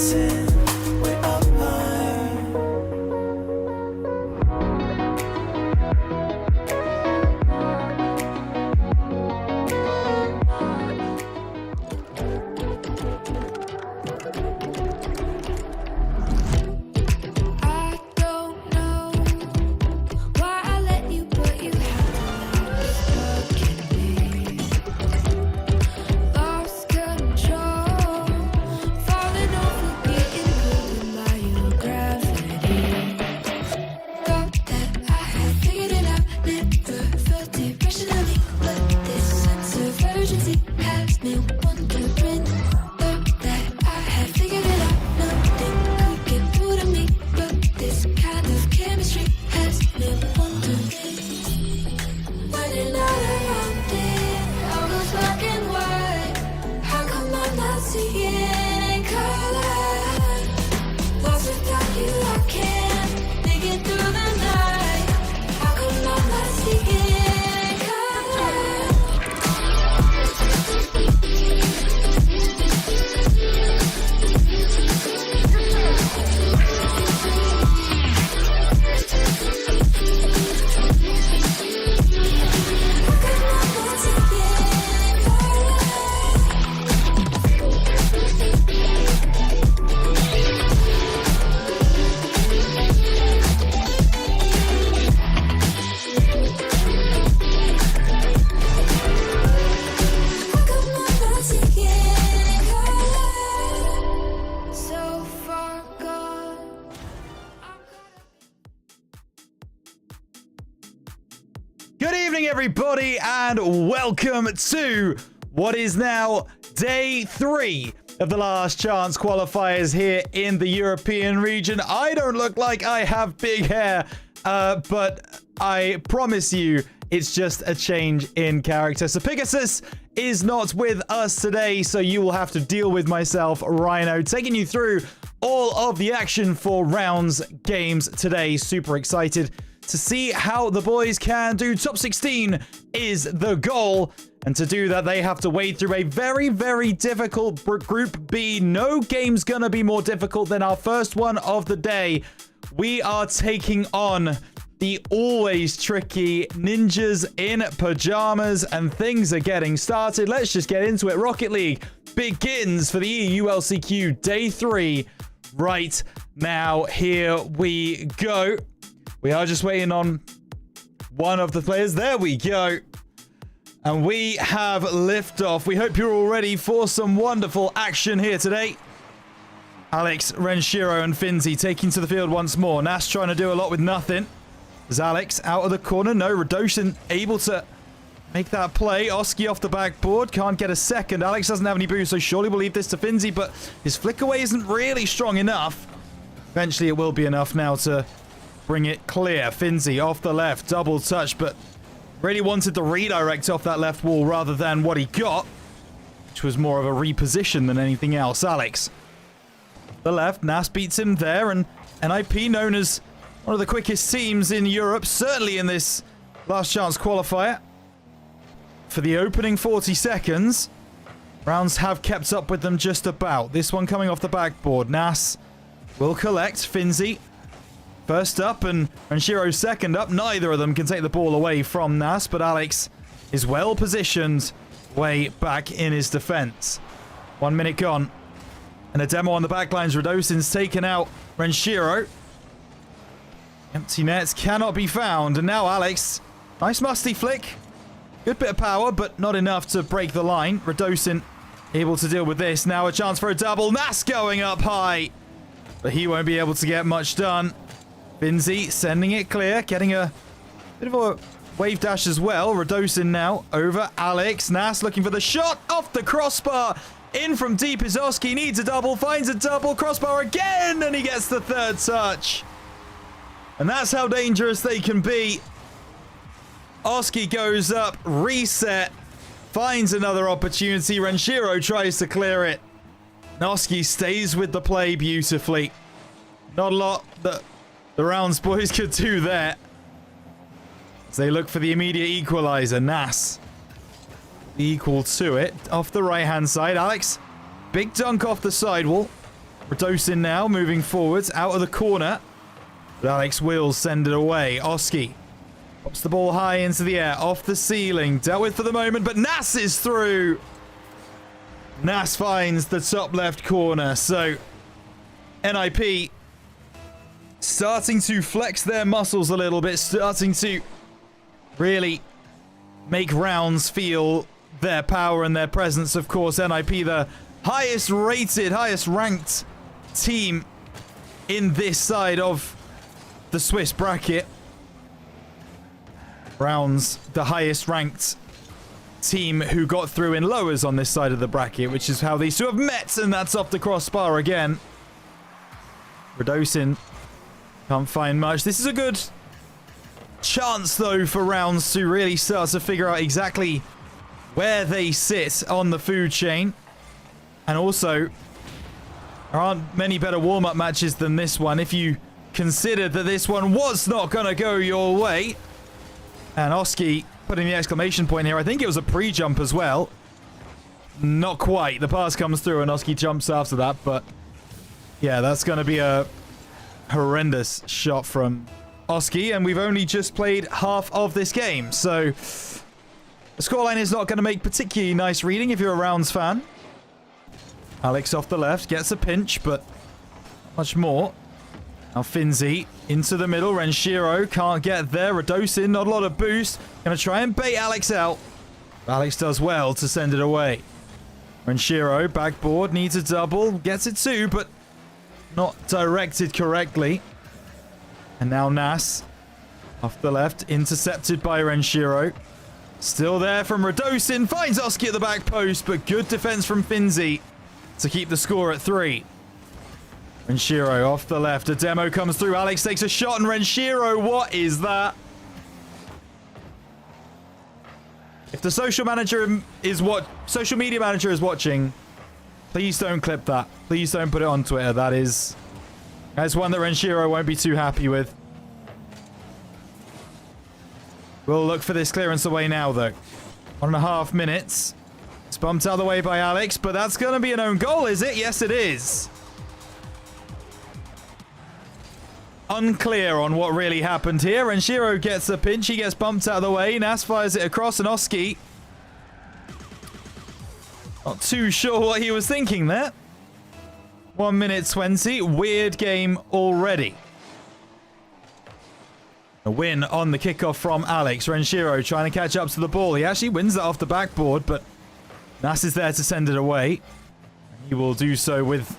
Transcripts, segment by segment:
dancing way up high. I don't know why I let you, but you have stuck in me. Lost control, falling over, getting pulled by your gravity. Thought that I had figured it out, never felt it rationally, but this sense of urgency has me wondering. Thought that I had figured it out, nothing could get through to me, but this kind of chemistry has me wondering. When you're not around it, all goes black and white. How come I'm not seeing in color? Lost without you, I can't make it through the night. How come I'm not seeing in color? So far gone. Good evening, everybody, and welcome to what is now day 3 of the Last Chance Qualifiers here in the European region. I don't look like I have big hair, but I promise you it's just a change in character. So Pegasus is not with us today, so you will have to deal with myself, Rhino, taking you through all of the action for rounds games today. Super excited to see how the boys can do. Top 16 is the goal. And to do that, they have to wade through a very, very difficult Group B. No game's gonna be more difficult than our first one of the day. We are taking on the always tricky Ninjas in Pajamas, and things are getting started. Let's just get into it. Rocket League begins for the EU LCQ day 3 right now. Here we go. We are just waiting on one of the players. There we go. And we have liftoff. We hope you're all ready for some wonderful action here today. Alex, Renshiro, and Finzi taking to the field once more. Nas trying to do a lot with nothing. There's Alex out of the corner. No, Radoshin able to make that play. Oski off the backboard. Can't get a second. Alex doesn't have any boost, so surely we'll leave this to Finzi, but his flick-away isn't really strong enough. Eventually it will be enough now to bring it clear. Finzi off the left. Double touch, but really wanted the redirect off that left wall rather than what he got, which was more of a reposition than anything else. Alex. The left. Nas beats him there, and NIP, known as one of the quickest teams in Europe, certainly in this Last Chance Qualifier. For the opening 40 seconds, rounds have kept up with them just about. This one coming off the backboard. Nas will collect. Finzi first up, and Shiro second up. Neither of them can take the ball away from Nas, but Alex is well positioned way back in his defense. 1 minute gone. And a demo on the backlines. Radosin's taken out Renshiro. Empty nets cannot be found. And now Alex. Nice musty flick. Good bit of power, but not enough to break the line. Radosin able to deal with this. Now a chance for a double. Nas going up high. But he won't be able to get much done. Finzi sending it clear. Getting a bit of a wave dash as well. Radosin now over Alex. Nas looking for the shot off the crossbar. In from deep is Oski. Needs a double. Finds a double. Crossbar again. And he gets the third touch. And that's how dangerous they can be. Oski goes up. Reset. Finds another opportunity. Renshiro tries to clear it. Oski stays with the play beautifully. Not a lot that the rounds boys could do there. As they look for the immediate equalizer. Nas equal to it. Off the right-hand side. Alex. Big dunk off the sidewall. Radosin now moving forwards out of the corner. But Alex will send it away. Oski pops the ball high into the air, off the ceiling. Dealt with for the moment, but Nas is through. Nas finds the top left corner. So NIP starting to flex their muscles a little bit, starting to really make rounds feel their power and their presence. Of course, NIP, the highest rated, highest ranked team in this side of the Swiss bracket. Rounds, the highest ranked team who got through in lowers on this side of the bracket, which is how these two have met, and that's off the crossbar again. Radosin can't find much. This is a good chance, though, for rounds to really start to figure out exactly where they sit on the food chain. And also, there aren't many better warm-up matches than this one if you consider that this one was not going to go your way. And Oski putting the exclamation point here. I think it was a pre-jump as well. Not quite. The pass comes through and Oski jumps after that, but yeah, that's going to be a horrendous shot from Oski, and we've only just played half of this game, so the scoreline is not going to make particularly nice reading if you're a rounds fan. Alex off the left gets a pinch, but not much more. Now Finzi into the middle. Renshiro can't get there. Radosin, not a lot of boost. Going to try and bait Alex out. Alex does well to send it away. Renshiro, backboard, needs a double. Gets it too, but not directed correctly. And now Nas off the left, intercepted by Renshiro. Still there from Radosin. Finds Oski at the back post, but good defense from Finzi to keep the score at 3. Renshiro off the left. A demo comes through. Alex takes a shot, and Renshiro, what is that? If the social media manager is watching, please don't clip that. Please don't put it on Twitter. That's one that Renshiro won't be too happy with. We'll look for this clearance away now, though. 1.5 minutes. It's bumped out of the way by Alex, but that's going to be an own goal, is it? Yes, it is. Unclear on what really happened here. Renshiro gets the pinch. He gets bumped out of the way. Nas fires it across, and Oski not too sure what he was thinking there. 1 minute 20. Weird game already. A win on the kickoff from Alex. Renshiro trying to catch up to the ball. He actually wins that off the backboard, but Nas is there to send it away. He will do so with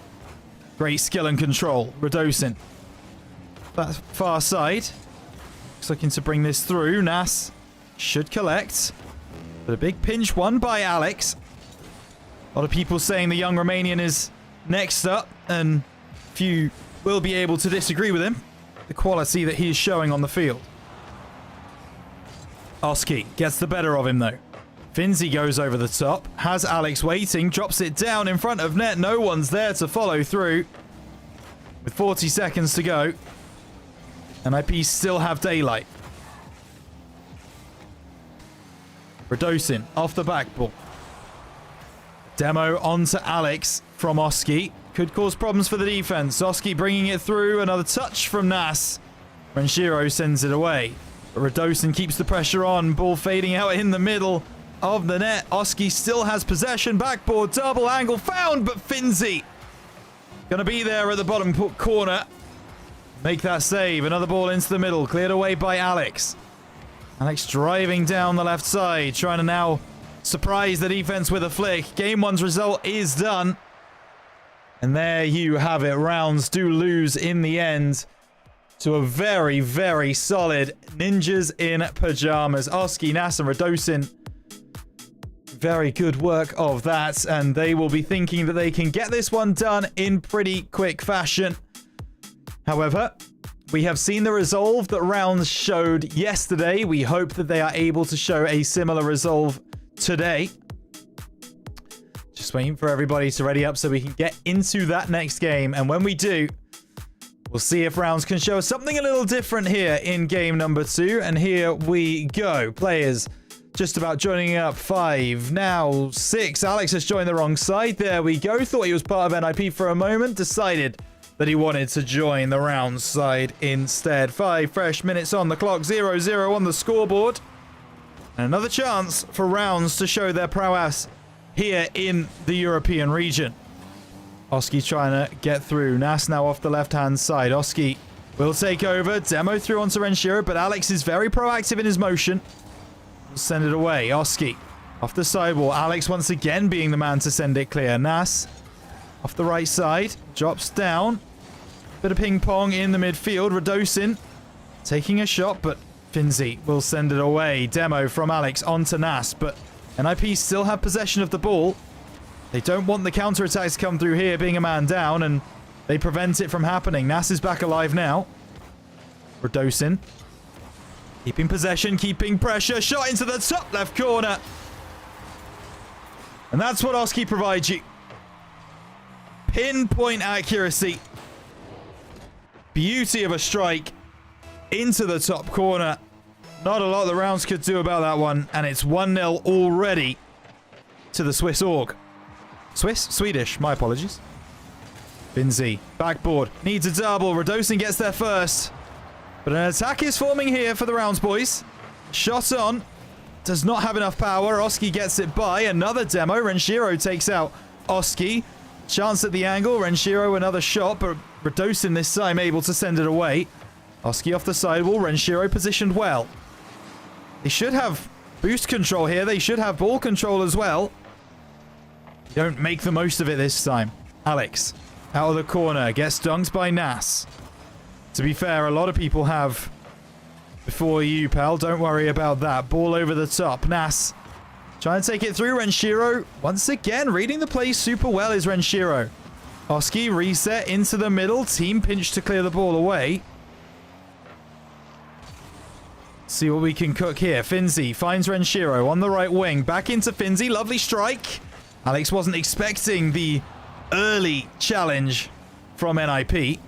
great skill and control. Radosin. That far side. Looks looking to bring this through. Nas should collect. But a big pinch won by Alex. A lot of people saying the young Romanian is next up, and few will be able to disagree with him. The quality that he is showing on the field. Oski gets the better of him, though. Finzi goes over the top. Has Alex waiting. Drops it down in front of net. No one's there to follow through. With 40 seconds to go. NIP still have daylight. Radosin off the backboard. Demo onto Alex from Oski. Could cause problems for the defense. Oski bringing it through. Another touch from Nas. Renshiro sends it away. But Radosin keeps the pressure on. Ball fading out in the middle of the net. Oski still has possession. Backboard double angle found, but Finzi gonna be there at the bottom corner. Make that save. Another ball into the middle. Cleared away by Alex. Alex driving down the left side. Trying to now surprise the defense with a flick. Game 1's result is done. And there you have it. Rounds do lose in the end to a very, very solid Ninjas in Pajamas. Oski, Nas, and Radosin. Very good work of that. And they will be thinking that they can get this one done in pretty quick fashion. However, we have seen the resolve that Rounds showed yesterday. We hope that they are able to show a similar resolve today. Just waiting for everybody to ready up so we can get into that next game. And when we do, we'll see if Rounds can show us something a little different here in game number 2. And here we go. Players just about joining up. 5, now 6. Alex has joined the wrong side. There we go. Thought he was part of NIP for a moment. Decided that he wanted to join the round side instead. 5 fresh minutes on the clock. 0-0 on the scoreboard. And another chance for rounds to show their prowess here in the European region. Oski trying to get through. Nas now off the left-hand side. Oski will take over. Demo through onto Renshiro, but Alex is very proactive in his motion. We'll send it away. Oski off the sidewall. Alex once again being the man to send it clear. Nas off the right side. Drops down. Bit of ping pong in the midfield. Radosin taking a shot, but Finzi will send it away. Demo from Alex onto Nas, but NIP still have possession of the ball. They don't want the counter-attacks to come through here, being a man down, and they prevent it from happening. Nas is back alive now. Radosin keeping possession, keeping pressure. Shot into the top left corner. And that's what Oski provides you. Pinpoint accuracy. Beauty of a strike into the top corner. Not a lot the rounds could do about that one. And it's 1-0 already to the Swiss org. Swedish, my apologies. Finzi, backboard, needs a double. Radosin gets there first. But an attack is forming here for the rounds, boys. Shot on. Does not have enough power. Oski gets it by. Another demo. Renshiro takes out Oski. Chance at the angle. Renshiro another shot, but Radosin this time able to send it away. Oski off the sidewall. Renshiro positioned well. They should have boost control here. They should have ball control as well. Don't make the most of it this time. Alex out of the corner. Gets dunked by Nas. To be fair, a lot of people have before you, pal. Don't worry about that. Ball over the top. Nas trying to take it through. Renshiro once again reading the play super well is Renshiro. Oski reset into the middle. Team pinch to clear the ball away. See what we can cook here. Finzi finds Renshiro on the right wing. Back into Finzi. Lovely strike. Alex wasn't expecting the early challenge from NIP.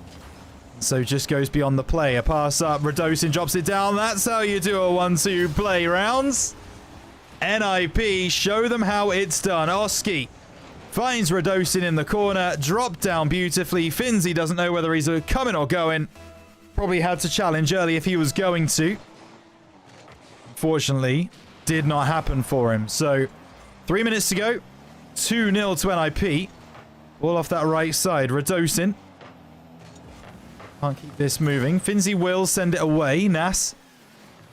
So just goes beyond the play. A pass up. Radosin drops it down. That's how you do a 1-2 play rounds. NIP show them how it's done. Oski finds Radosin in the corner. Dropped down beautifully. Finzi doesn't know whether he's coming or going. Probably had to challenge early if he was going to. Unfortunately, did not happen for him. So 3 minutes to go. 2-0 to NIP. All off that right side. Radosin. Can't keep this moving. Finzi will send it away. Nas.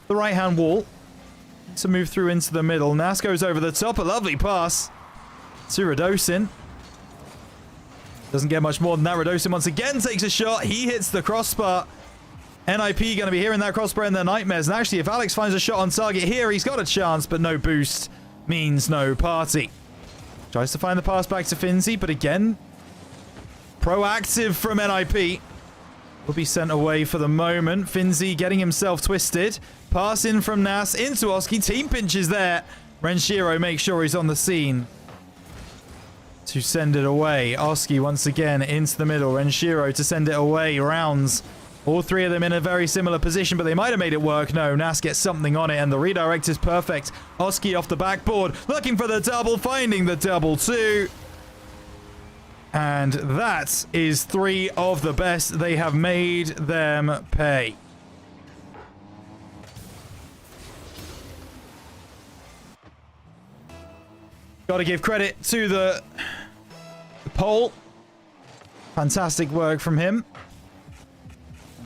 The right-hand wall. To move through into the middle. Nas goes over the top. A lovely pass to Radosin. Doesn't get much more than that. Radosin once again takes a shot. He hits the crossbar. NIP going to be hearing that crossbar in their nightmares. And actually, if Alex finds a shot on target here, he's got a chance, but no boost means no party. Tries to find the pass back to Finzi, but again, proactive from NIP. Will be sent away for the moment. Finzi getting himself twisted. Pass in from Nas into Oski. Team pinches there. Renshiro makes sure he's on the scene to send it away. Oski once again into the middle. Renshiro to send it away. Rounds. All three of them in a very similar position, but they might have made it work. No, Nas gets something on it, and the redirect is perfect. Oski off the backboard, looking for the double, finding the double two. And that is 3 of the best. They have made them pay. Got to give credit to the pole. Fantastic work from him.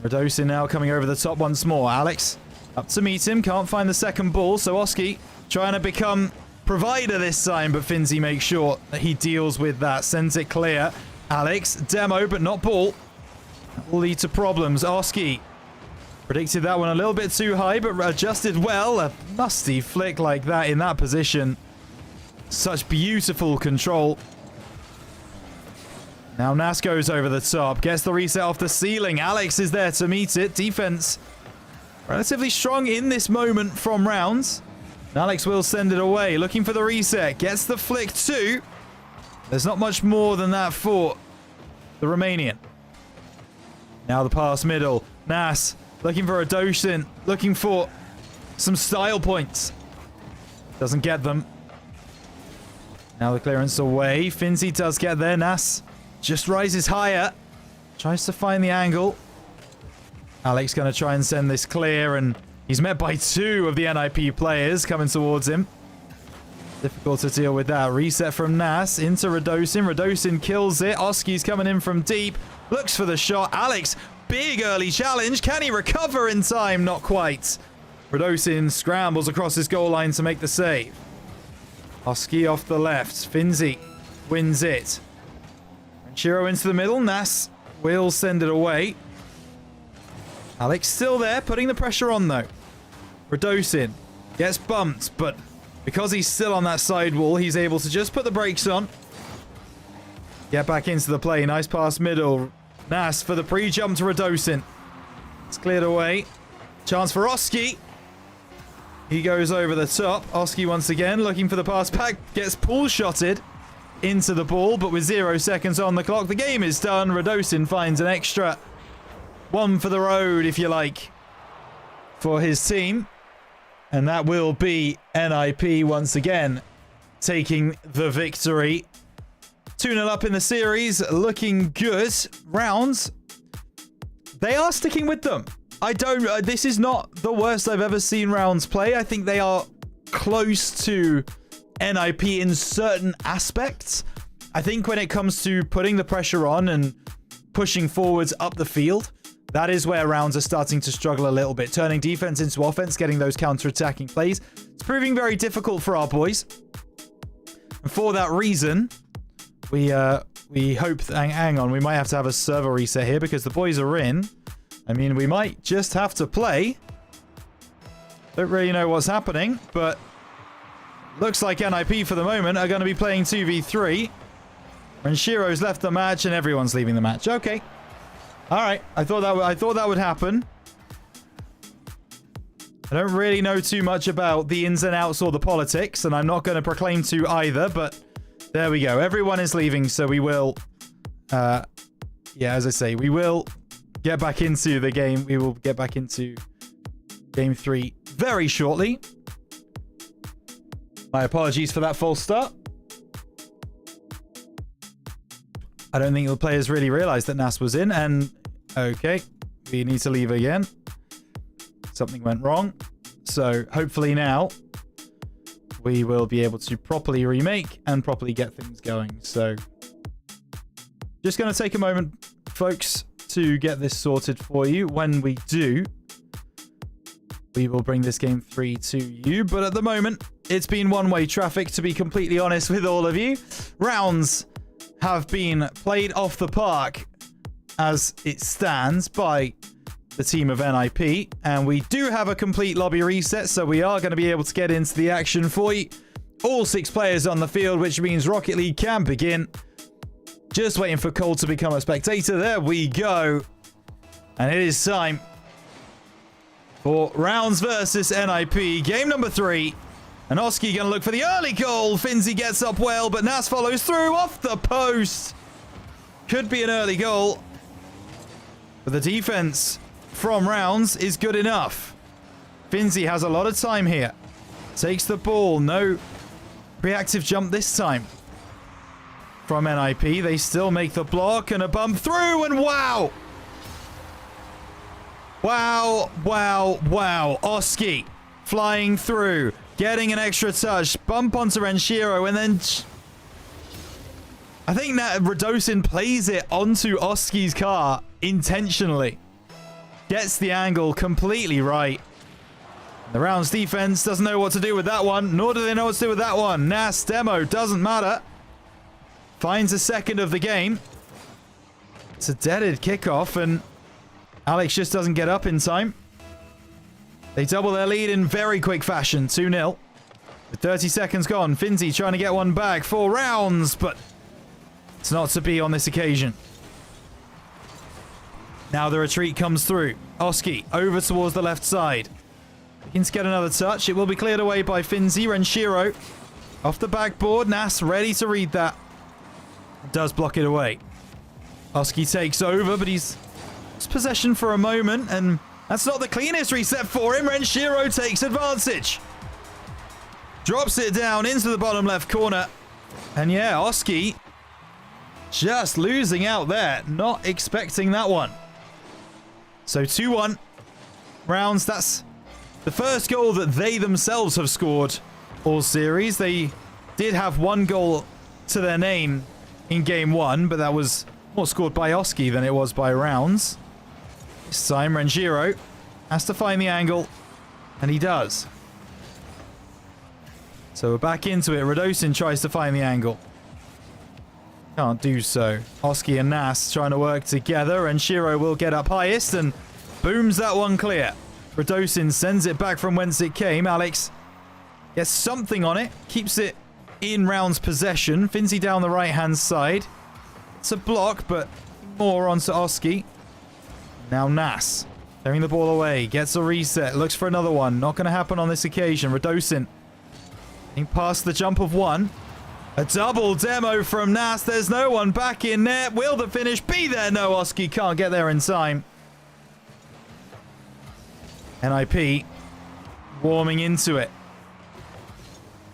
Radosin now coming over the top once more. Alex up to meet him. Can't find the second ball. So Oski trying to become provider this time. But Finzi makes sure that he deals with that. Sends it clear. Alex. Demo, but not ball. That will lead to problems. Oski predicted that one a little bit too high, but adjusted well. A musty flick like that in that position. Such beautiful control. Now Nas goes over the top. Gets the reset off the ceiling. Alex is there to meet it. Defense relatively strong in this moment from rounds. And Alex will send it away. Looking for the reset. Gets the flick too. There's not much more than that for the Romanian. Now the pass middle. Nas looking for a Radosin. Looking for some style points. Doesn't get them. Now the clearance away. Finzi does get there. Nas just rises higher. Tries to find the angle. Alex going to try and send this clear, and he's met by two of the NIP players coming towards him. Difficult to deal with that. Reset from Nas into Radosin. Radosin kills it. Oski's coming in from deep. Looks for the shot. Alex, big early challenge. Can he recover in time? Not quite. Radosin scrambles across his goal line to make the save. Oski off the left. Finzi wins it. Shiro into the middle. Nas will send it away. Alex still there, putting the pressure on though. Radosin gets bumped, but because he's still on that side wall, he's able to just put the brakes on. Get back into the play. Nice pass middle. Nas for the pre-jump to Radosin. It's cleared away. Chance for Oski. He goes over the top. Oski once again looking for the pass back. Gets pull-shotted into the ball, but with 0 seconds on the clock, the game is done. Radosin finds an extra one for the road, if you like, for his team. And that will be NIP once again taking the victory. 2-0 up in the series, looking good. Rounds, they are sticking with them. This is not the worst I've ever seen Rounds play. I think they are close to NIP in certain aspects. I think when it comes to putting the pressure on and pushing forwards up the field, that is where Rounds are starting to struggle a little bit. Turning defense into offense, getting those counter-attacking plays. It's proving very difficult for our boys. And for that reason, we hope... Hang on, we might have to have a server reset here because the boys are in. I mean, we might just have to play. Don't really know what's happening, but looks like NIP for the moment are going to be playing 2v3. And Shiro's left the match and everyone's leaving the match. Okay. All right. I thought that would happen. I don't really know too much about the ins and outs or the politics, and I'm not going to proclaim to either, but there we go. Everyone is leaving, so we will... yeah, as I say, we will get back into the game. We will get back into Game 3 very shortly. My apologies for that false start. I don't think the players really realized that Nas was in, and okay, we need to leave again. Something went wrong. So hopefully now we will be able to properly remake and properly get things going. So just going to take a moment, folks, to get this sorted for you. When we do, we will bring this Game 3 to you. But at the moment, it's been one-way traffic, to be completely honest with all of you. Rounds have been played off the park as it stands by the team of NIP, and we do have a complete lobby reset, so we are going to be able to get into the action for you. All 6 players on the field, which means Rocket League can begin. Just waiting for Cole to become a spectator. There we go. And it is time for Rounds versus NIP. Game number 3. And Oski going to look for the early goal. Finzi gets up well, but Nas follows through off the post. Could be an early goal. But the defense from Rounds is good enough. Finzi has a lot of time here. Takes the ball. No reactive jump this time from NIP. They still make the block and a bump through, and wow. Wow, wow, wow. Oski flying through. Getting an extra touch. Bump onto Renshiro, and then I think that Radosin plays it onto Oski's car intentionally. Gets the angle completely right. The Rounds defense doesn't know what to do with that one, nor do they know what to do with that one. Nas demo, doesn't matter. Finds a second of the game. It's a deaded kickoff, and Alex just doesn't get up in time. They double their lead in very quick fashion, 2-0. With 30 seconds gone, Finzi trying to get one back for Rounds, but it's not to be on this occasion. Now the retreat comes through. Oski over towards the left side. Begins to get another touch. It will be cleared away by Finzi. Renshiro off the backboard. Nas ready to read that. Does block it away. Oski takes over, but he's lost possession for a moment, and that's not the cleanest reset for him. Renshiro takes advantage. Drops it down into the bottom left corner. And yeah, Oski just losing out there. Not expecting that one. So 2-1 rounds. That's the first goal that they themselves have scored all series. They did have one goal to their name in game one, but that was more scored by Oski than it was by rounds. This time Renjiro has to find the angle, and he does. So we're back into it. Radosin tries to find the angle. Can't do so. Oski and Nas trying to work together, and Shiro will get up highest and booms that one clear. Radosin sends it back from whence it came. Alex gets something on it, keeps it in rounds possession. Finzi down the right-hand side. It's a block, but more onto Oski. Now Nas throwing the ball away, gets a reset, looks for another one. Not going to happen on this occasion. Radosin past the jump of one. A double demo from Nas. There's no one back in net. Will the finish be there? No, Oski can't get there in time. NIP warming into it.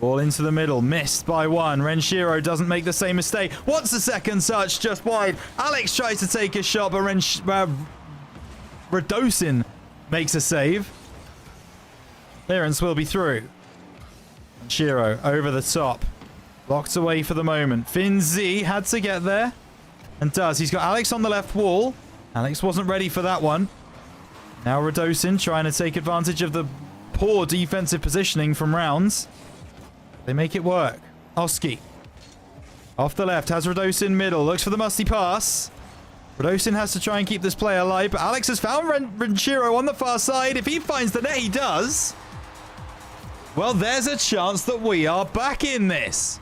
Ball into the middle. Missed by one. Renshiro doesn't make the same mistake. What's the second touch? Just wide. Alex tries to take a shot, but Radosin makes a save. Clearance will be through. Shiro over the top. Locked away for the moment. Finzi had to get there. And does. He's got Alex on the left wall. Alex wasn't ready for that one. Now Radosin trying to take advantage of the poor defensive positioning from rounds. They make it work. Oski. Off the left. Has Radosin middle. Looks for the musty pass. Radosin has to try and keep this play alive. But Alex has found Renshiro on the far side. If he finds the net, he does. Well, there's a chance that we are back in this.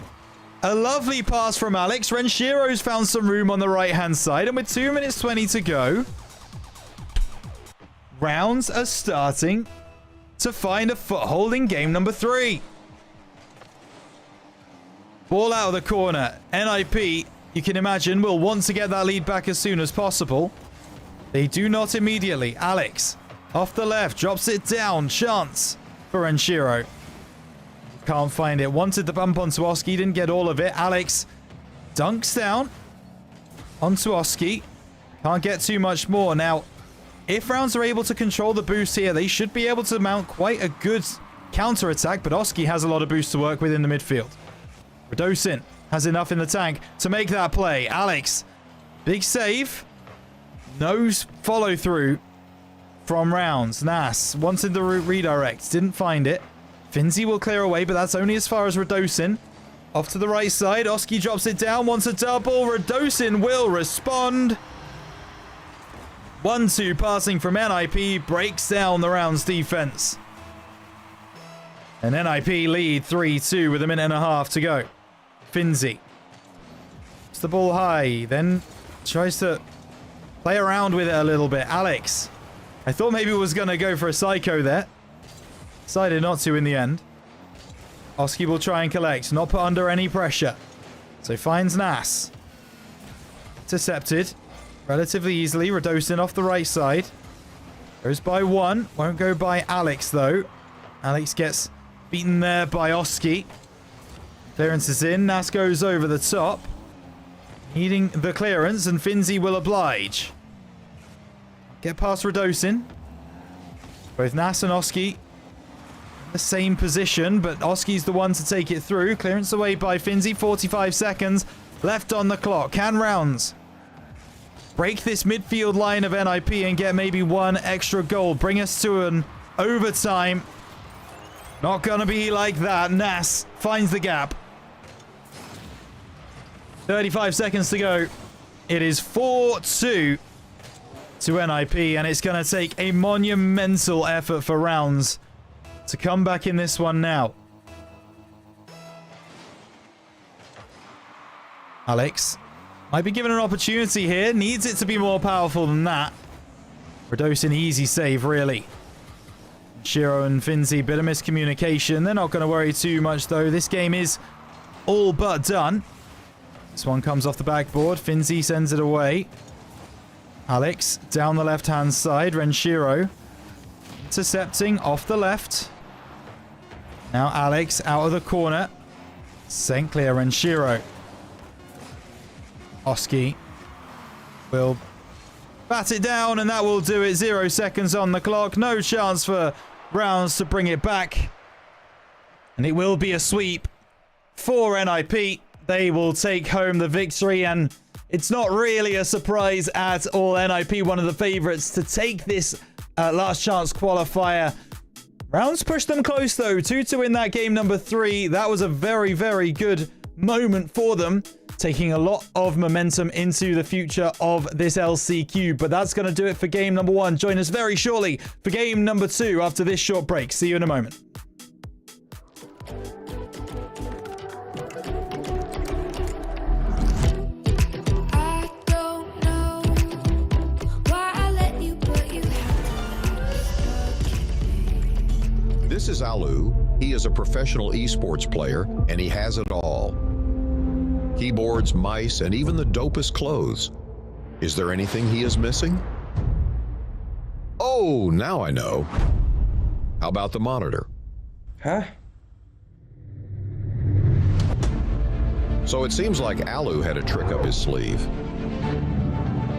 A lovely pass from Alex. Renshiro's found some room on the right-hand side. And with 2 minutes 20 to go, rounds are starting to find a foothold in game number 3. Ball out of the corner. NIP, you can imagine, will want to get that lead back as soon as possible. They do not immediately. Alex, off the left, drops it down. Chance for Renshiro. Can't find it. Wanted the bump onto Oski. Didn't get all of it. Alex dunks down onto Oski. Can't get too much more. Now, if rounds are able to control the boost here, they should be able to mount quite a good counter-attack, but Oski has a lot of boost to work with in the midfield. Radosin has enough in the tank to make that play. Alex, big save. No follow-through from rounds. Nas wanted the route redirect. Didn't find it. Finzi will clear away, but that's only as far as Radosin. Off to the right side. Oski drops it down. Wants a double. Radosin will respond. 1-2 passing from NIP. Breaks down the rounds defense. And NIP lead 3-2 with a minute and a half to go. Finzi. Puts the ball high. Then tries to play around with it a little bit. Alex. I thought maybe it was going to go for a psycho there. Decided not to in the end. Oski will try and collect. Not put under any pressure. So finds Nas. Intercepted. Relatively easily. Radosin off the right side. Goes by one. Won't go by Alex though. Alex gets beaten there by Oski. Clearance is in. Nas goes over the top. Needing the clearance, and Finzi will oblige. Get past Radosin. Both Nas and Oski the same position, but Oski's the one to take it through. Clearance away by Finzi. 45 seconds left on the clock. Can rounds break this midfield line of NIP and get maybe one extra goal? Bring us to an overtime. Not gonna be like that. Nas finds the gap. 35 seconds to go. It is 4-2 to NIP, and it's gonna take a monumental effort for rounds to come back in this one now. Alex might be given an opportunity here. Needs it to be more powerful than that. Radosin, easy save, really. Shiro and Finzi, bit of miscommunication. They're not going to worry too much, though. This game is all but done. This one comes off the backboard. Finzi sends it away. Alex down the left-hand side. Renshiro intercepting off the left. Now Alex out of the corner. St. Clair and Shiro. Oski will bat it down, and that will do it. 0 seconds on the clock. No chance for Browns to bring it back. And it will be a sweep for NIP. They will take home the victory, and it's not really a surprise at all. NIP, one of the favourites to take this last chance qualifier. Browns pushed them close, though. 2-2 in that game number 3. That was a very, very good moment for them, taking a lot of momentum into the future of this LCQ. But that's going to do it for game number 1. Join us very shortly for game number 2 after this short break. See you in a moment. I don't know why I let you, but you have to. This is Alu. He is a professional esports player, and he has it all. Keyboards, mice, and even the dopest clothes. Is there anything he is missing? Oh, now I know. How about the monitor? Huh? So it seems like Alu had a trick up his sleeve.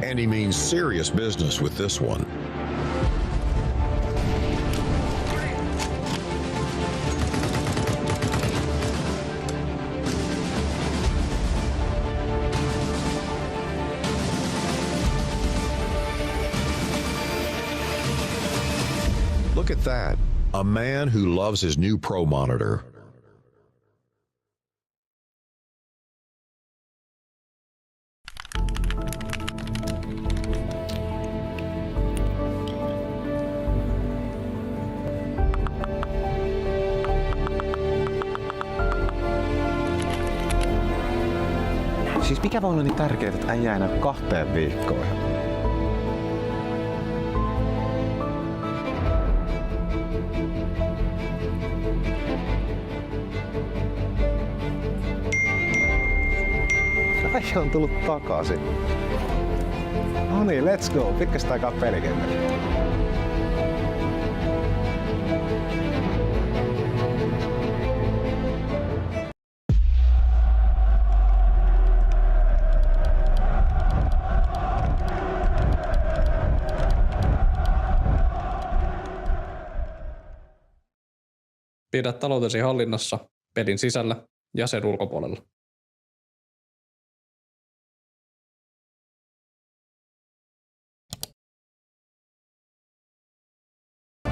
And he means serious business with this one. Look at that. A man who loves his new Pro monitor. Siis mikä voi olla niin tärkeää, että äijä enää 2 viikkoon? Äijä on tullut takaisin. No niin, let's go. Pitkästä aikaa pelikentällä. Pidä taloutesi hallinnassa pelin sisällä ja sen ulkopuolella.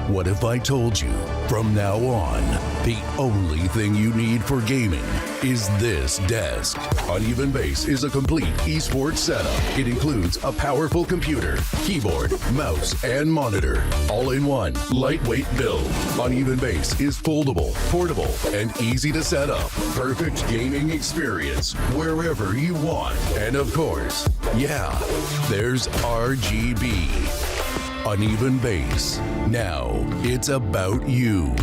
What if I told you, from now on, the only thing you need for gaming is this desk? Uneven Base is a complete esports setup. It includes a powerful computer, keyboard, mouse, and monitor, all in one lightweight build. Uneven Base is foldable, portable, and easy to set up. Perfect gaming experience wherever you want. And of course, yeah, there's RGB. Uneven Base. Now it's about you.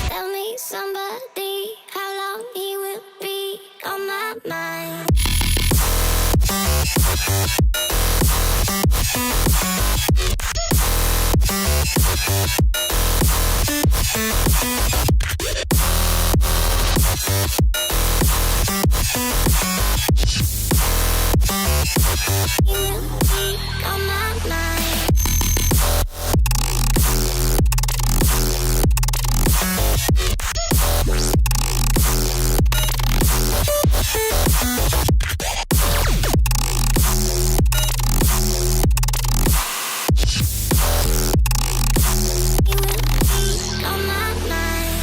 Tell me somebody how long he will be on my mind. He will be on my mind. He will be on my mind.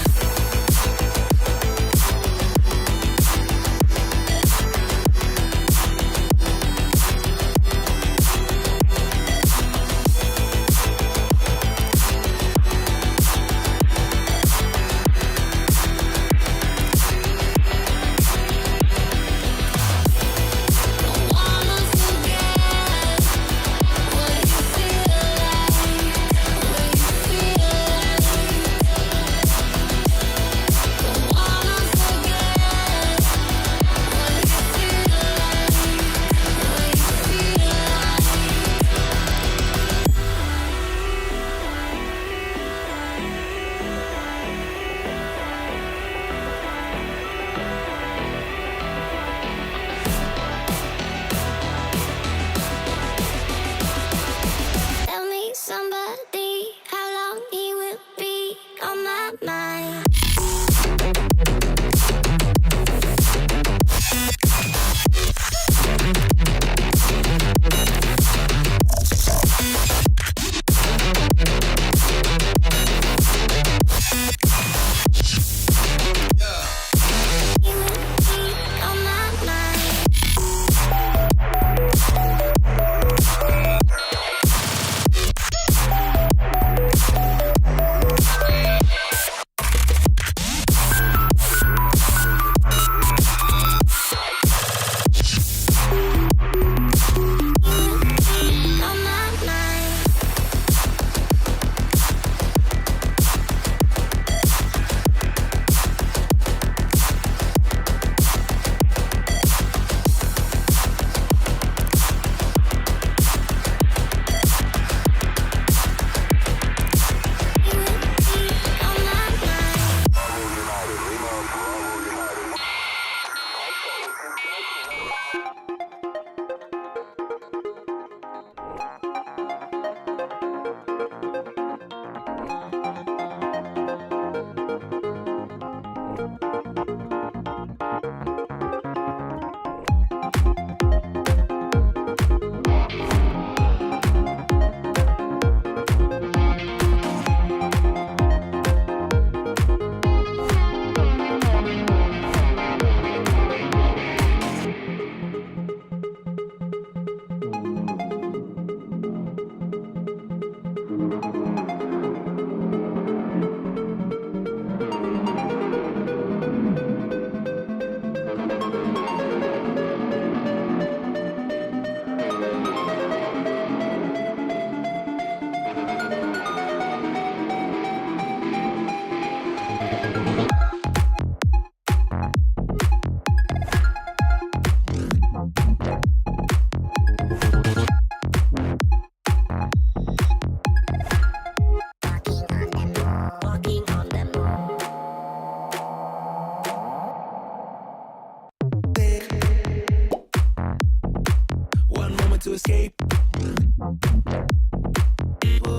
moment to escape.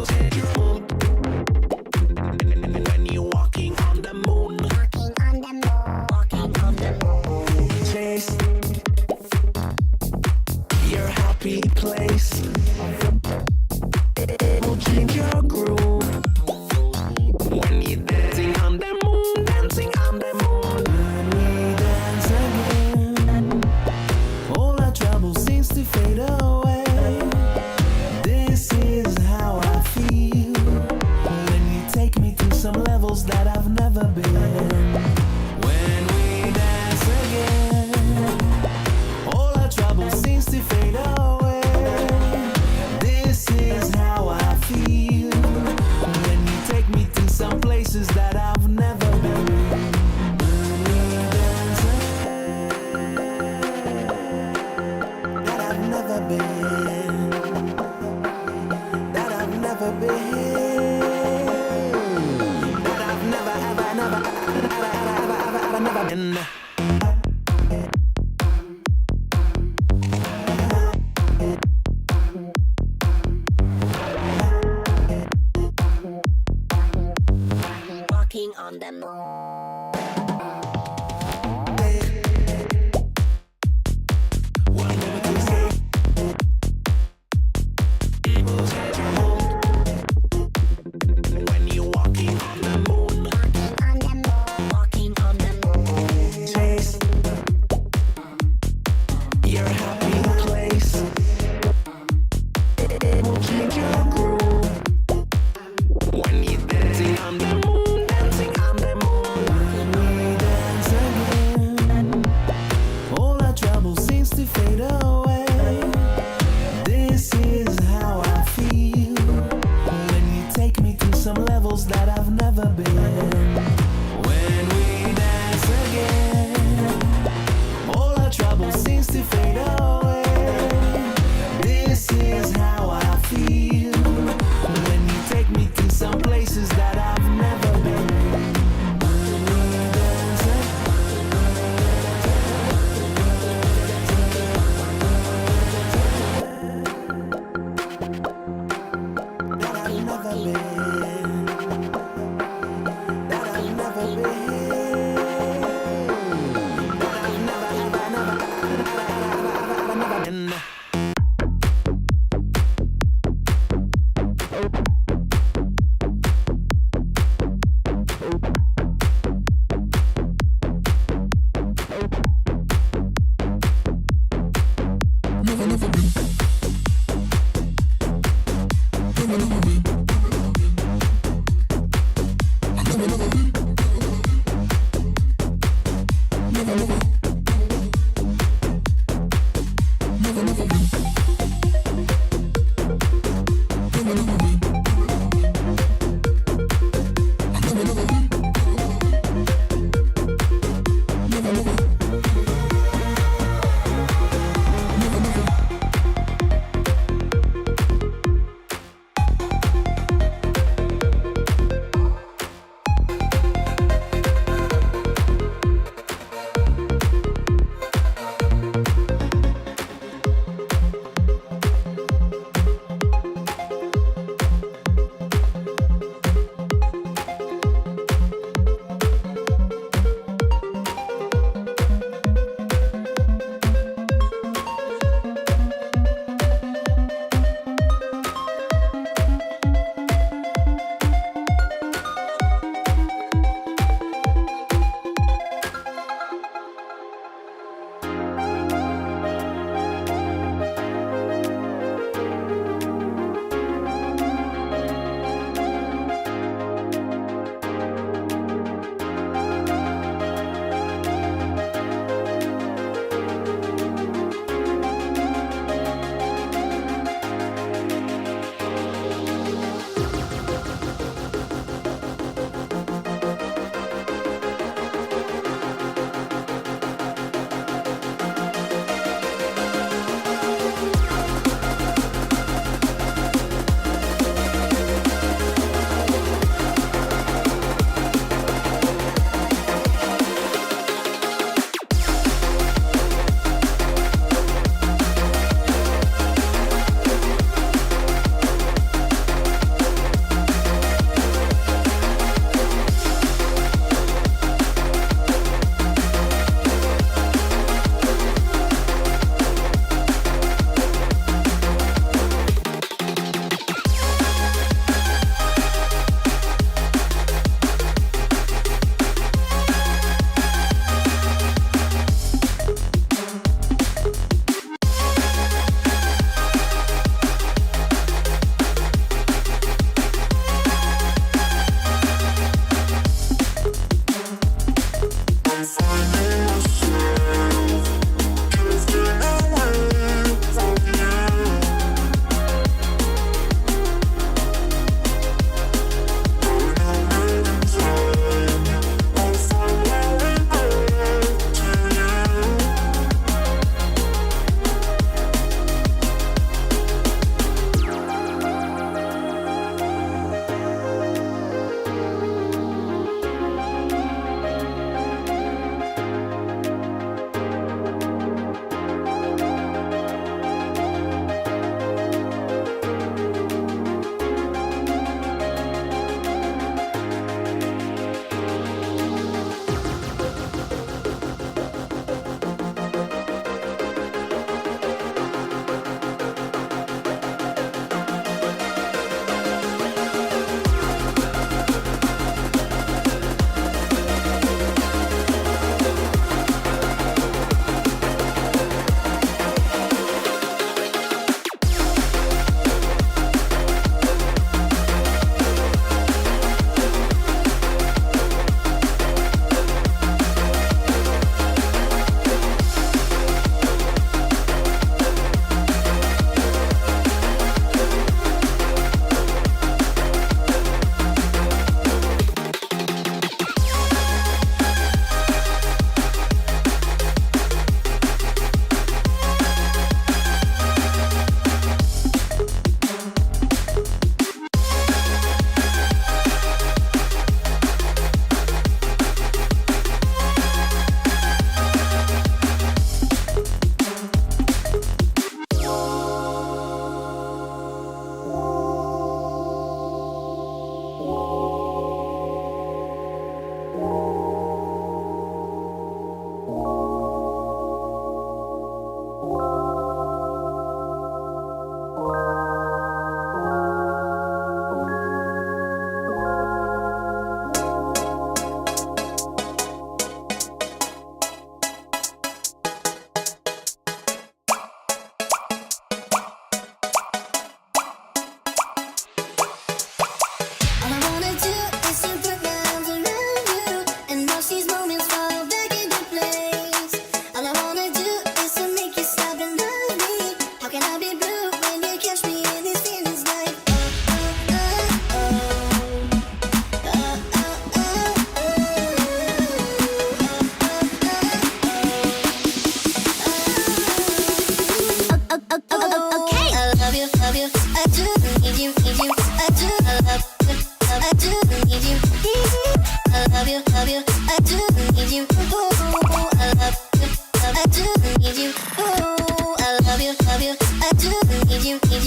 Set your mood. When you're walking on the moon. Walking on the moon. Chase your happy place. It will change your groove. When you're dancing on the moon, dancing on the moon. When we dance again, all our trouble seems to fade away. This is how I feel. When you take me to some levels that I've never been. When we dance again, all our trouble seems to fade away. This is how I feel. When you take me to some places that I've never been. When we dance again, that I've never been. That I've never been. That I've never, ever, never, ever, never been. Walking on the moon. One moment to escape. Set your mood. When you're walking on the moon. Walking on the moon. Chase your happy place. It will change your groove. When you're dancing on the moon, dancing on the moon. When we dance again, all our trouble seems to fade away. This is how I feel. When you take me to some levels that I've never been. When we dance again, all our trouble seems to fade away. This is how I feel. When you take me to some places that I've never been. When we dance that I've never been. That I've never been. That I've never, ever, never, never been.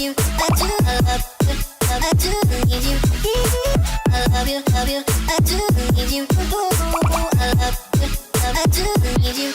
you. I do love you. I do need you. I love you. I do need you. I love you. I do need you.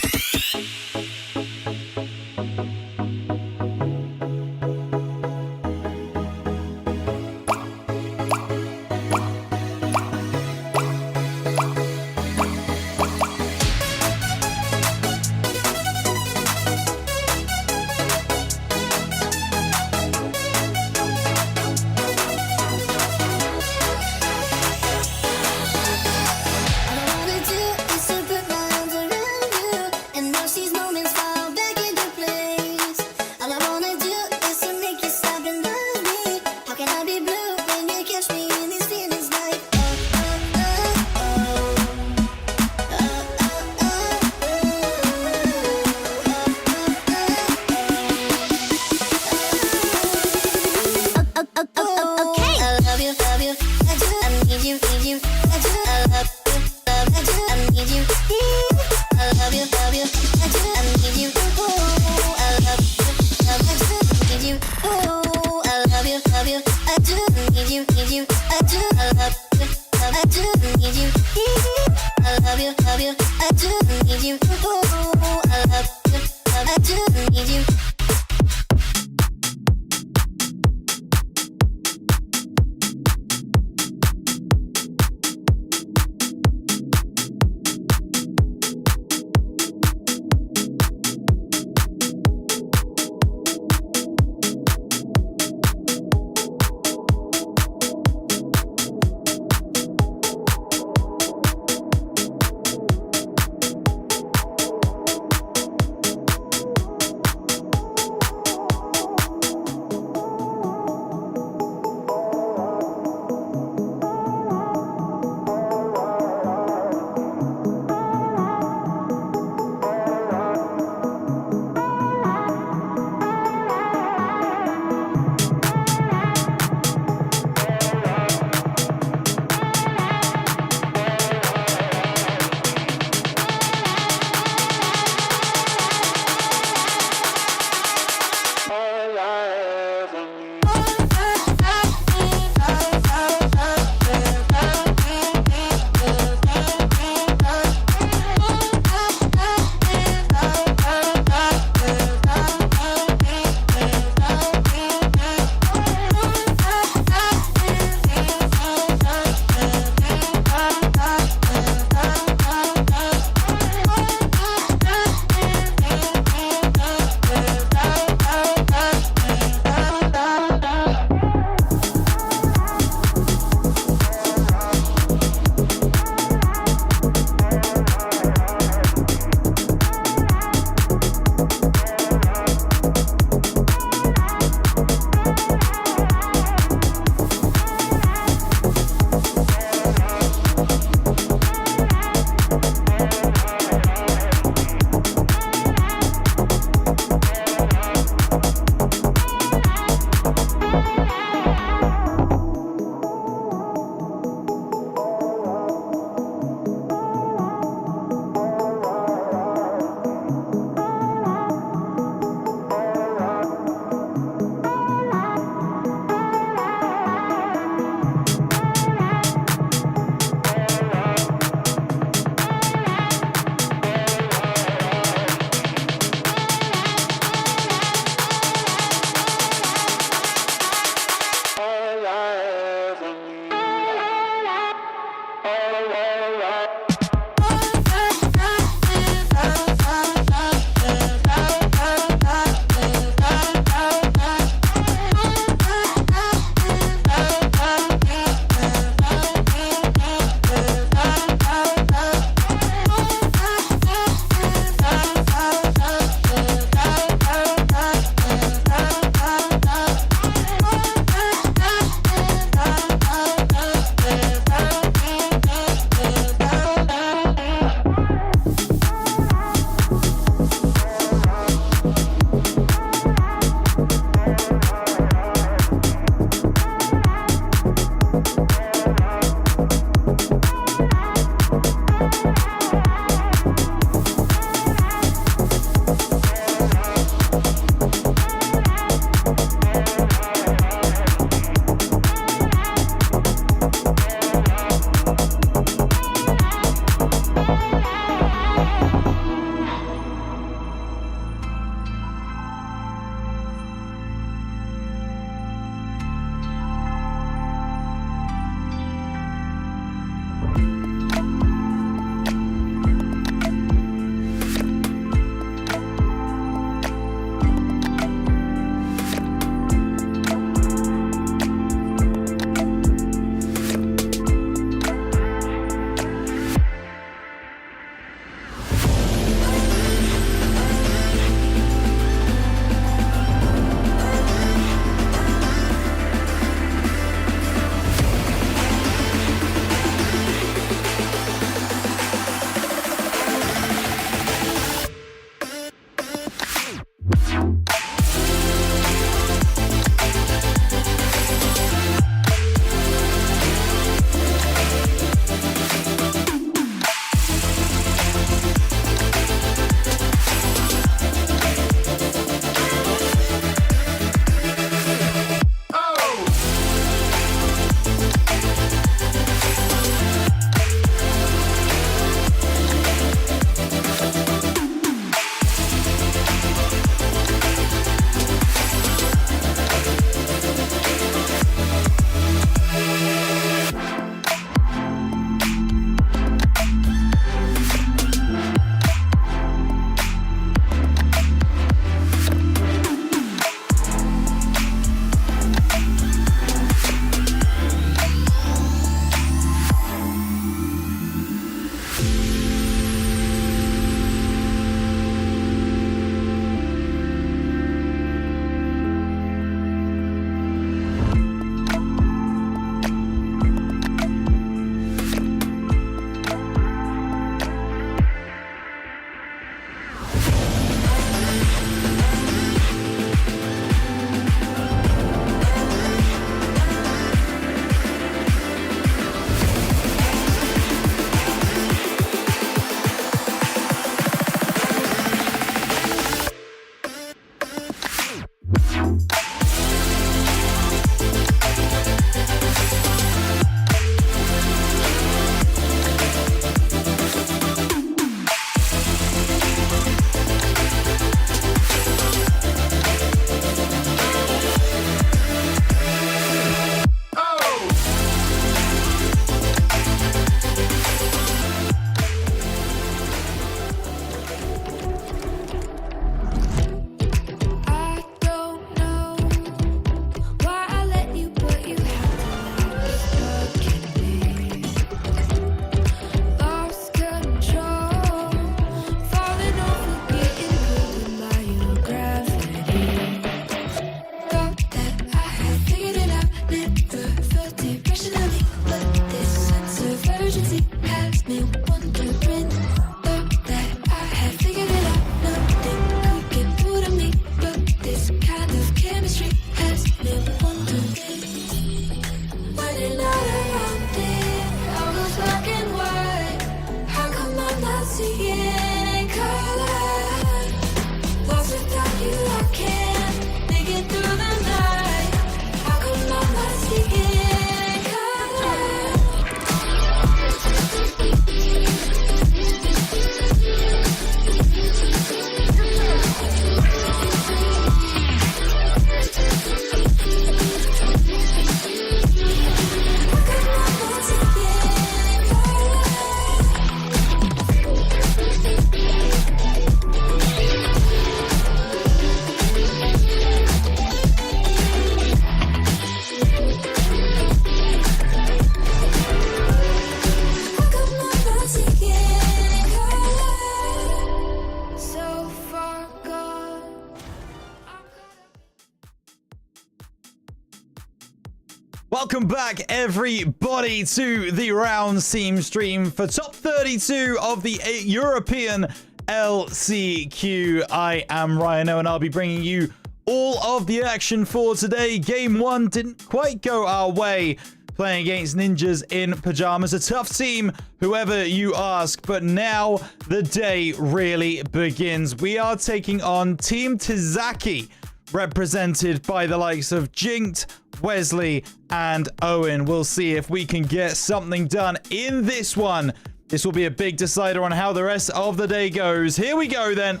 Welcome back, everybody, to the Rounds team stream for top 32 of the European LCQ. I am Ryan O, and I'll be bringing you all of the action for today. Game 1 didn't quite go our way, playing against Ninjas in Pajamas. A tough team, whoever you ask, but now the day really begins. We are taking on Team Tizaki, represented by the likes of Jinked, Wesley, and Owen. We'll see if we can get something done in this one. This will be a big decider on how the rest of the day goes. Here we go then.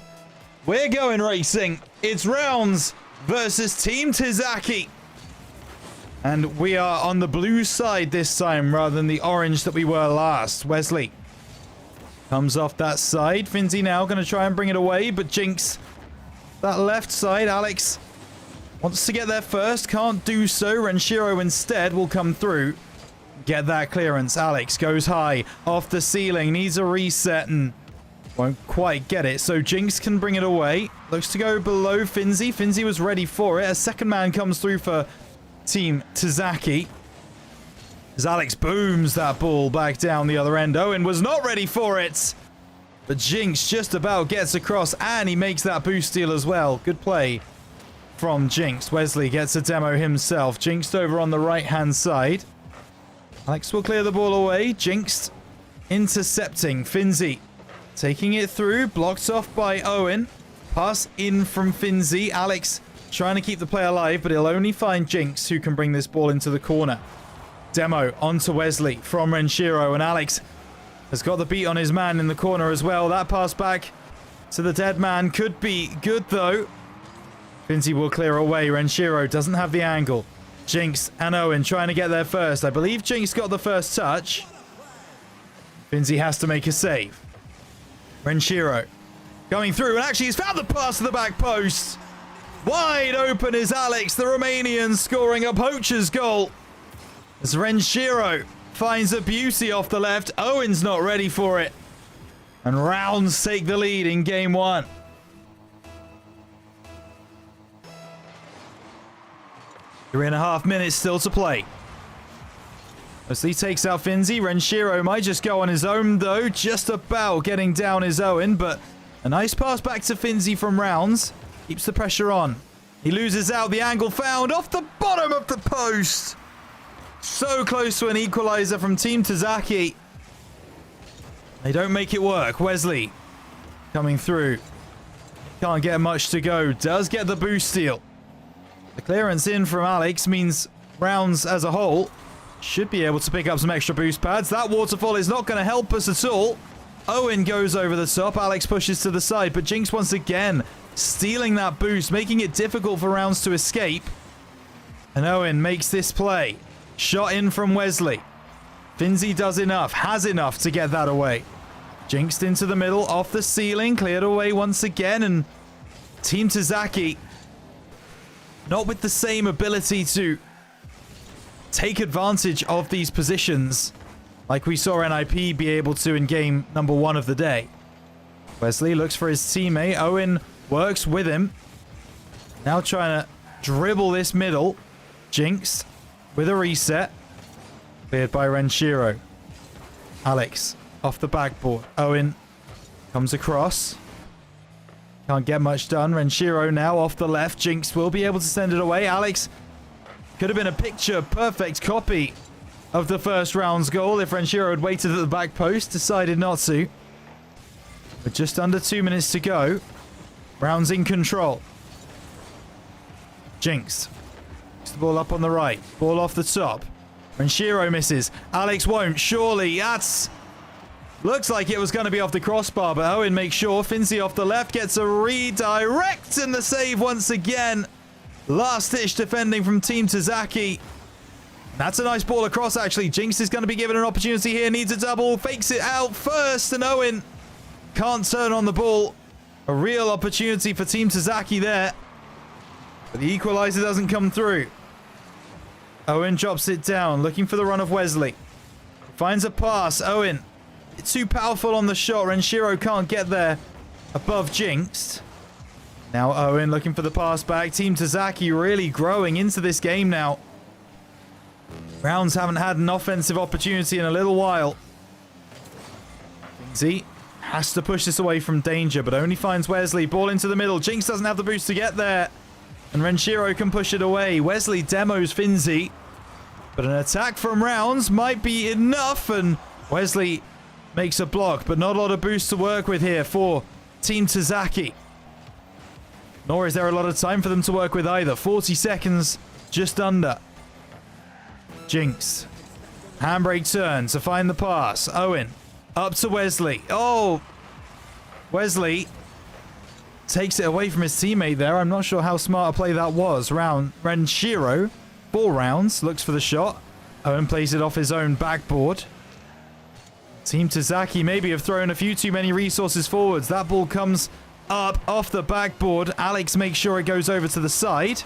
We're going racing. It's Rounds versus Team Tizaki. And we are on the blue side this time rather than the orange that we were last. Wesley comes off that side. Finzi now going to try and bring it away, but Jinx that left side. Alex wants to get there first. Can't do so. Renshiro instead will come through. Get that clearance. Alex goes high off the ceiling. Needs a reset and won't quite get it. So Jinx can bring it away. Looks to go below Finzi. Finzi was ready for it. A second man comes through for Team Tizaki. As Alex booms that ball back down the other end. Owen was not ready for it. But Jinx just about gets across, and he makes that boost steal as well. Good play from Jinx. Wesley gets a demo himself. Jinxed over on the right-hand side. Alex will clear the ball away. Jinxed intercepting. Finzi taking it through. Blocked off by Owen. Pass in from Finzi. Alex trying to keep the play alive, but he'll only find Jinx, who can bring this ball into the corner. Demo onto Wesley from Renshiro, and Alex has got the beat on his man in the corner as well. That pass back to the dead man could be good, though. Finzi will clear away. Renshiro doesn't have the angle. Jinx and Owen trying to get there first. I believe Jinx got the first touch. Finzi has to make a save. Renshiro going through, and actually he's found the pass to the back post. Wide open is Alex, the Romanian, scoring a poacher's goal. As Renshiro finds a beauty off the left. Owen's not ready for it. And Rounds take the lead in game 1. Three and a half minutes still to play. Wesley takes out Finzi. Renshiro might just go on his own, though. Just about getting down is Owen, but a nice pass back to Finzi from Rounds. Keeps the pressure on. He loses out. The angle found off the bottom of the post. So close to an equalizer from Team Tizaki. They don't make it work. Wesley coming through. Can't get much to go. Does get the boost steal. The clearance in from Alex means Rounds as a whole should be able to pick up some extra boost pads. That waterfall is not going to help us at all. Owen goes over the top. Alex pushes to the side, but Jinx once again stealing that boost, making it difficult for Rounds to escape. And Owen makes this play. Shot in from Wesley. Finzi does enough, has enough to get that away. Jinxed into the middle, off the ceiling, cleared away once again, and Team Tizaki not with the same ability to take advantage of these positions like we saw NIP be able to in game number 1 of the day. Wesley looks for his teammate. Owen works with him. Now trying to dribble this middle. Jinx with a reset. Cleared by Renshiro. Alex off the backboard. Owen comes across. Can't get much done. Renshiro now off the left. Jinx will be able to send it away. Alex could have been a picture perfect copy of the first Rounds goal if Renshiro had waited at the back post. Decided not to. With just under 2 minutes to go. Rounds in control. Jinx. Puts the ball up on the right. Ball off the top. Renshiro misses. Alex won't. Surely. That's... Looks like it was going to be off the crossbar, but Owen makes sure. Finzi off the left gets a redirect, and the save once again. Last-ditch defending from Team Tizaki. That's a nice ball across, actually. Jinx is going to be given an opportunity here. Needs a double. Fakes it out first, and Owen can't turn on the ball. A real opportunity for Team Tizaki there. But the equalizer doesn't come through. Owen drops it down, looking for the run of Wesley. Finds a pass. Owen, it's too powerful on the shot. Renshiro can't get there above Jinx. Now Owen looking for the pass back. Team Tizaki really growing into this game now. Rounds haven't had an offensive opportunity in a little while. Finzi has to push this away from danger, but only finds Wesley. Ball into the middle. Jinx doesn't have the boost to get there. And Renshiro can push it away. Wesley demos Finzi. But an attack from Rounds might be enough. And Wesley makes a block, but not a lot of boost to work with here for Team Tazaki. Nor is there a lot of time for them to work with either. 40 seconds, just under. Jinx. Handbrake turn to find the pass. Owen. Up to Wesley. Oh! Wesley takes it away from his teammate there. I'm not sure how smart a play that was. Renshiro, 4 rounds, looks for the shot. Owen plays it off his own backboard. Team Tazaki maybe have thrown a few too many resources forwards. That ball comes up off the backboard. Alex makes sure it goes over to the side.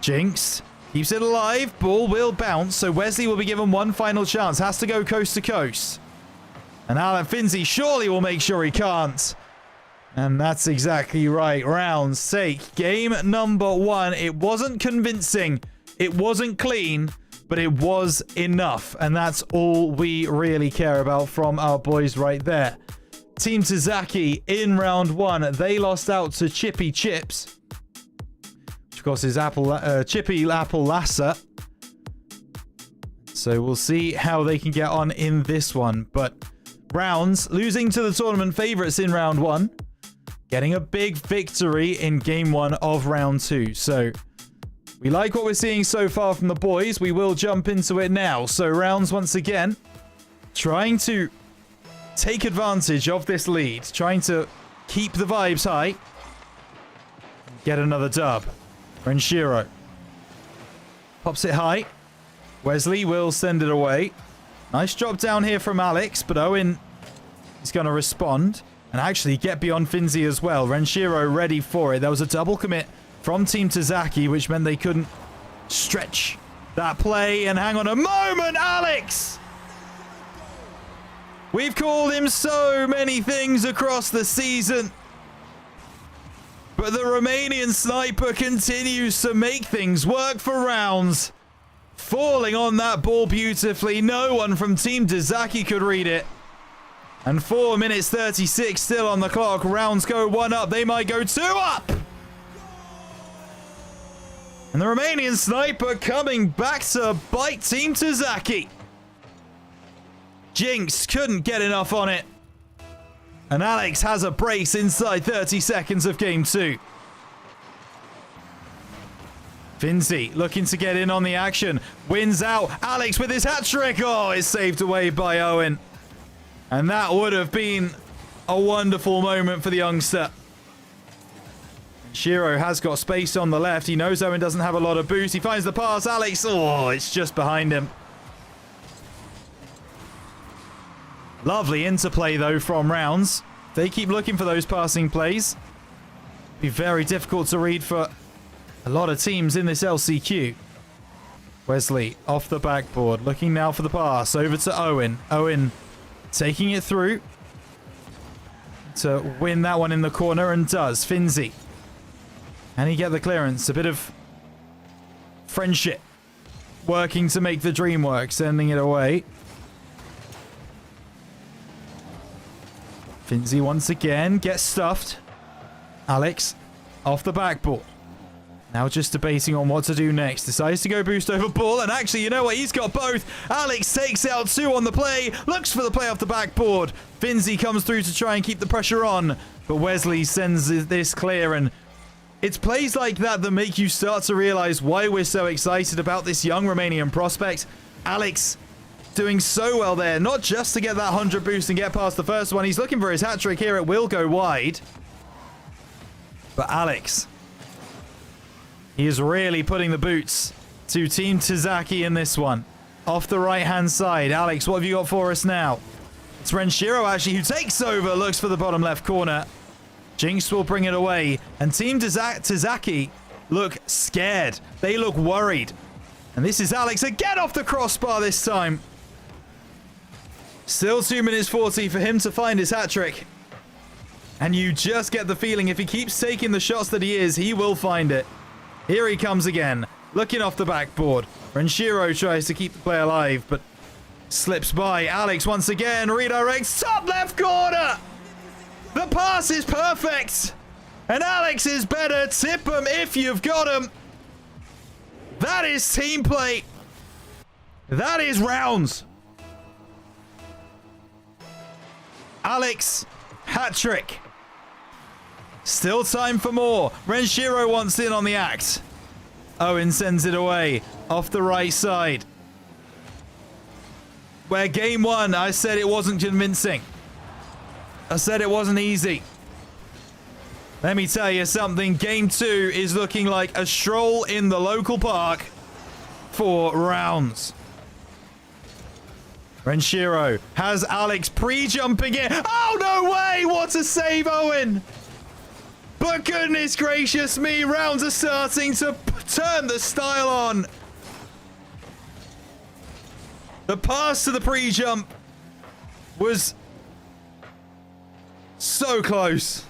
Jinx keeps it alive. Ball will bounce, so Wesley will be given one final chance. Has to go coast to coast. And Alan Finzi surely will make sure he can't. And that's exactly right. Rounds take game number 1. It wasn't convincing. It wasn't clean, but it was enough. And that's all we really care about from our boys right there. Team Tazaki in round 1. They lost out to Chippy Chips, which of course is Chippy Apple Lasser. So we'll see how they can get on in this one. But Rounds losing to the tournament favorites in round 1, getting a big victory in game 1 of round 2. So we like what we're seeing so far from the boys. We will jump into it now. So Rounds once again trying to take advantage of this lead, trying to keep the vibes high, get another dub. Renshiro pops it high. Wesley will send it away. Nice drop down here from Alex, but Owen is going to respond and actually get beyond Finzi as well. Renshiro ready for it. There was a double commit from Team Tazaki, which meant they couldn't stretch that play. And hang on a moment, Alex! We've called him so many things across the season, but the Romanian sniper continues to make things work for Rounds. Falling on that ball beautifully. No one from Team Tazaki could read it. And 4 minutes 36 still on the clock. Rounds go 1 up. They might go 2 up. And the Romanian sniper coming back to bite Team Tazaki. Jinx couldn't get enough on it. And Alex has a brace inside 30 seconds of game 2. Finzi looking to get in on the action. Wins out. Alex with his hat-trick. Oh, it's saved away by Owen. And that would have been a wonderful moment for the youngster. Shiro has got space on the left. He knows Owen doesn't have a lot of boost. He finds the pass. Alex, oh, it's just behind him. Lovely interplay, though, from Rounds. They keep looking for those passing plays. Be very difficult to read for a lot of teams in this LCQ. Wesley off the backboard, looking now for the pass over to Owen. Owen taking it through to win that one in the corner, and does. Finzi. And he get the clearance. A bit of friendship working to make the dream work, sending it away. Finzi once again gets stuffed. Alex off the backboard. Now just debating on what to do next. Decides to go boost over ball. And actually, you know what? He's got both. Alex takes out 2 on the play. Looks for the play off the backboard. Finzi comes through to try and keep the pressure on. But Wesley sends this clear. And it's plays like that that make you start to realize why we're so excited about this young Romanian prospect. Alex doing so well there. Not just to get that 100 boost and get past the first one. He's looking for his hat-trick here. It will go wide. But Alex, he is really putting the boots to Team Tazaki in this one. Off the right-hand side. Alex, what have you got for us now? It's Renshiro, actually, who takes over. Looks for the bottom left corner. Jinx will bring it away. And Team Tazaki look scared. They look worried. And this is Alex again off the crossbar this time. Still 2 minutes 40 for him to find his hat-trick. And you just get the feeling if he keeps taking the shots that he will find it. Here he comes again, looking off the backboard. Renshiro tries to keep the play alive, but slips by. Alex once again redirects top left corner. The pass is perfect. And Alex is better. Tip him if you've got him. That is team play. That is rounds. Alex, hat trick. Still time for more. Renshiro wants in on the act. Owen sends it away off the right side. Where game one, I said it wasn't convincing. I said it wasn't easy. Let me tell you something. Game two is looking like a stroll in the local park for rounds. Renshiro has Alex pre-jumping in. Oh, no way! What a save, Owen! But goodness gracious me, rounds are starting to turn the style on. The pass to the pre-jump was so close.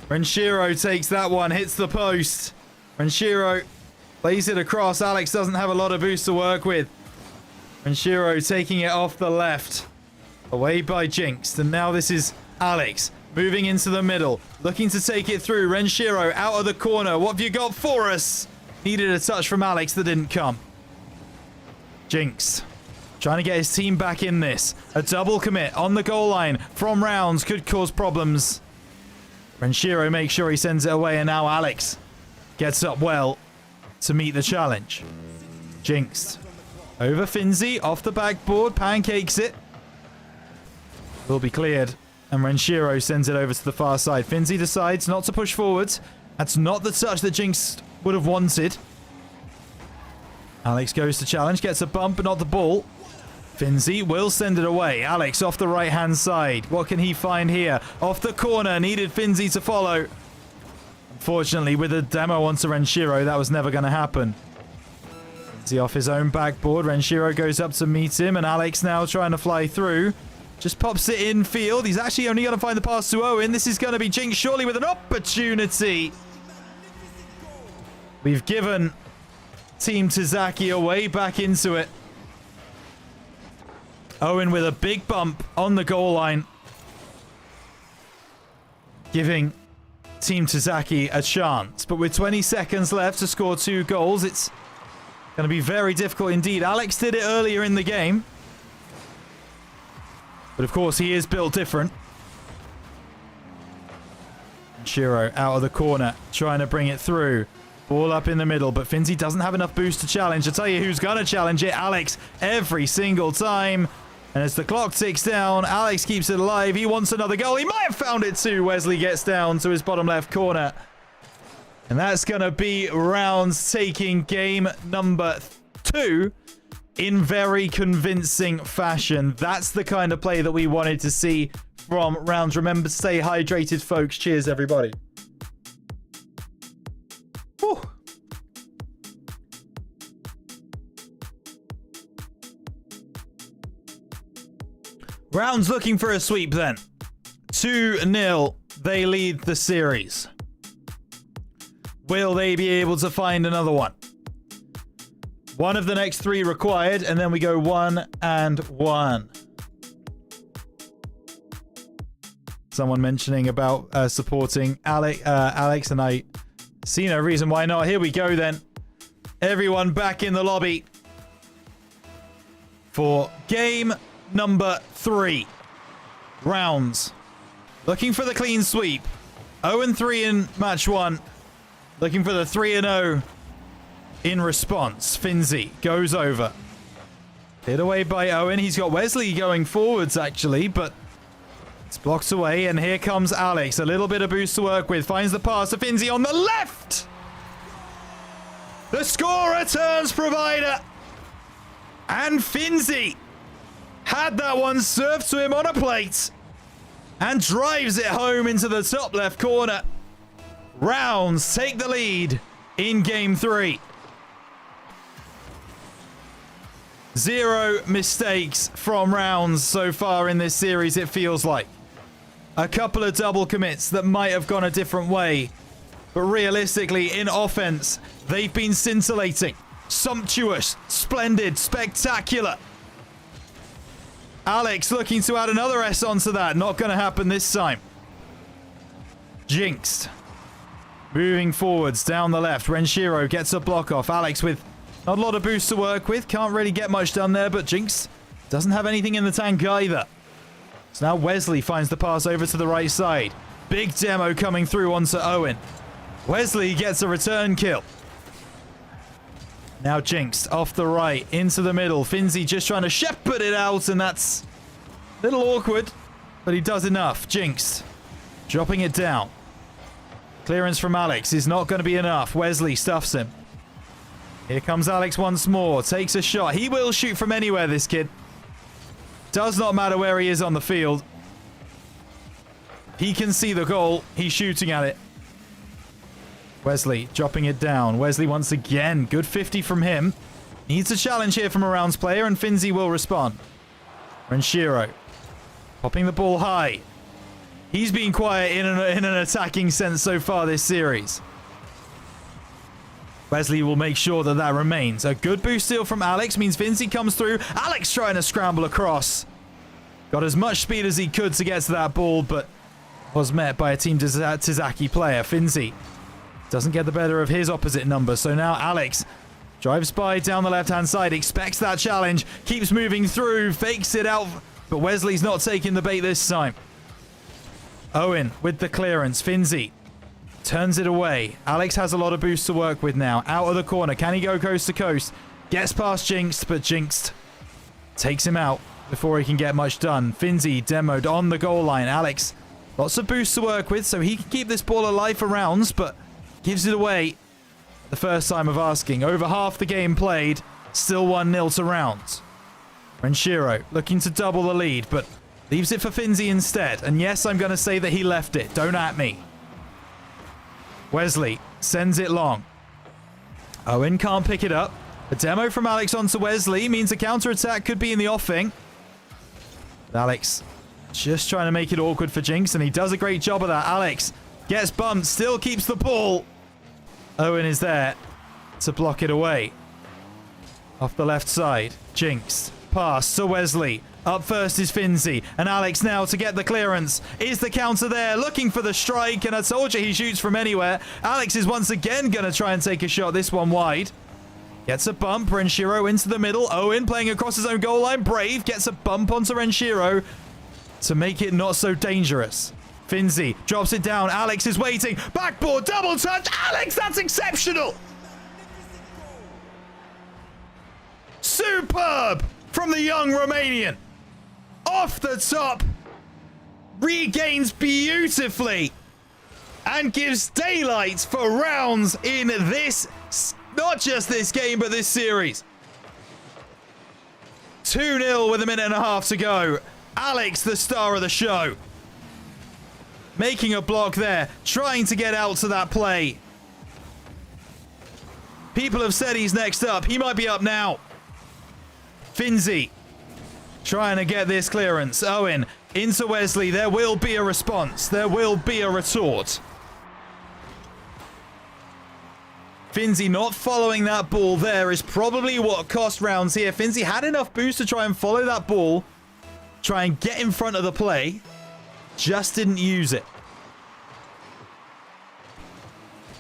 Renshiro takes that one, hits the post. Renshiro plays it across. Alex doesn't have a lot of boost to work with. Renshiro taking it off the left. Away by Jinx. And now this is Alex moving into the middle. Looking to take it through. Renshiro out of the corner. What have you got for us? Needed a touch from Alex that didn't come. Jinx trying to get his team back in this. A double commit on the goal line from rounds could cause problems. Renshiro makes sure he sends it away, and now Alex gets up well to meet the challenge. Jinx over Finzi, off the backboard, pancakes it. Will be cleared, and Renshiro sends it over to the far side. Finzi decides not to push forward. That's not the touch that Jinx would have wanted. Alex goes to challenge, gets a bump, but not the ball. Finzi will send it away. Alex off the right-hand side. What can he find here? Off the corner. Needed Finzi to follow. Unfortunately, with a demo onto Renshiro, that was never going to happen. Finzi off his own backboard. Renshiro goes up to meet him, and Alex now trying to fly through. Just pops it in field. He's actually only going to find the pass to Owen. This is going to be Jinx surely with an opportunity. We've given Team Tazaki away back into it. Owen with a big bump on the goal line. Giving Team Tazaki a chance. But with 20 seconds left to score 2 goals, it's going to be very difficult indeed. Alex did it earlier in the game. But of course, he is built different. Shiro out of the corner, trying to bring it through. Ball up in the middle, but Finzi doesn't have enough boost to challenge. I'll tell you who's going to challenge it. Alex, every single time. And as the clock ticks down, Alex keeps it alive. He wants another goal. He might have found it too. Wesley gets down to his bottom left corner. And that's going to be rounds taking game number 2 in very convincing fashion. That's the kind of play that we wanted to see from rounds. Remember to stay hydrated, folks. Cheers, everybody. Whew. Rounds looking for a sweep then. 2-0. They lead the series. Will they be able to find another one? One of the next 3 required, and then we go 1-1. Someone mentioning about supporting Alex, and I see no reason why not. Here we go then. Everyone back in the lobby for game number 3. Rounds. Looking for the clean sweep. 0-3 in match 1. Looking for the 3-0 in response. Finzi goes over. Hit away by Owen. He's got Wesley going forwards, actually, but it's blocked away. And here comes Alex. A little bit of boost to work with. Finds the pass to Finzi on the left. The scorer turns provider. And Finzi had that one served to him on a plate and drives it home into the top left corner. Rounds take the lead in game 3. 0 mistakes from rounds so far in this series, it feels like. A couple of double commits that might have gone a different way. But realistically, in offense, they've been scintillating. Sumptuous, splendid, spectacular. Alex looking to add another S onto that. Not going to happen this time. Jinxed. Moving forwards down the left. Renshiro gets a block off. Alex with not a lot of boost to work with. Can't really get much done there, but Jinx doesn't have anything in the tank either. So now Wesley finds the pass over to the right side. Big demo coming through onto Owen. Wesley gets a return kill. Now Jinx off the right into the middle. Finzi just trying to shepherd it out, and that's a little awkward, but he does enough. Jinx dropping it down. Clearance from Alex is not going to be enough. Wesley stuffs him. Here comes Alex once more. Takes a shot. He will shoot from anywhere, this kid. Does not matter where he is on the field. He can see the goal. He's shooting at it. Wesley dropping it down. Wesley once again. Good 50 from him. Needs a challenge here from a rounds player, and Finzi will respond. Renshiro popping the ball high. He's been quiet in an attacking sense so far this series. Wesley will make sure that that remains. A good boost steal from Alex means Finzi comes through. Alex trying to scramble across. Got as much speed as he could to get to that ball, but was met by a Team Tizaki player. Finzi doesn't get the better of his opposite number. So now Alex drives by down the left-hand side, expects that challenge, keeps moving through, fakes it out, but Wesley's not taking the bait this time. Owen with the clearance. Finzi turns it away. Alex has a lot of boost to work with now. Out of the corner. Can he go coast to coast? Gets past Jinxed, but Jinxed takes him out before he can get much done. Finzi demoed on the goal line. Alex, lots of boost to work with, so he can keep this ball alive for rounds, but gives it away the first time of asking. Over half the game played. Still 1-0 to rounds. Renshiro looking to double the lead, but leaves it for Finzi instead. And yes, I'm going to say that he left it. Don't at me. Wesley sends it long. Owen can't pick it up. A demo from Alex onto Wesley means a counter-attack could be in the offing. Alex just trying to make it awkward for Jinx, and he does a great job of that. Alex gets bumped, still keeps the ball. Owen is there to block it away. Off the left side, Jinx. Pass to Wesley. Up first is Finzi, and Alex now to get the clearance. Is the counter there? Looking for the strike, and I told you he shoots from anywhere. Alex is once again going to try and take a shot, this one wide. Gets a bump. Renshiro into the middle. Owen playing across his own goal line. Brave gets a bump onto Renshiro to make it not so dangerous. Finzi drops it down. Alex is waiting. Backboard, double touch. Alex, that's exceptional. Superb from the young Romanian. Off the top. Regains beautifully. And gives daylight for rounds in this, not just this game, but this series. 2-0 with a minute and a half to go. Alex, the star of the show. Making a block there, trying to get out to that play. People have said he's next up. He might be up now. Finzi trying to get this clearance. Owen into Wesley. There will be a response. There will be a retort. Finzi not following that ball there is probably what cost rounds here. Finzi had enough boost to try and follow that ball. Try and get in front of the play. Just didn't use it.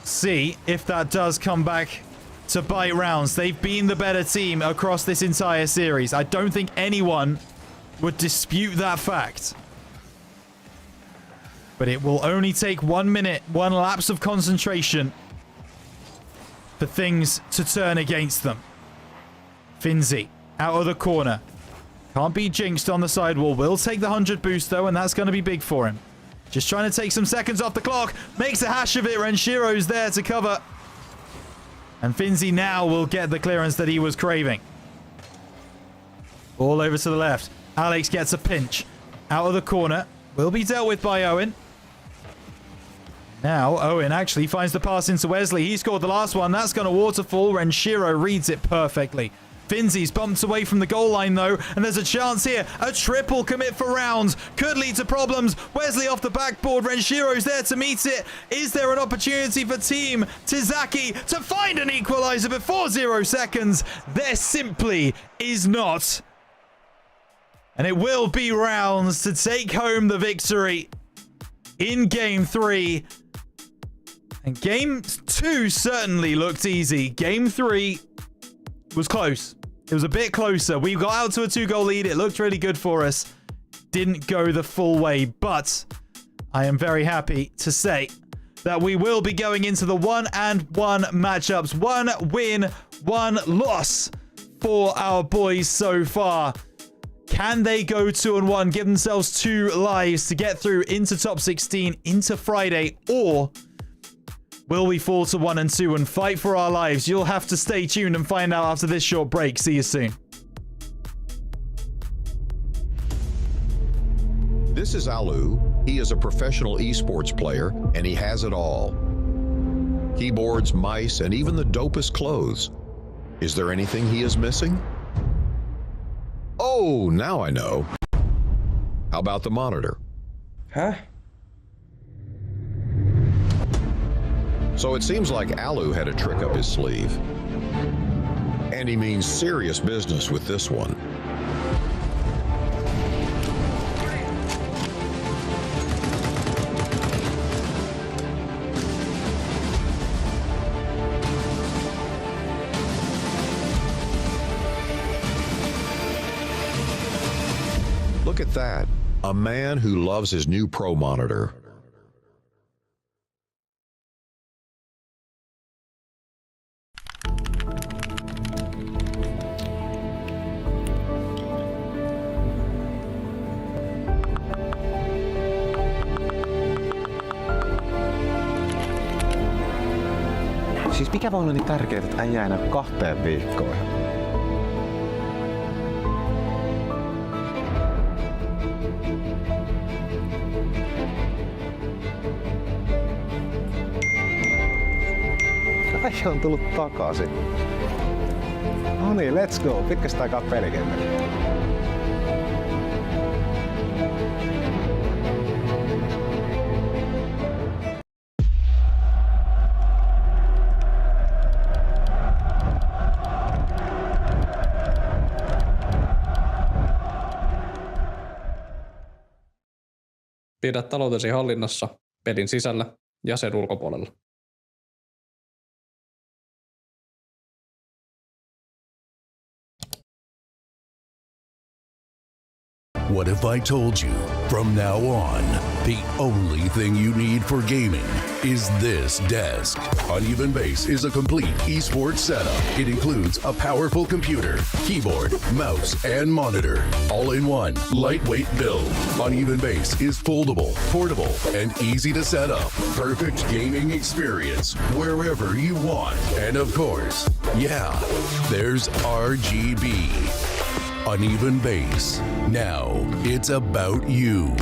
See if that does come back to bite rounds. They've been the better team across this entire series. I don't think anyone would dispute that fact. But it will only take 1 minute, one lapse of concentration for things to turn against them. Finzi out of the corner. Can't be jinxed on the sidewall. Will take the 100 boost though, and that's going to be big for him. Just trying to take some seconds off the clock. Makes a hash of it. Renshiro's there to cover. And Finzi now will get the clearance that he was craving. Ball over to the left. Alex gets a pinch. Out of the corner. Will be dealt with by Owen. Now, Owen actually finds the pass into Wesley. He scored the last one. That's going to waterfall. Renshiro reads it perfectly. Finzi's bumped away from the goal line though, and there's a chance here. A triple commit for Rounds could lead to problems. Wesley off the backboard. Renshiro's there to meet it. Is there an opportunity for Team Tizaki to find an equalizer before 0 seconds? There simply is not. And it will be Rounds to take home the victory in Game 3. And Game 2 certainly looked easy. Game 3 was close. It was a bit closer. We got out to a 2-goal lead. It looked really good for us. Didn't go the full way, but I am very happy to say that we will be going into the 1-1 matchups. 1 win, 1 loss for our boys so far. Can they go 2-1, give themselves 2 lives to get through into top 16 into Friday, or will we fall to 1 and 2 and fight for our lives? You'll have to stay tuned and find out after this short break. See you soon. This is Alu. He is a professional esports player, and he has it all. Keyboards, mice, and even the dopest clothes. Is there anything he is missing? Oh, now I know. How about the monitor? Huh? So it seems like Alu had a trick up his sleeve. And he means serious business with this one. Look at that. A man who loves his new Pro monitor. Siis mikä voi olla niin tärkeää, että äijä enää 2 viikkoon? Äijä on tullut takaisin. No niin, let's go. Pitkästä aikaa pelikentällä. Pidä taloutesi hallinnassa pelin sisällä ja sen ulkopuolella. What if I told you from now on, the only thing you need for gaming is this desk? Uneven Base is a complete esports setup. It includes a powerful computer, keyboard, mouse, and monitor, all in one lightweight build. Uneven Base is foldable, portable, and easy to set up. Perfect gaming experience wherever you want. And of course, yeah, there's RGB. Uneven Base. Now it's about you.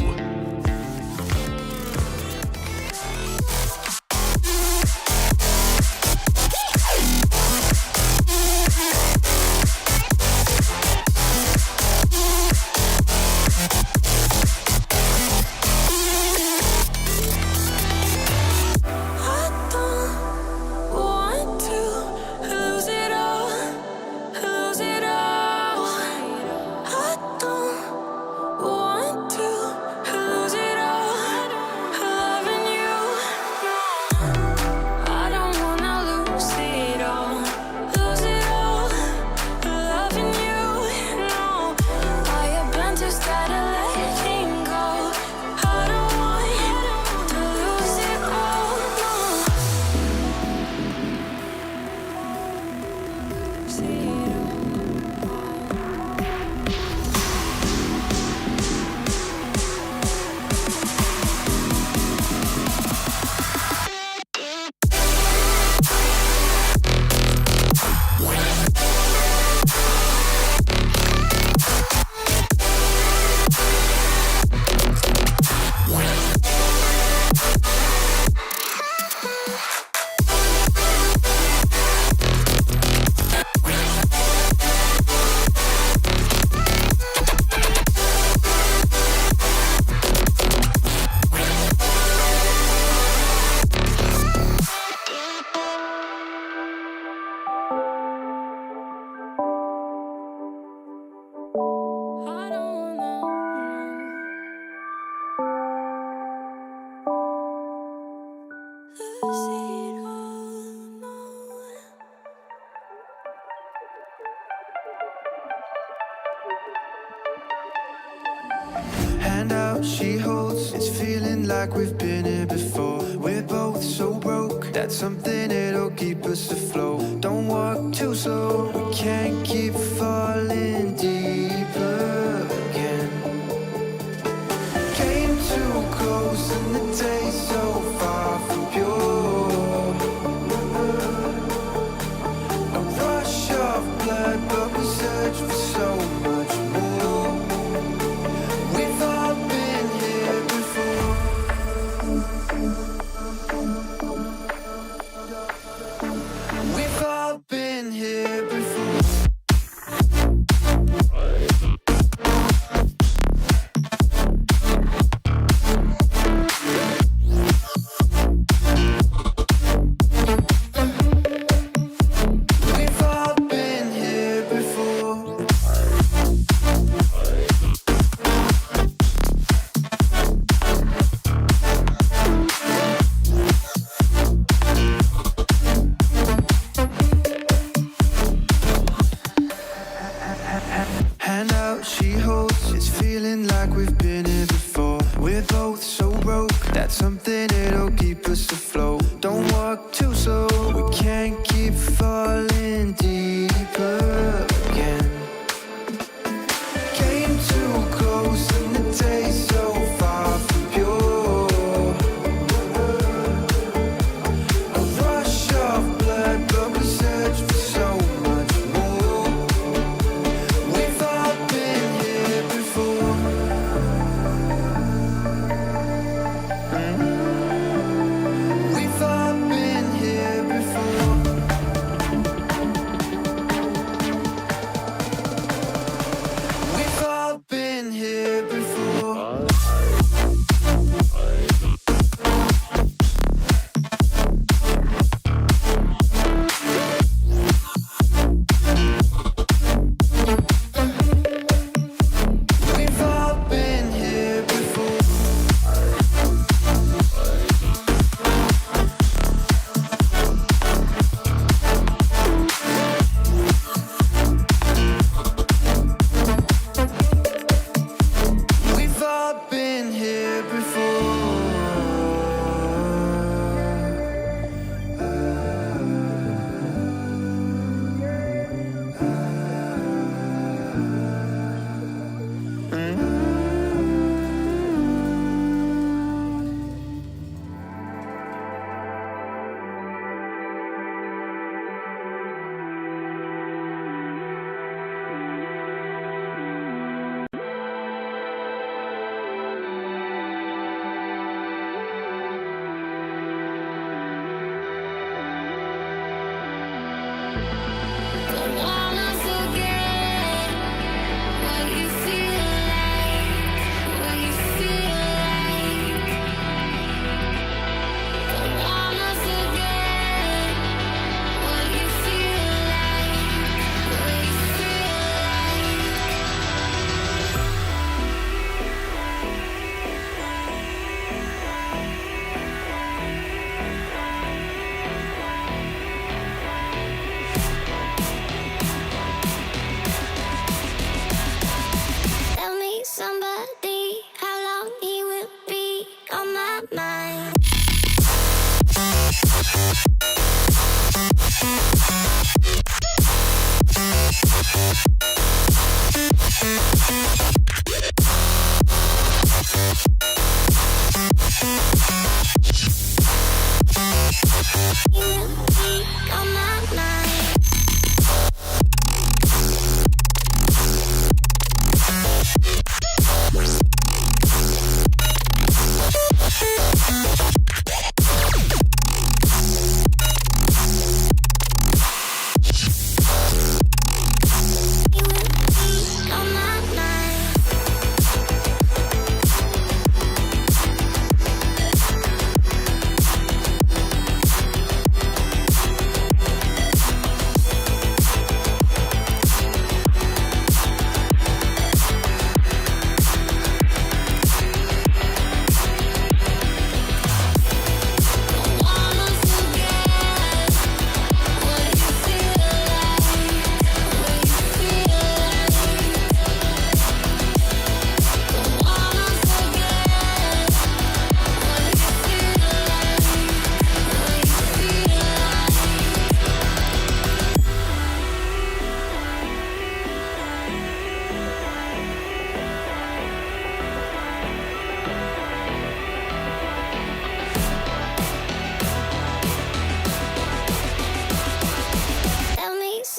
out, she holds. It's feeling like we've been here before. We're both so broke. That's something that'll keep us afloat. Don't walk too slow. We can't keep falling deeper again. Came too close and the day's so far from pure. A rush of blood, but we search for so much more. We've all been here before. We've all been here before. We've all been here before. Hand out, she holds. It's feeling like we've been here before. We're both so broke. That's something that'll keep us afloat. Don't walk too slow. We can't keep falling deeper again. Came too close and the day's so far from pure. A rush of blood, but we search for so much more. We've all been here before. We've all been here before. We've all been here before. We've all been here before. We've all been here Don't wanna forget what you feel like, what you feel like. Don't wanna forget what you feel like, what you feel like. Tell me somebody how long he will be on my mind. He will be on my mind. He will be on my mind.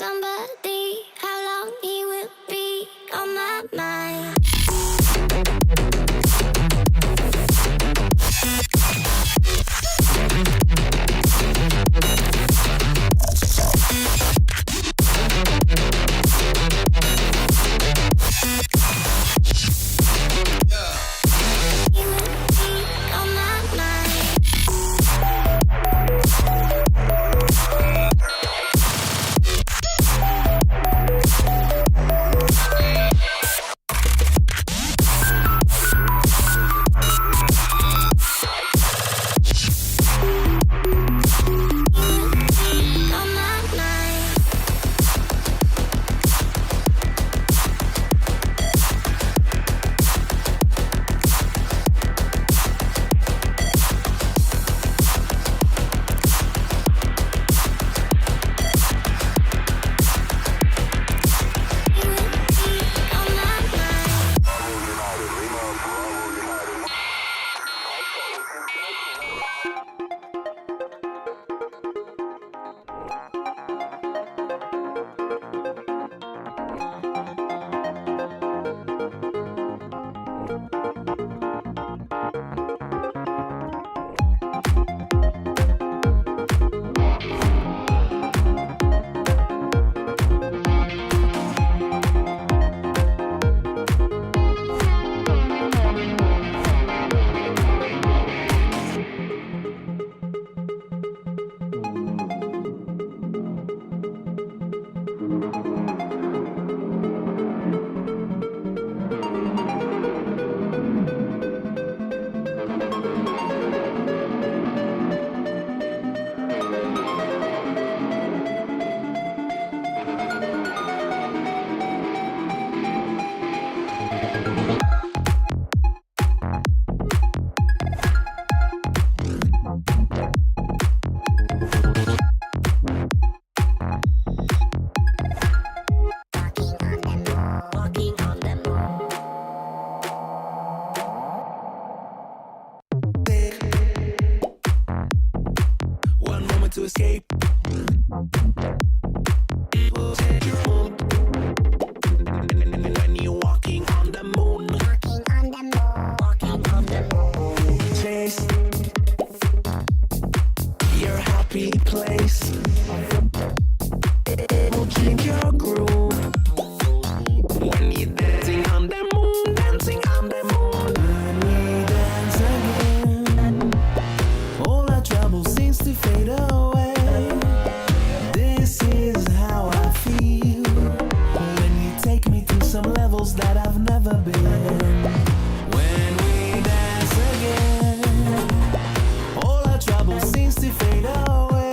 somebody, how long he will be on my mind. To escape. It will set your mood. When you're walking on the moon, walking on the moon, chase your happy place. It will change your groove. When you're dancing on the moon, dancing on the moon. When we dance again, all our trouble seems to fade away. That I've never been. When we dance again, all our trouble seems to fade away.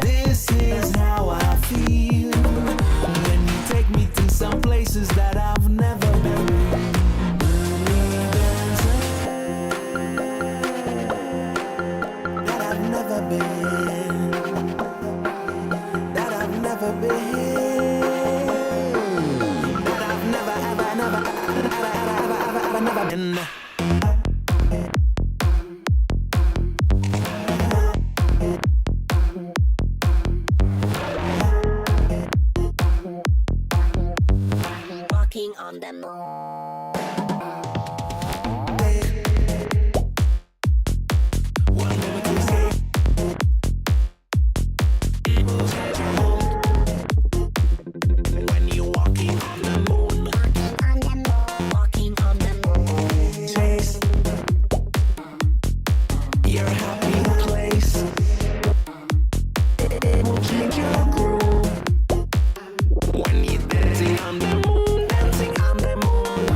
This is how I feel. When you take me to some places that I've never been. When we dance again, that I've never been. That I've never been. Never been. Walking on the moon. One moment to escape. It will set your mood. When you're walking on the moon, Walking on the moon. chase your happy place. It will change your groove. When you're dancing on the moon, dancing on the moon.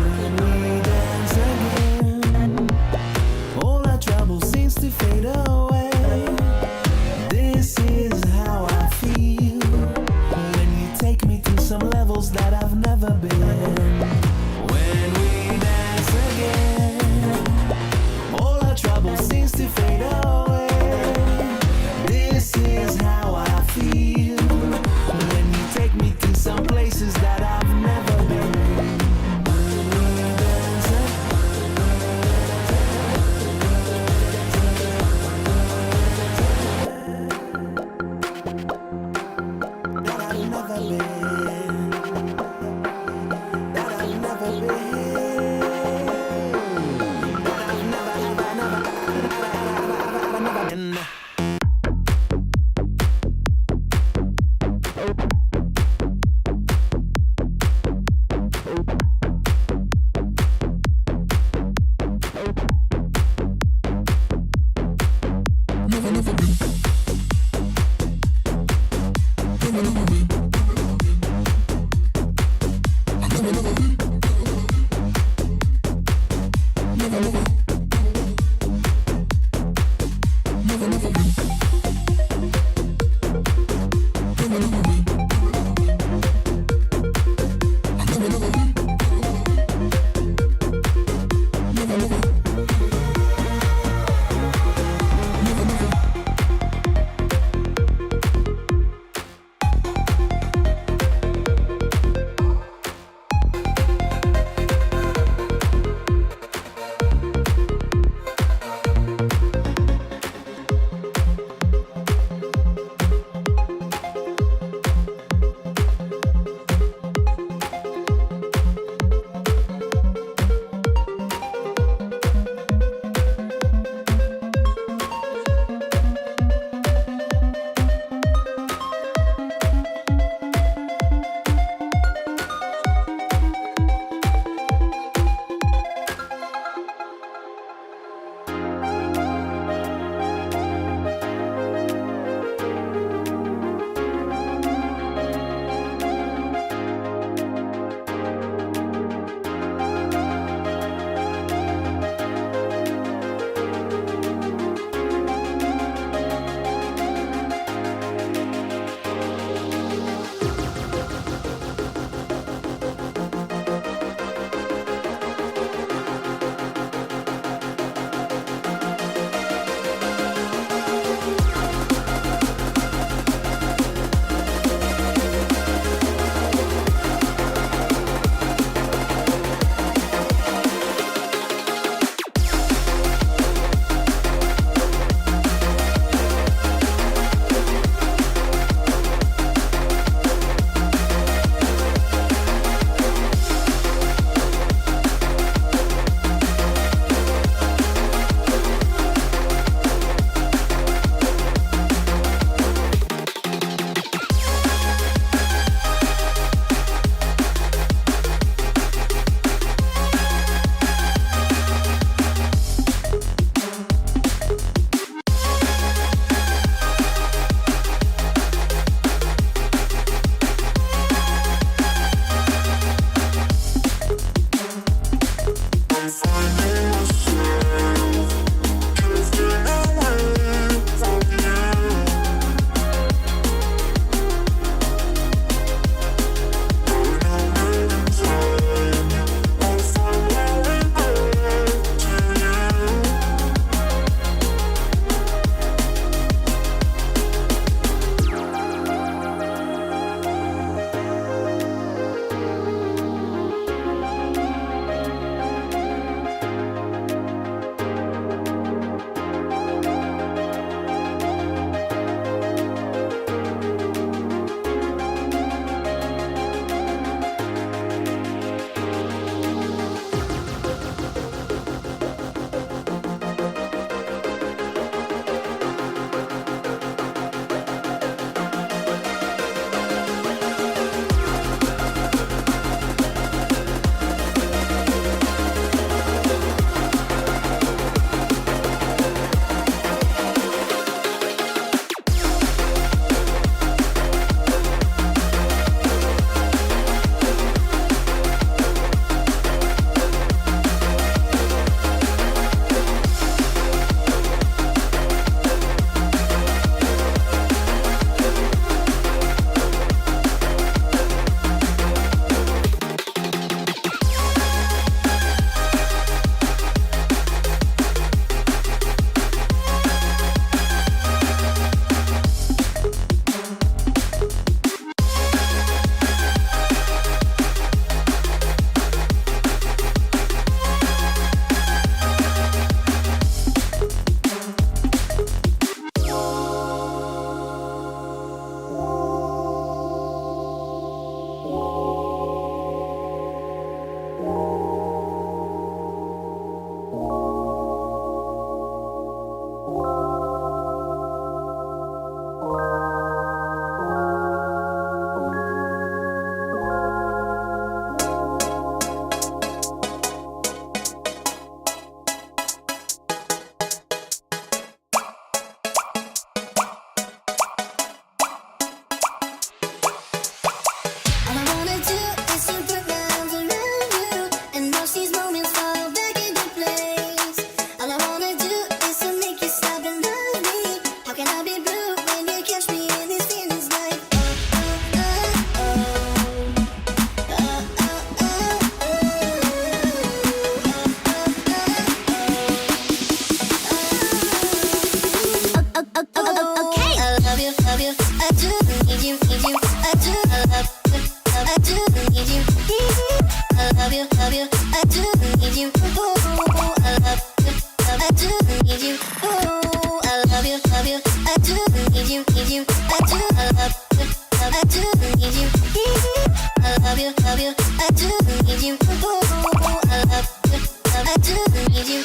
you, love you. I do need you. Ooh, I love you. I do need you. Ooh, I love you, love you. I do need you, need you. I do, I love you. I do need you. I love you, love you. I do need you. Ooh, I love you. I do need you.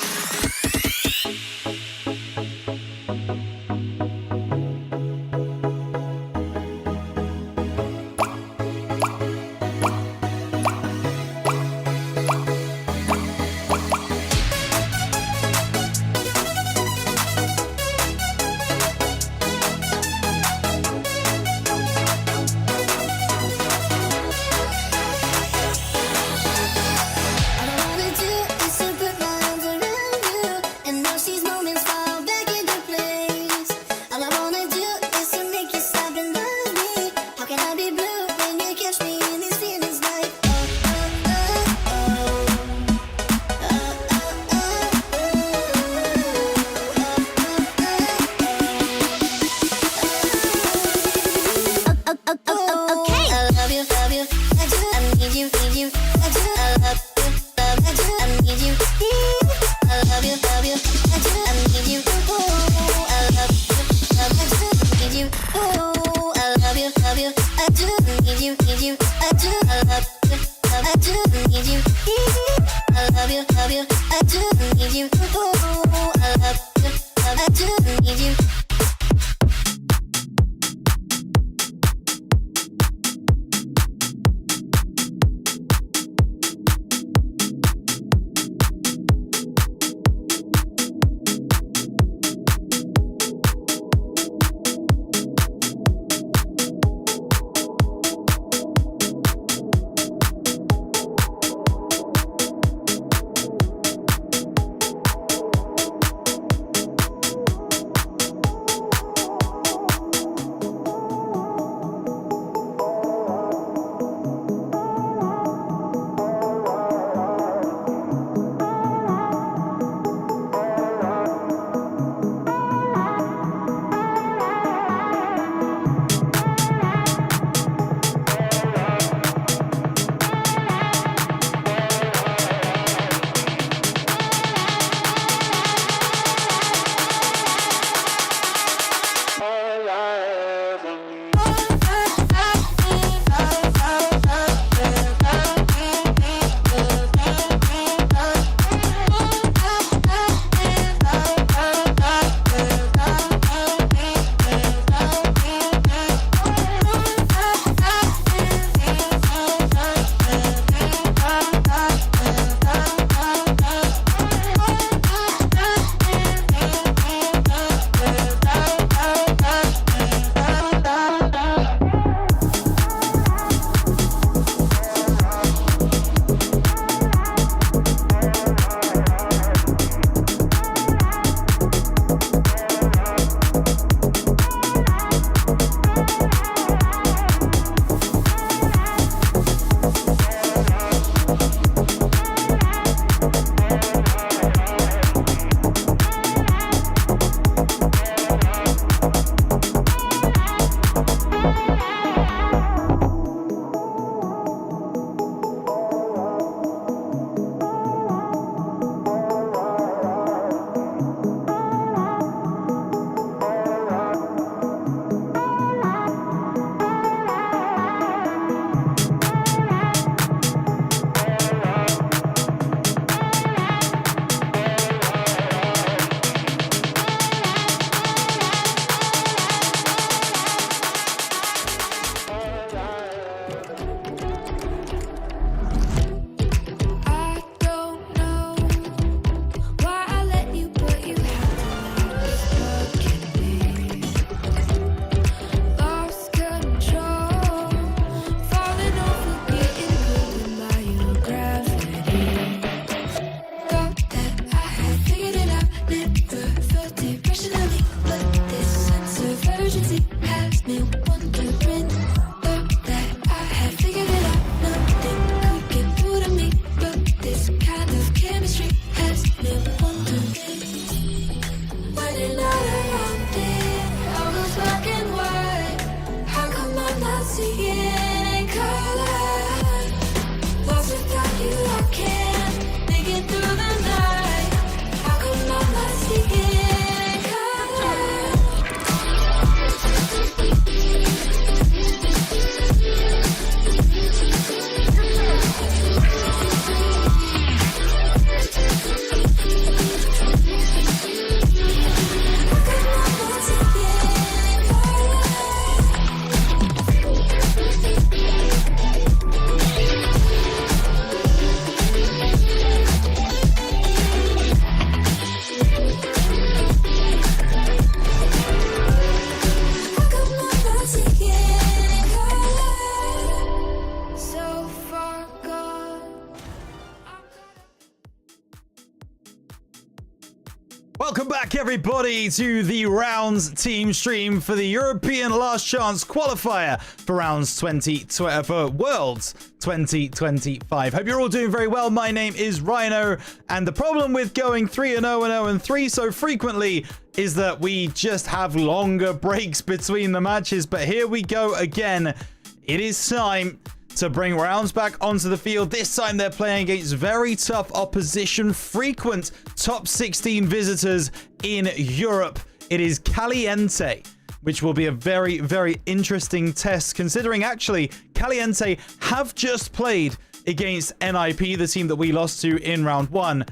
Welcome back, everybody, to the Rounds team stream for the European Last Chance Qualifier for Rounds for Worlds 2025. Hope you're all doing very well. My name is Rhino, and the problem with going 3-0 and 0-3 so frequently is that we just have longer breaks between the matches. But here we go again. It is time to bring Rounds back onto the field. This time they're playing against very tough opposition, frequent top 16 visitors in Europe. It is Caliente, which will be a very, very interesting test, considering actually Caliente have just played against NIP, the team that we lost to in round 1.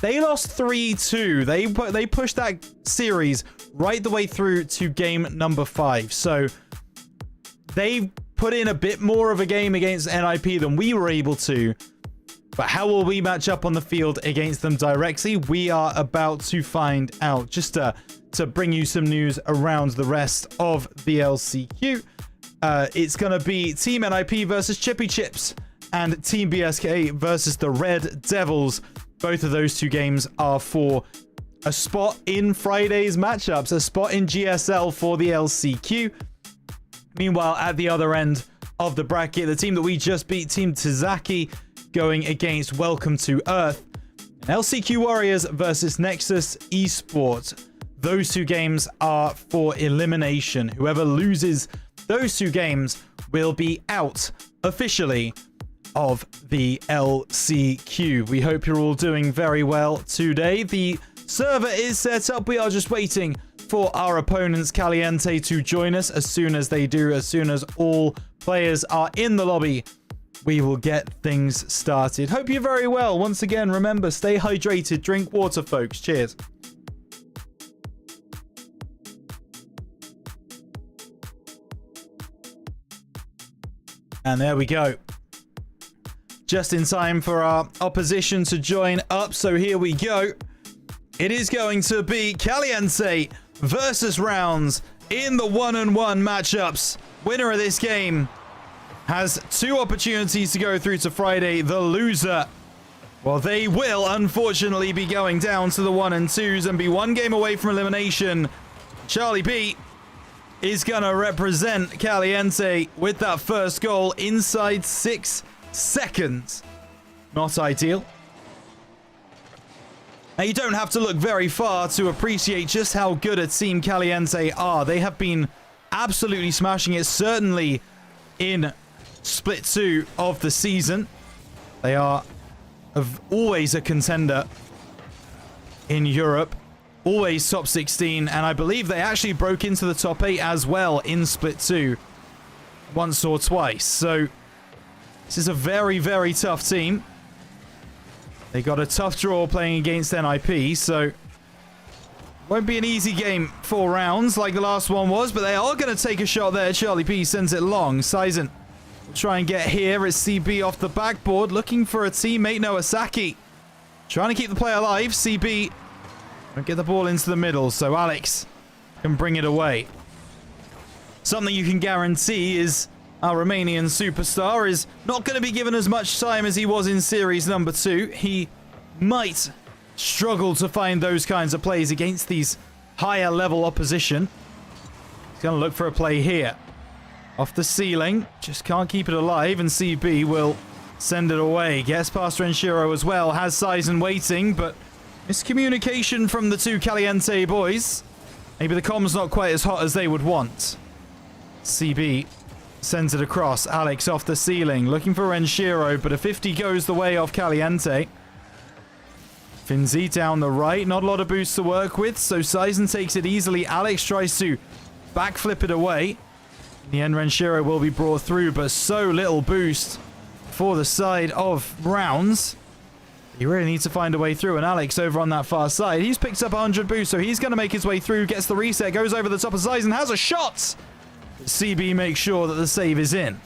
They lost 3-2. They pushed that series right the way through to game number 5. So they put in a bit more of a game against NIP than we were able to. But how will we match up on the field against them directly? We are about to find out. Just to bring you some news around the rest of the LCQ. It's going to be Team NIP versus Chippy Chips and Team BSK versus the Red Devils. Both of those two games are for a spot in Friday's matchups, a spot in GSL for the LCQ. Meanwhile, at the other end of the bracket, the team that we just beat, Team Tazaki, going against Welcome to Earth. And LCQ Warriors versus Nexus Esports. Those two games are for elimination. Whoever loses those two games will be out officially of the LCQ. We hope you're all doing very well today. The server is set up. We are just waiting for our opponents Caliente to join us. As soon as they do, as soon as all players are in the lobby, we will get things started. Hope you're very well. Once again, remember, stay hydrated, drink water, folks. Cheers. And there we go. Just in time for our opposition to join up. So here we go. It is going to be Caliente versus Rounds in the 1-on-1 matchups. Winner of this game has 2 opportunities to go through to Friday. The loser, well, they will unfortunately be going down to the 1 and 2s and be 1 game away from elimination. Charlie B is gonna represent Caliente with that first goal inside 6 seconds. Not ideal. Now, you don't have to look very far to appreciate just how good a team Caliente are. They have been absolutely smashing it, certainly in split 2 of the season. They are always a contender in Europe, always top 16, and I believe they actually broke into the top 8 as well in split 2 once or twice. So this is a very, very tough team. They got a tough draw playing against NIP, so won't be an easy game for Rounds like the last one was, but they are going to take a shot there. Charlie P sends it long. Sizen will try and get here as CB off the backboard, looking for a teammate, Noasaki. Trying to keep the play alive. CB won't get the ball into the middle, so Alex can bring it away. Something you can guarantee is our Romanian superstar is not going to be given as much time as he was in series number 2. He might struggle to find those kinds of plays against these higher level opposition. He's going to look for a play here. Off the ceiling, just can't keep it alive, and CB will send it away. Gets past Renshiro as well, has Sizen waiting, but miscommunication from the 2 Caliente boys. Maybe the comms not quite as hot as they would want. CB sends it across. Alex off the ceiling, looking for Renshiro, but a 50 goes the way of Caliente. Finzi down the right, not a lot of boost to work with, so Sizen takes it easily. Alex tries to backflip it away. In the end, Renshiro will be brought through, but so little boost for the side of Rounds. You really need to find a way through, and Alex over on that far side, he's picked up 100 boost, so he's going to make his way through, gets the reset, goes over the top of Sizen, has a shot! CB makes sure that the save is in.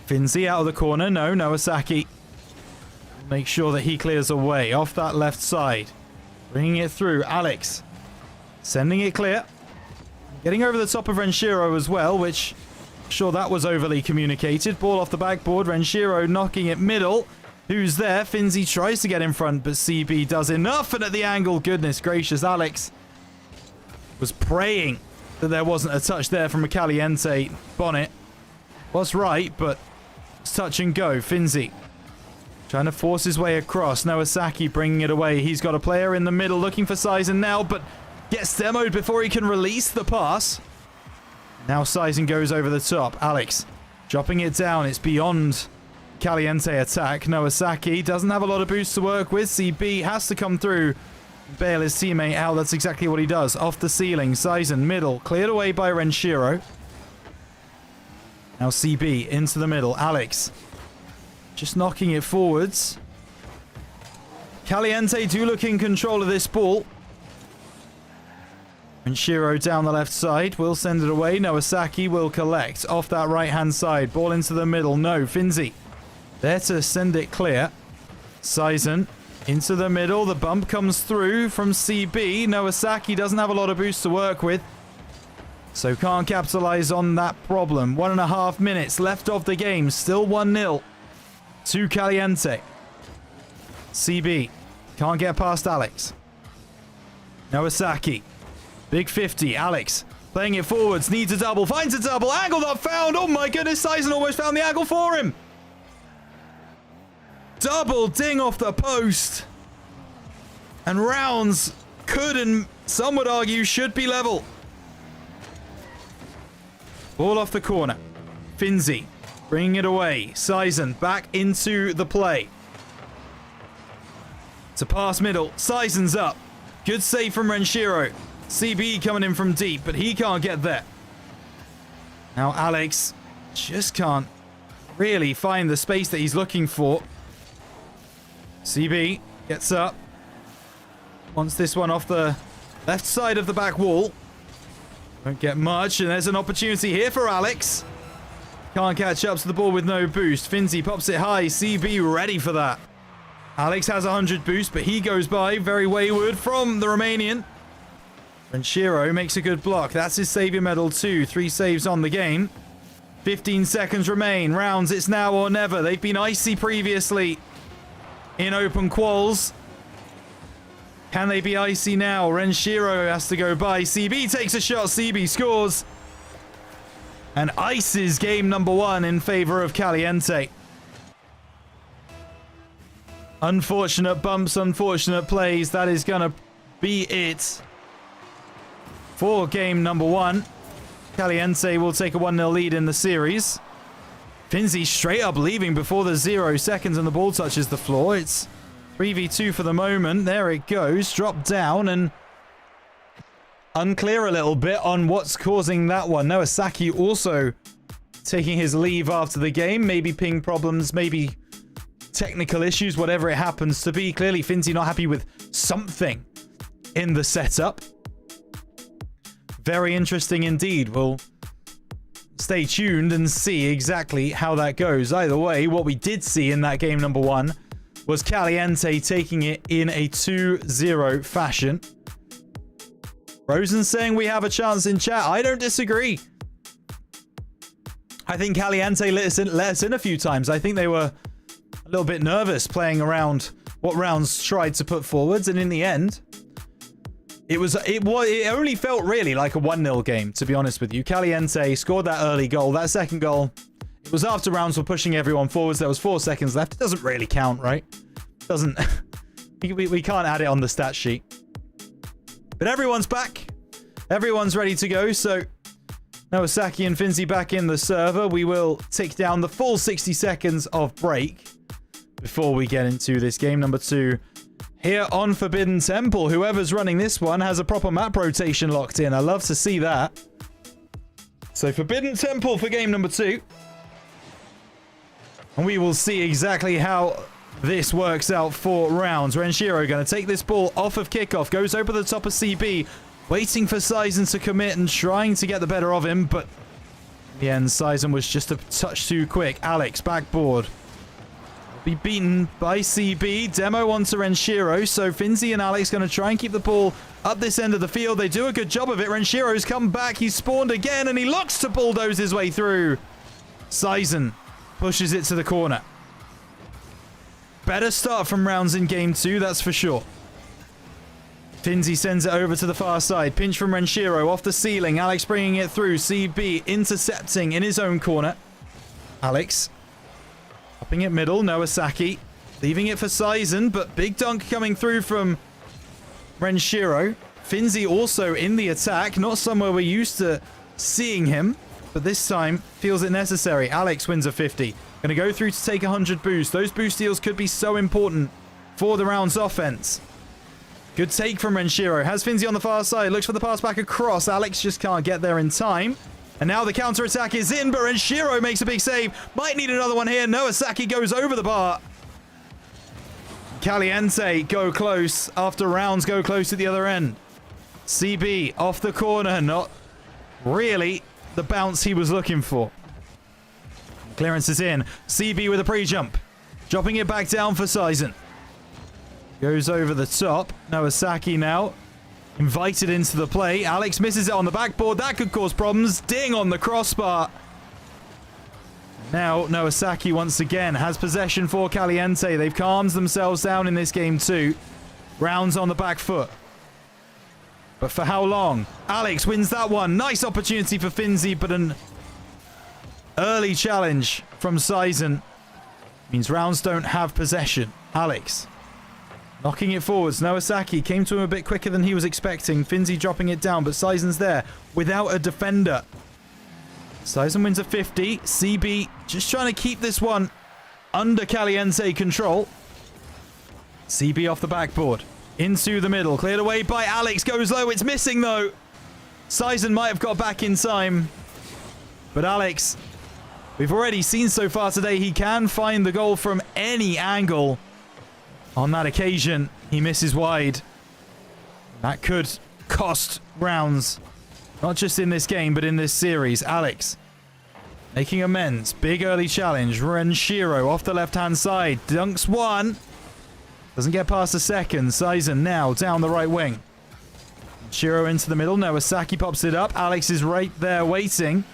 Finzi out of the corner. No, Noasaki. Make sure that he clears away off that left side. Bringing it through. Alex sending it clear. Getting over the top of Renshiro as well, which I'm sure that was overly communicated. Ball off the backboard. Renshiro knocking it middle. Who's there? Finzi tries to get in front, but CB does enough. And at the angle, goodness gracious, Alex was praying that there wasn't a touch there from a Caliente. Bonnet was right, but it's touch and go. Finzi trying to force his way across. Nowasaki bringing it away. He's got a player in the middle looking for Sizen now, but gets demoed before he can release the pass. Now Sizen goes over the top. Alex dropping it down. It's beyond Caliente attack. Nowasaki doesn't have a lot of boost to work with. CB has to come through, bail his teammate out. That's exactly what he does. Off the ceiling. Sizen middle. Cleared away by Renshiro. Now CB into the middle. Alex just knocking it forwards. Caliente do look in control of this ball. Renshiro down the left side. Will send it away. Nowasaki will collect off that right-hand side. Ball into the middle. No. Finzi there to send it clear. Sizen into the middle. The bump comes through from CB. Nowasaki doesn't have a lot of boost to work with, so can't capitalize on that problem. 1.5 minutes left of the game. Still 1-0 to Caliente. CB can't get past Alex. Nowasaki. Big 50. Alex playing it forwards. Needs a double. Finds a double. Angle not found. Oh my goodness. Sizen almost found the angle for him. Double ding off the post. And rounds could, and some would argue should, be level. Ball off the corner. Finzi bringing it away. Sizen back into the play. To pass middle. Sizen's up. Good save from Renshiro. CB coming in from deep, but he can't get there. Now Alex just can't really find the space that he's looking for. CB gets up. Wants this one off the left side of the back wall. Won't get much, and there's an opportunity here for Alex. Can't catch up to the ball with no boost. Finzi pops it high. CB ready for that. Alex has 100 boost, but he goes by. Very wayward from the Romanian. Renshiro makes a good block. That's his savior medal too. 3 saves on the game. 15 seconds remain. Rounds, it's now or never. They've been icy previously in open quals. Can they be icy now? Renshiro has to go by. CB takes a shot. CB scores. And ices game number 1 in favor of Caliente. Unfortunate bumps, unfortunate plays. That is going to be it for game number 1. Caliente will take a 1-0 lead in the series. Finzi straight up leaving before the 0 seconds and the ball touches the floor. It's 3v2 for the moment. There it goes. Dropped down, and unclear a little bit on what's causing that one. Nowasaki also taking his leave after the game. Maybe ping problems, maybe technical issues, whatever it happens to be. Clearly Finzi not happy with something in the setup. Very interesting indeed. We'll stay tuned and see exactly how that goes. Either way, what we did see in that game number 1 was Caliente taking it in a 2-0 fashion. Rosen saying we have a chance in chat. I don't disagree. I think Caliente let us in a few times. I think they were a little bit nervous playing around what rounds tried to put forwards, and in the end, it only felt really like a 1-0 game, to be honest with you. Caliente scored that early goal. That second goal, it was after rounds were pushing everyone forwards. There was 4 seconds left. It doesn't really count, right? Doesn't. we can't add it on the stat sheet. But everyone's back. Everyone's ready to go. So Nowasaki and Finzi back in the server. We will tick down the full 60 seconds of break before we get into this game number 2 here on Forbidden Temple. Whoever's running this one has a proper map rotation locked in. I love to see that. So Forbidden Temple for game number 2. And we will see exactly how this works out for rounds. Renshiro going to take this ball off of kickoff. Goes over the top of CB. Waiting for Sizen to commit and trying to get the better of him. But in the end, Sizen was just a touch too quick. Alex, backboard. Be beaten by CB. Demo onto Renshiro. So Finzi and Alex going to try and keep the ball up this end of the field. They do a good job of it. Renshiro's come back. He's spawned again, and he looks to bulldoze his way through. Sizen pushes it to the corner. Better start from rounds in game 2, that's for sure. Finzi sends it over to the far side. Pinch from Renshiro off the ceiling. Alex bringing it through. CB intercepting in his own corner. Alex upping it middle. Noasaki leaving it for Sizen, but big dunk coming through from Renshiro. Finzi also in the attack. Not somewhere we're used to seeing him, but this time feels it necessary. Alex wins a 50. Going to go through to take 100 boost. Those boost steals could be so important for the round's offense. Good take from Renshiro. Has Finzi on the far side. Looks for the pass back across. Alex just can't get there in time. And now the counter-attack is in, but Renshiro makes a big save. Might need another one here. Noasaki goes over the bar. Caliente go close after rounds go close at the other end. CB off the corner. Not really the bounce he was looking for. Clearance is in. CB with a pre-jump. Dropping it back down for Sizen. Goes over the top. Noasaki now invited into the play. Alex misses it on the backboard. That could cause problems. Ding on the crossbar. Now Noasaki once again has possession for Caliente. They've calmed themselves down in this game too. Rounds on the back foot. But for how long? Alex wins that one. Nice opportunity for Finzi, but an early challenge from Sizen means rounds don't have possession. Alex knocking it forwards. Noasaki came to him a bit quicker than he was expecting. Finzi dropping it down, but Sizen's there without a defender. Sizen wins a 50. CB just trying to keep this one under Caliente control. CB off the backboard. Into the middle. Cleared away by Alex. Goes low. It's missing though. Sizen might have got back in time. But Alex, we've already seen so far today, he can find the goal from any angle. On that occasion, he misses wide. That could cost rounds. Not just in this game, but in this series. Alex making amends. Big early challenge. Renshiro off the left-hand side. Dunks one. Doesn't get past the second. Sizen now down the right wing. Renshiro into the middle. Noasaki pops it up. Alex is right there waiting.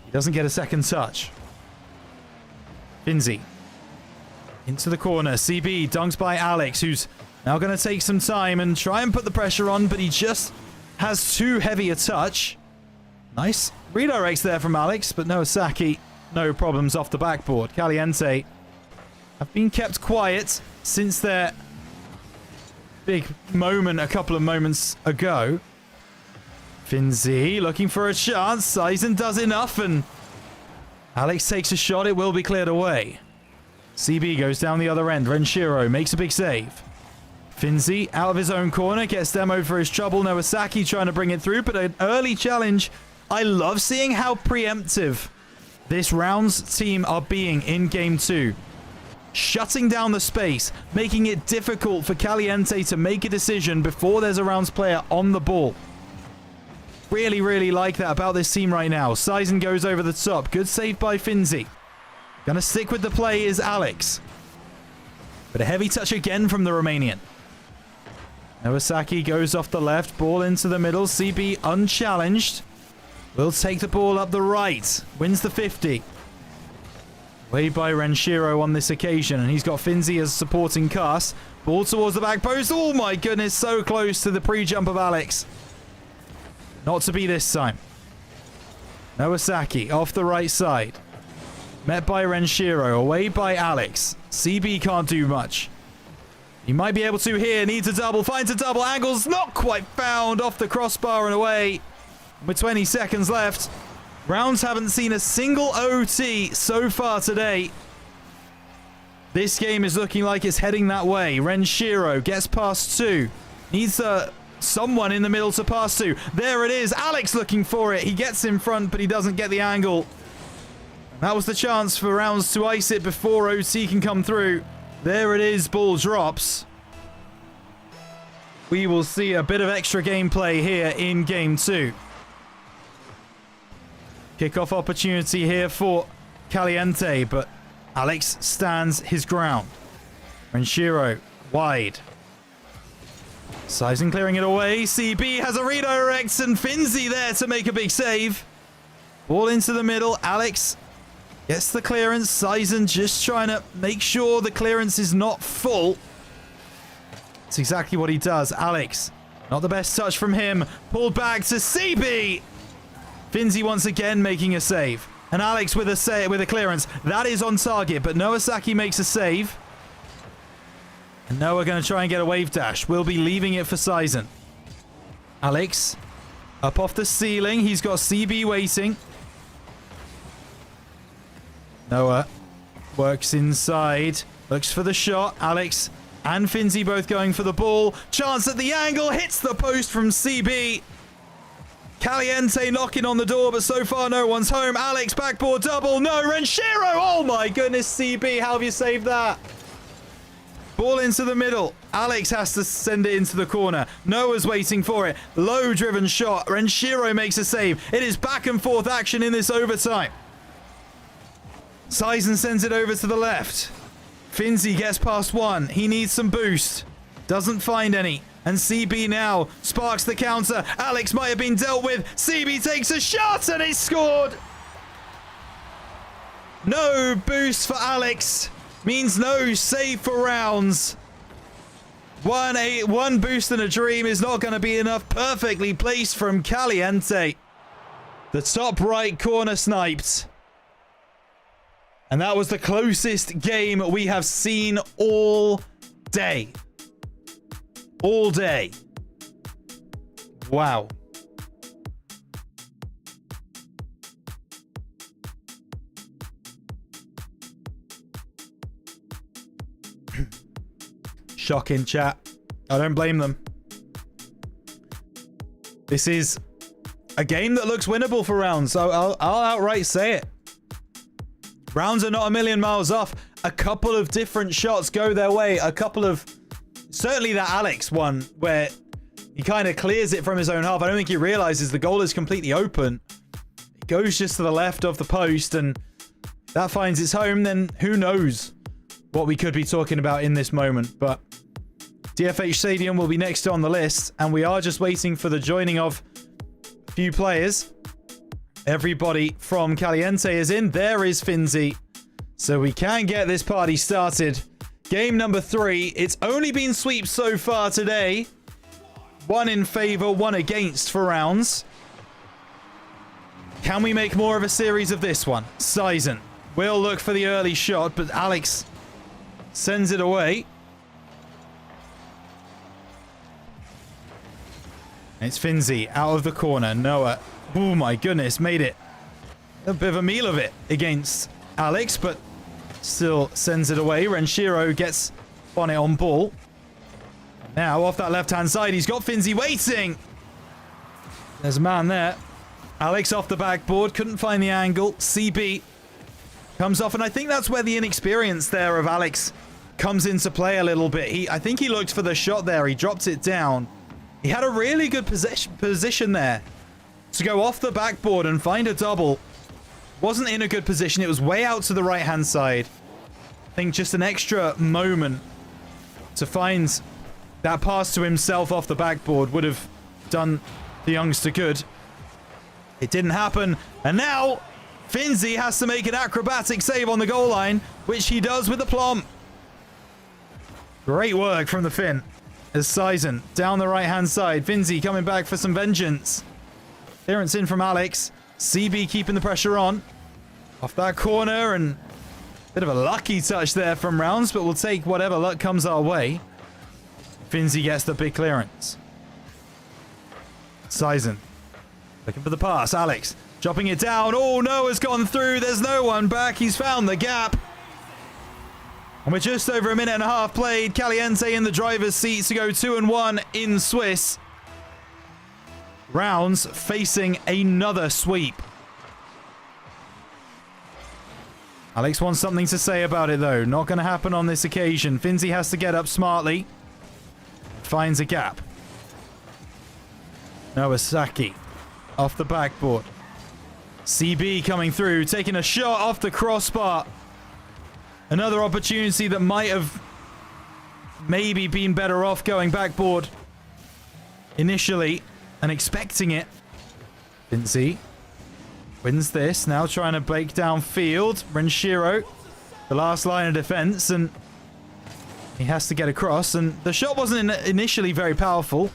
He doesn't get a second touch. Finzi into the corner. CB dunks by Alex, who's now going to take some time and try and put the pressure on, but he just has too heavy a touch. Nice redirects there from Alex, but Noasaki, no problems off the backboard. Caliente have been kept quiet since their big moment a couple of moments ago. Finzi looking for a chance. Sizen does enough, and Alex takes a shot. It will be cleared away. CB goes down the other end. Renshiro makes a big save. Finzi out of his own corner, gets demoed for his trouble. Noasaki trying to bring it through, but an early challenge. I love seeing how preemptive this rounds team are being in game 2. Shutting down the space, making it difficult for Caliente to make a decision before there's a rounds player on the ball. Really, really like that about this team right now. Sizen goes over the top. Good save by Finzi. Gonna stick with the play is Alex. But a heavy touch again from the Romanian. Noasaki goes off the left. Ball into the middle. CB unchallenged. Will take the ball up the right. Wins the 50. Way by Renshiro on this occasion. And he's got Finzi as supporting cast. Ball towards the back post. Oh my goodness. So close to the pre-jump of Alex. Not to be this time. Noasaki off the right side. Met by Renshiro. Away by Alex. CB can't do much. He might be able to here. Needs a double. Finds a double. Angles not quite found. Off the crossbar and away. With 20 seconds left. Rounds haven't seen a single OT so far today. This game is looking like it's heading that way. Renshiro gets past 2. Needs someone in the middle to pass to. There it is. Alex looking for it. He gets in front, but he doesn't get the angle. That was the chance for rounds to ice it before OT can come through. There it is. Ball drops. We will see a bit of extra gameplay here in game 2. Kickoff opportunity here for Caliente, but Alex stands his ground. Renshiro wide. Sizen clearing it away. CB has a redirect and Finzi there to make a big save. Ball into the middle. Alex Gets the clearance. Sizen just trying to make sure the clearance is not full. That's exactly what he does. Alex, not the best touch from him. Pulled back to CB. Finzi once again making a save. And Alex with a clearance. That is on target, but Nowasaki makes a save. And Noah going to try and get a wave dash. We'll be leaving it for Sizen. Alex, up off the ceiling. He's got CB waiting. Noah works inside. Looks for the shot. Alex and Finzi both going for the ball. Chance at the angle. Hits the post from CB. Caliente knocking on the door, but so far no one's home. Alex, backboard double. No, Renshiro. Oh my goodness, CB. How have you saved that? Ball into the middle. Alex has to send it into the corner. Noah's waiting for it. Low driven shot. Renshiro makes a save. It is back and forth action in this overtime. Sizen sends it over to the left. Finzi gets past one. He needs some boost. Doesn't find any. And CB now sparks the counter. Alex might have been dealt with. CB takes a shot and it's scored. No boost for Alex. Means no save for rounds. One boost and a dream is not going to be enough. Perfectly placed from Caliente. The top right corner sniped. And that was the closest game we have seen all day. All day. Wow. Shocking, chat. I don't blame them. This is a game that looks winnable for rounds, so I'll outright say it. Rounds are not a million miles off. A couple of different shots go their way. A couple of... Certainly that Alex one, where he kind of clears it from his own half. I don't think he realizes the goal is completely open. It goes just to the left of the post, and that finds its home. Then who knows what we could be talking about in this moment. But DFH Stadium will be next on the list, and we are just waiting for the joining of a few players. Everybody from Caliente is in. There is Finzi. So we can get this party started. Game number 3. It's only been sweeps so far today. 1 in favor, 1 against for rounds. Can we make more of a series of this one? Sizen will look for the early shot, but Alex sends it away. It's Finzi out of the corner. Noah, oh my goodness, made it a bit of a meal of it against Alex, but still sends it away. Renshiro gets on it on ball. Now off that left-hand side, he's got Finzi waiting. There's a man there. Alex off the backboard, couldn't find the angle. CB comes off, and I think that's where the inexperience there of Alex comes into play a little bit. I think he looked for the shot there. He dropped it down. He had a really good position there to go off the backboard and find a double. Wasn't in a good position. It was way out to the right-hand side. I think just an extra moment to find that pass to himself off the backboard would have done the youngster good. It didn't happen. And now Finzi has to make an acrobatic save on the goal line, which he does with aplomb. Great work from the Finn. As Sizen down the right-hand side. Finzi coming back for some vengeance. Clearance in from Alex. CB keeping the pressure on. Off that corner, and a bit of a lucky touch there from rounds, but we'll take whatever luck comes our way. Finzi gets the big clearance. Sizen looking for the pass. Alex dropping it down. Oh, Noah's gone through. There's no one back. He's found the gap. And we're just over a minute and a half played. Caliente in the driver's seat to go 2-1 in Swiss. Rounds facing another sweep. Alex wants something to say about it, though. Not going to happen on this occasion. Finzi has to get up smartly. Finds a gap. Nowasaki off the backboard. CB coming through, taking a shot off the crossbar. Another opportunity that might have maybe been better off going backboard initially and expecting it. Finzi Wins this. Now trying to break downfield. Renshiro, the last line of defense, and he has to get across. And the shot wasn't initially very powerful.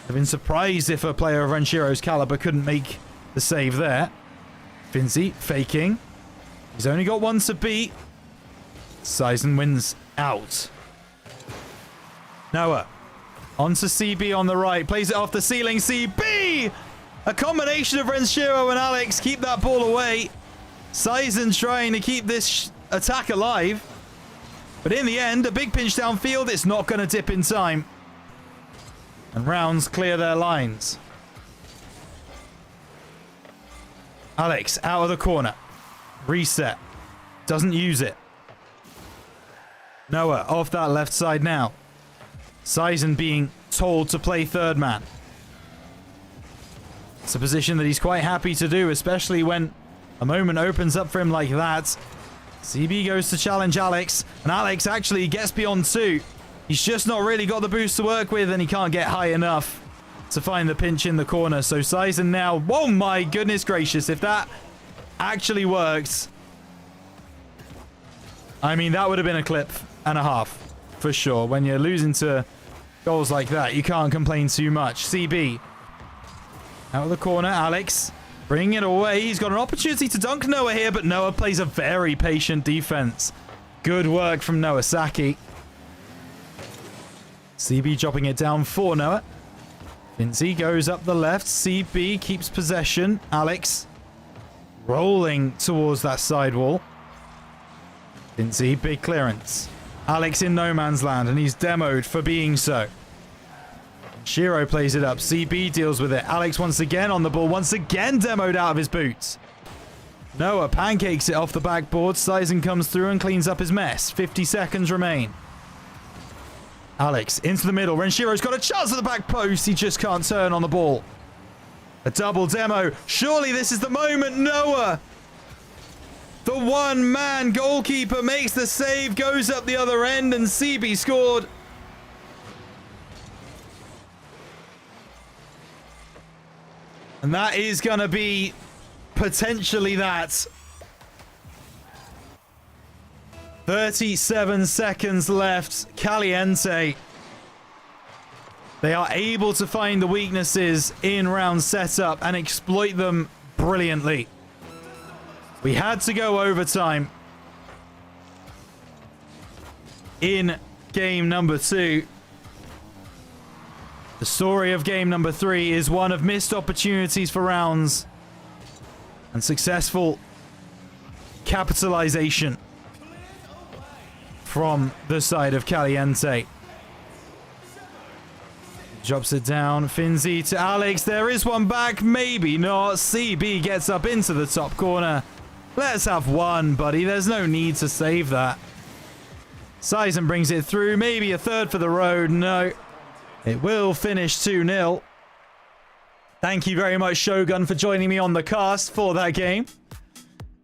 I've been surprised if a player of Renshiro's caliber couldn't make the save there. Finzi faking. He's only got one to beat. Sizen wins out. Noah onto CB on the right. Plays it off the ceiling. CB! A combination of Renshiro and Alex keep that ball away. Sizen trying to keep this attack alive. But in the end, a big pinch downfield. It's not going to dip in time. And Rounds clear their lines. Alex out of the corner. Reset. Doesn't use it. Noah off that left side now. Sizen being told to play third man. It's a position that he's quite happy to do, especially when a moment opens up for him like that. CB goes to challenge Alex, and Alex actually gets beyond 2. He's just not really got the boost to work with, and he can't get high enough to find the pinch in the corner. So Sizen now, whoa, my goodness gracious, if that actually works, I mean, that would have been a clip and a half for sure. When you're losing to goals like that, you can't complain too much. CB out of the corner. Alex bringing it away. He's got an opportunity to dunk Noah here, but Noah plays a very patient defense. Good work from Noah Saki. CB dropping it down for Noah. Finzi goes up the left. CB keeps possession. Alex rolling towards that sidewall. Finzi, big clearance. Alex in no man's land, and he's demoed for being so. Shiro plays it up. CB deals with it. Alex once again on the ball. Once again demoed out of his boots. Noah pancakes it off the backboard. Sizen comes through and cleans up his mess. 50 seconds remain. Alex into the middle. Renshiro's got a chance at the back post. He just can't turn on the ball. A double demo. Surely this is the moment. Noah, the one-man goalkeeper, makes the save, goes up the other end, and CB scored. And that is going to be potentially that. 37 seconds left. Caliente. They are able to find the weaknesses in round setup and exploit them brilliantly. We had to go overtime in game number 2. The story of game number 3 is one of missed opportunities for rounds and successful capitalization from the side of Caliente. Drops it down. Finzi to Alex. There is one back. Maybe not. CB gets up into the top corner. Let's have one, buddy. There's no need to save that. Sizen brings it through. Maybe a third for the road. No. It will finish 2-0. Thank you very much, Shogun, for joining me on the cast for that game.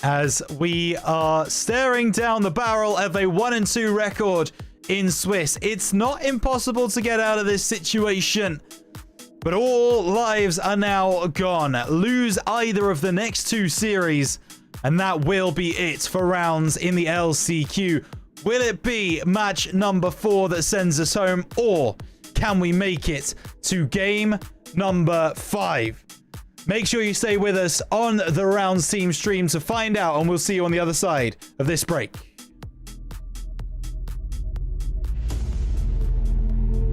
As we are staring down the barrel of a 1-2 record in Swiss. It's not impossible to get out of this situation, but all lives are now gone. Lose either of the next 2 series, and that will be it for rounds in the LCQ. Will it be match number 4 that sends us home, or can we make it to game number 5? Make sure you stay with us on the Rounds Team stream to find out, and we'll see you on the other side of this break.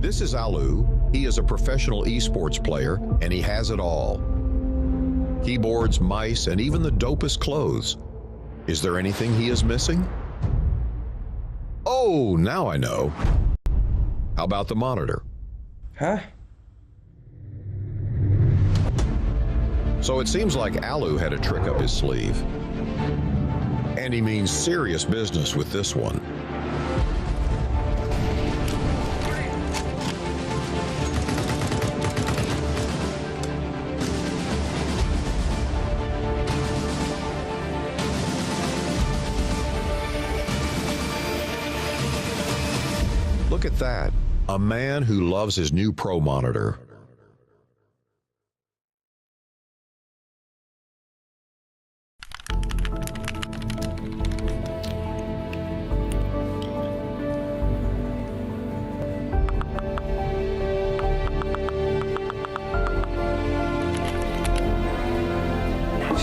This is Alu. He is a professional esports player, and he has it all. Keyboards, mice, and even the dopest clothes. Is there anything he is missing? Oh, now I know. How about the monitor? Huh? So it seems like Alu had a trick up his sleeve. And he means serious business with this one. Look at that. A man who loves his new Pro monitor.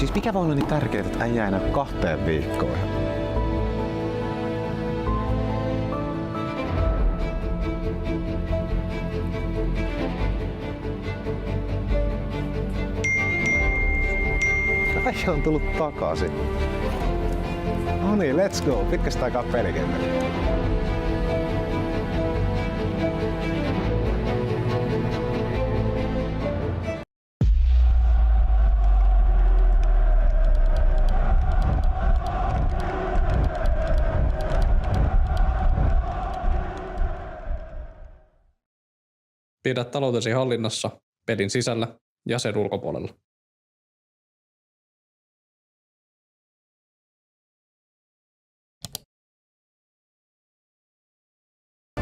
Siis mikä voi olla niin tärkeää, että äijä enää 2 viikkoon? Äijä on tullut takaisin. No niin, let's go. Pitkästä aikaa pelikentällä. Pidä taloutesi hallinnassa pelin sisällä ja sen ulkopuolella.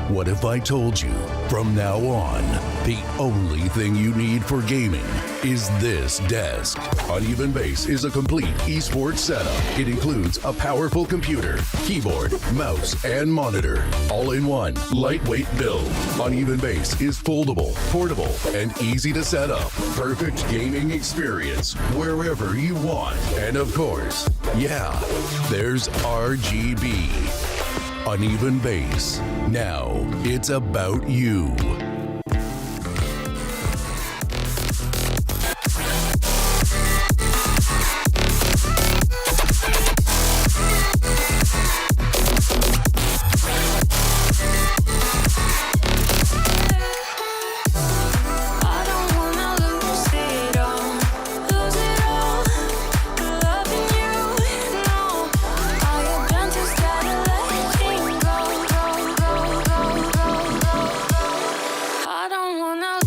What if I told you from now on, the only thing you need for gaming is this desk? Uneven Base is a complete esports setup. It includes a powerful computer, keyboard, mouse, and monitor, all in one lightweight build. Uneven Base is foldable, portable, and easy to set up. Perfect gaming experience wherever you want. And of course, yeah, there's RGB. Uneven Base. Now it's about you. I don't wanna lose it all, loving you. No, I have been too scared to let go. I don't wanna. I don't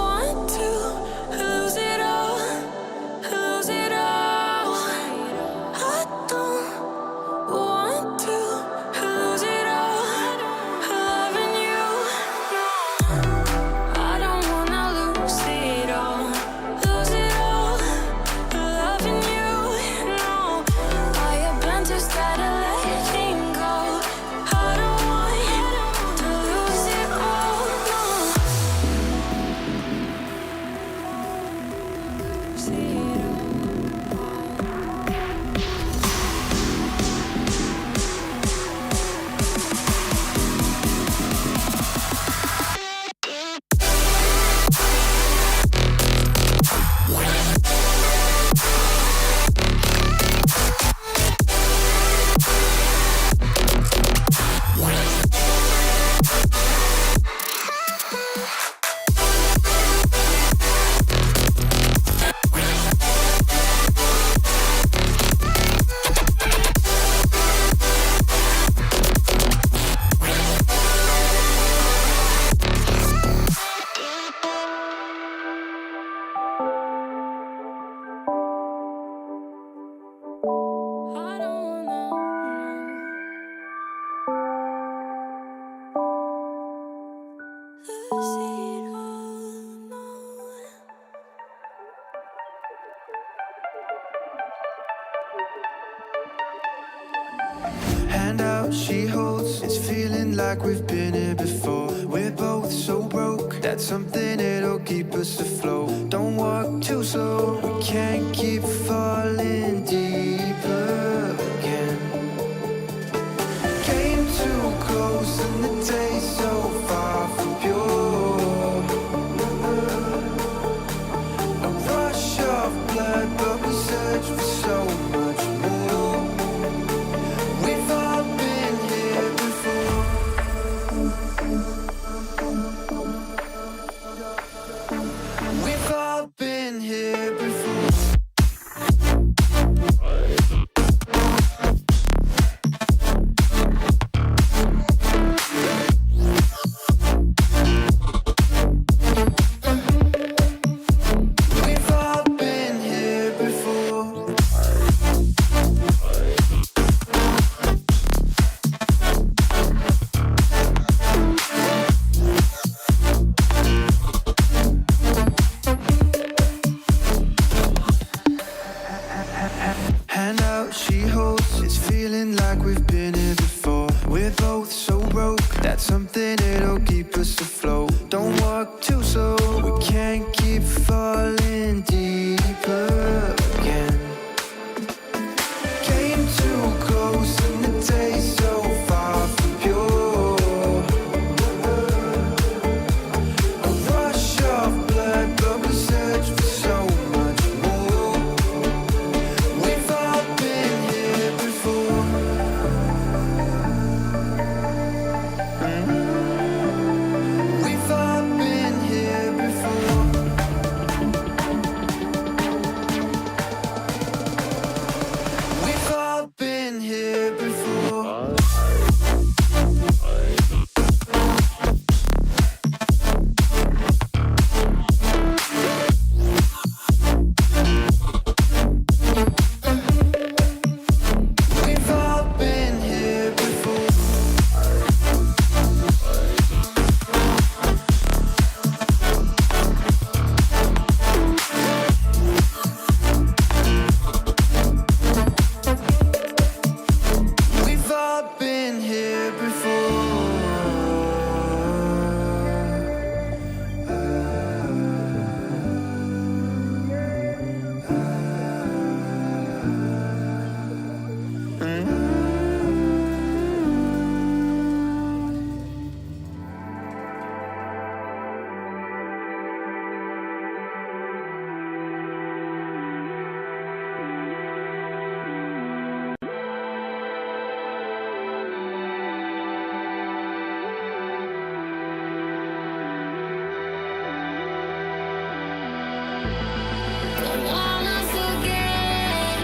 want to lose it all, I don't want to lose it all, loving you. No, I don't wanna lose it all, loving you. No, I have been too scared to letting go. I don't want to lose it all. No. See it all. I don't wanna lose it all, no. Hand out, she holds. It's feeling like we've been here before. We're both so broke. That's something that'll keep us afloat. Don't walk too slow. We can't keep falling deeper again. Came too close and the taste so far from pure. A rush of blood, but we search for so much more. We've all been here before. We've all been here before. she holds. It's feeling like we've been here before. We're both so broke, that's something that'll keep us afloat. Don't walk too slow, we can't keep falling deeper again. Came too close and the taste so far from pure. A rush of blood, but we search for so much more. We've all been here before. We've all been here before. We've all been here before. We've all been here before. We've all been here before. Don't wanna forget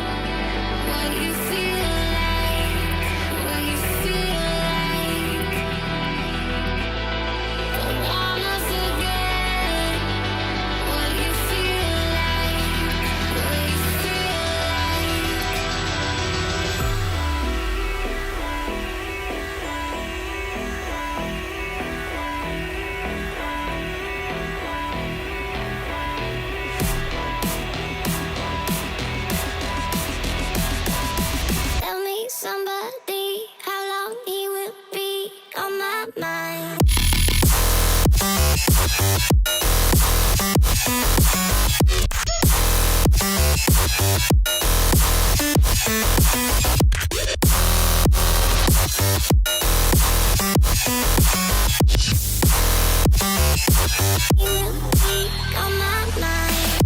what you feel like, what you feel like. Don't wanna forget what you feel like, what you feel like. Tell me somebody how long he will be on my mind. He will be on my mind.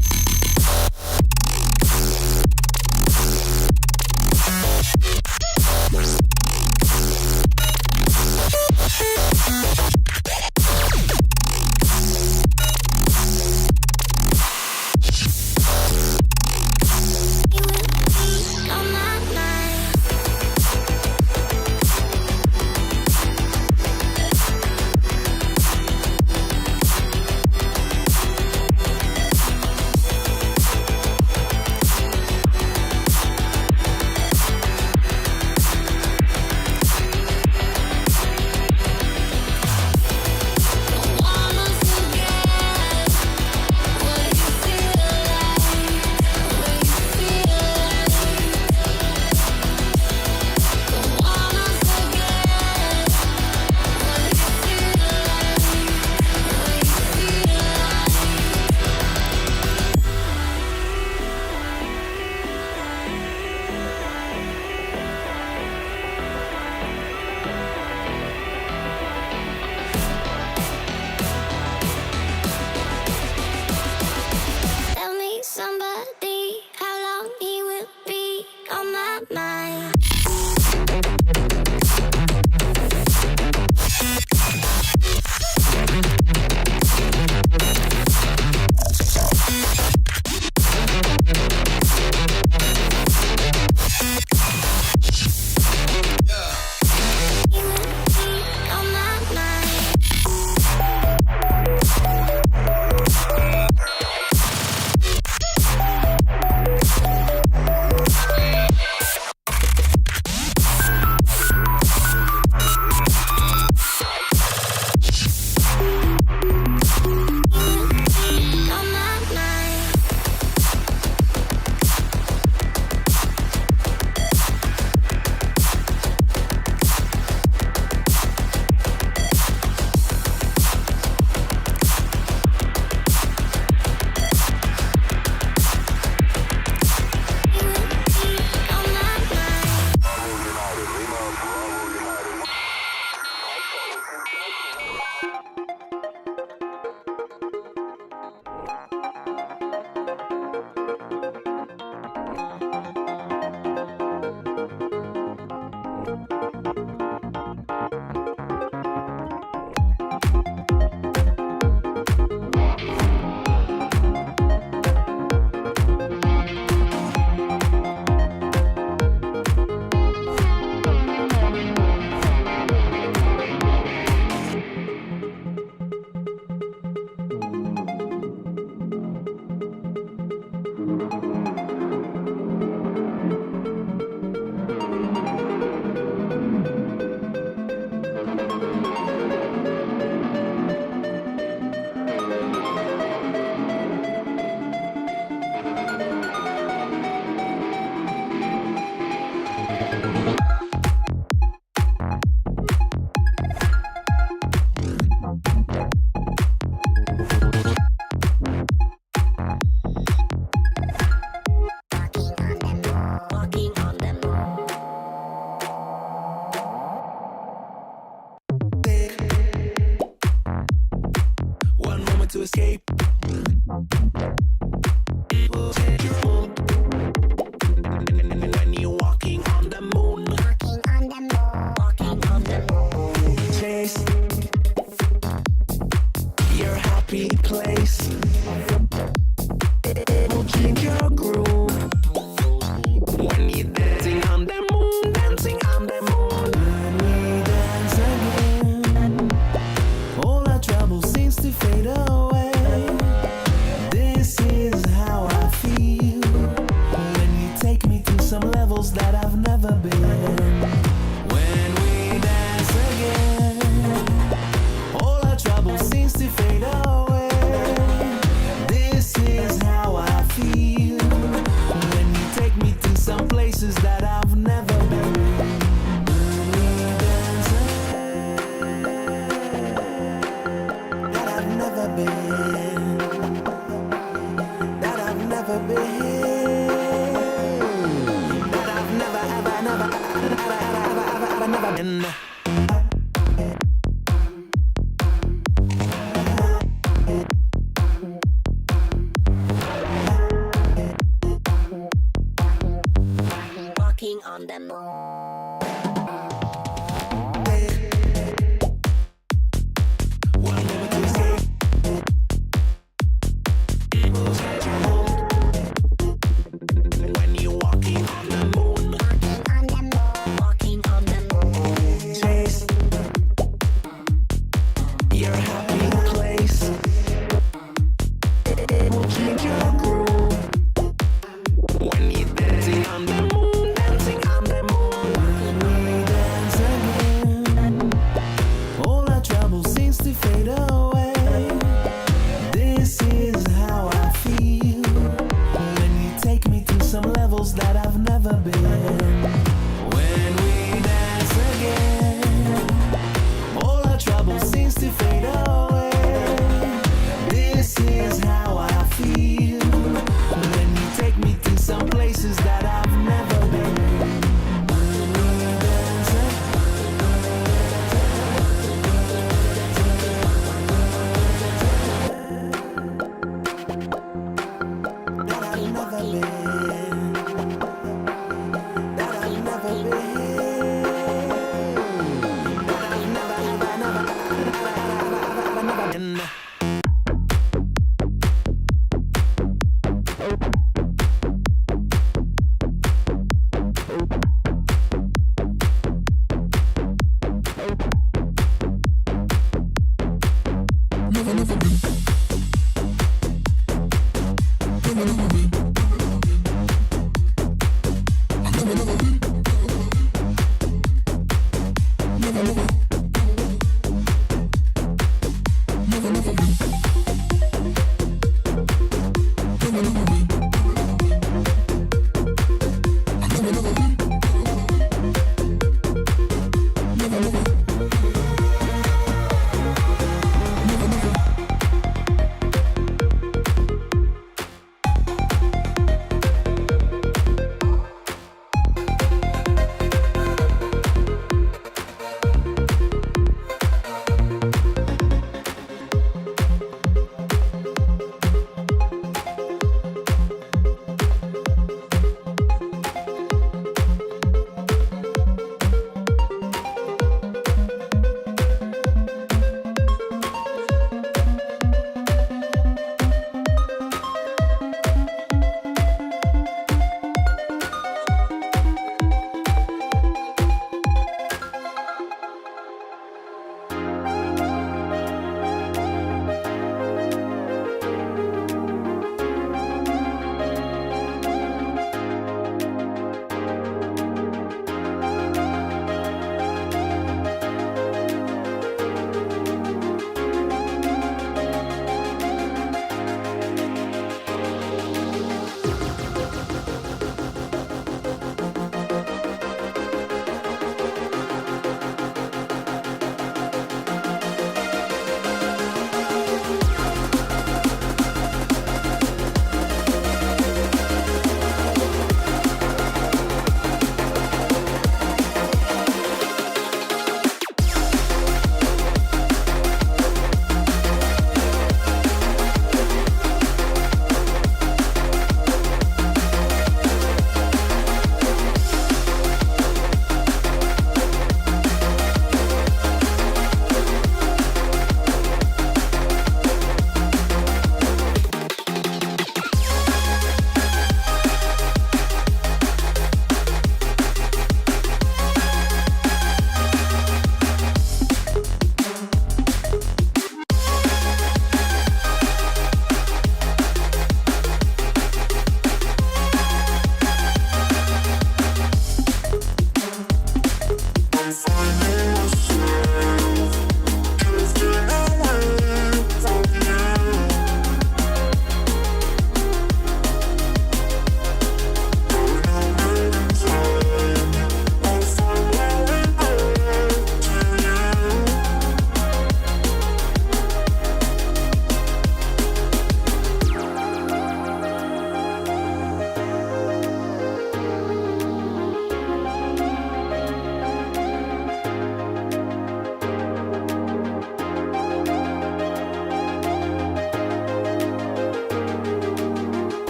He One moment to escape. We'll take you home. When you're walking on the moon. Walking on the moon. Chase your happy place. We'll change your groove. When you're dancing on the moon, dancing on the moon. When we dance again, all our troubles seems to fade away. This is how I feel when you take me to some levels that I've never been. When we dance again, all our troubles seems to fade away. This is how I feel when you take me to some places that I've never been. When we dance again, that I've never been, that I've never been, that I've never, ever, never, ever, ever, ever, ever, never been. Walking on the moon. One moment to escape. We'll take you home. When you're walking on the moon. Walking on the moon. Chase your happy place. We'll change your groove. When you're dancing on the moon, dancing on the moon. When we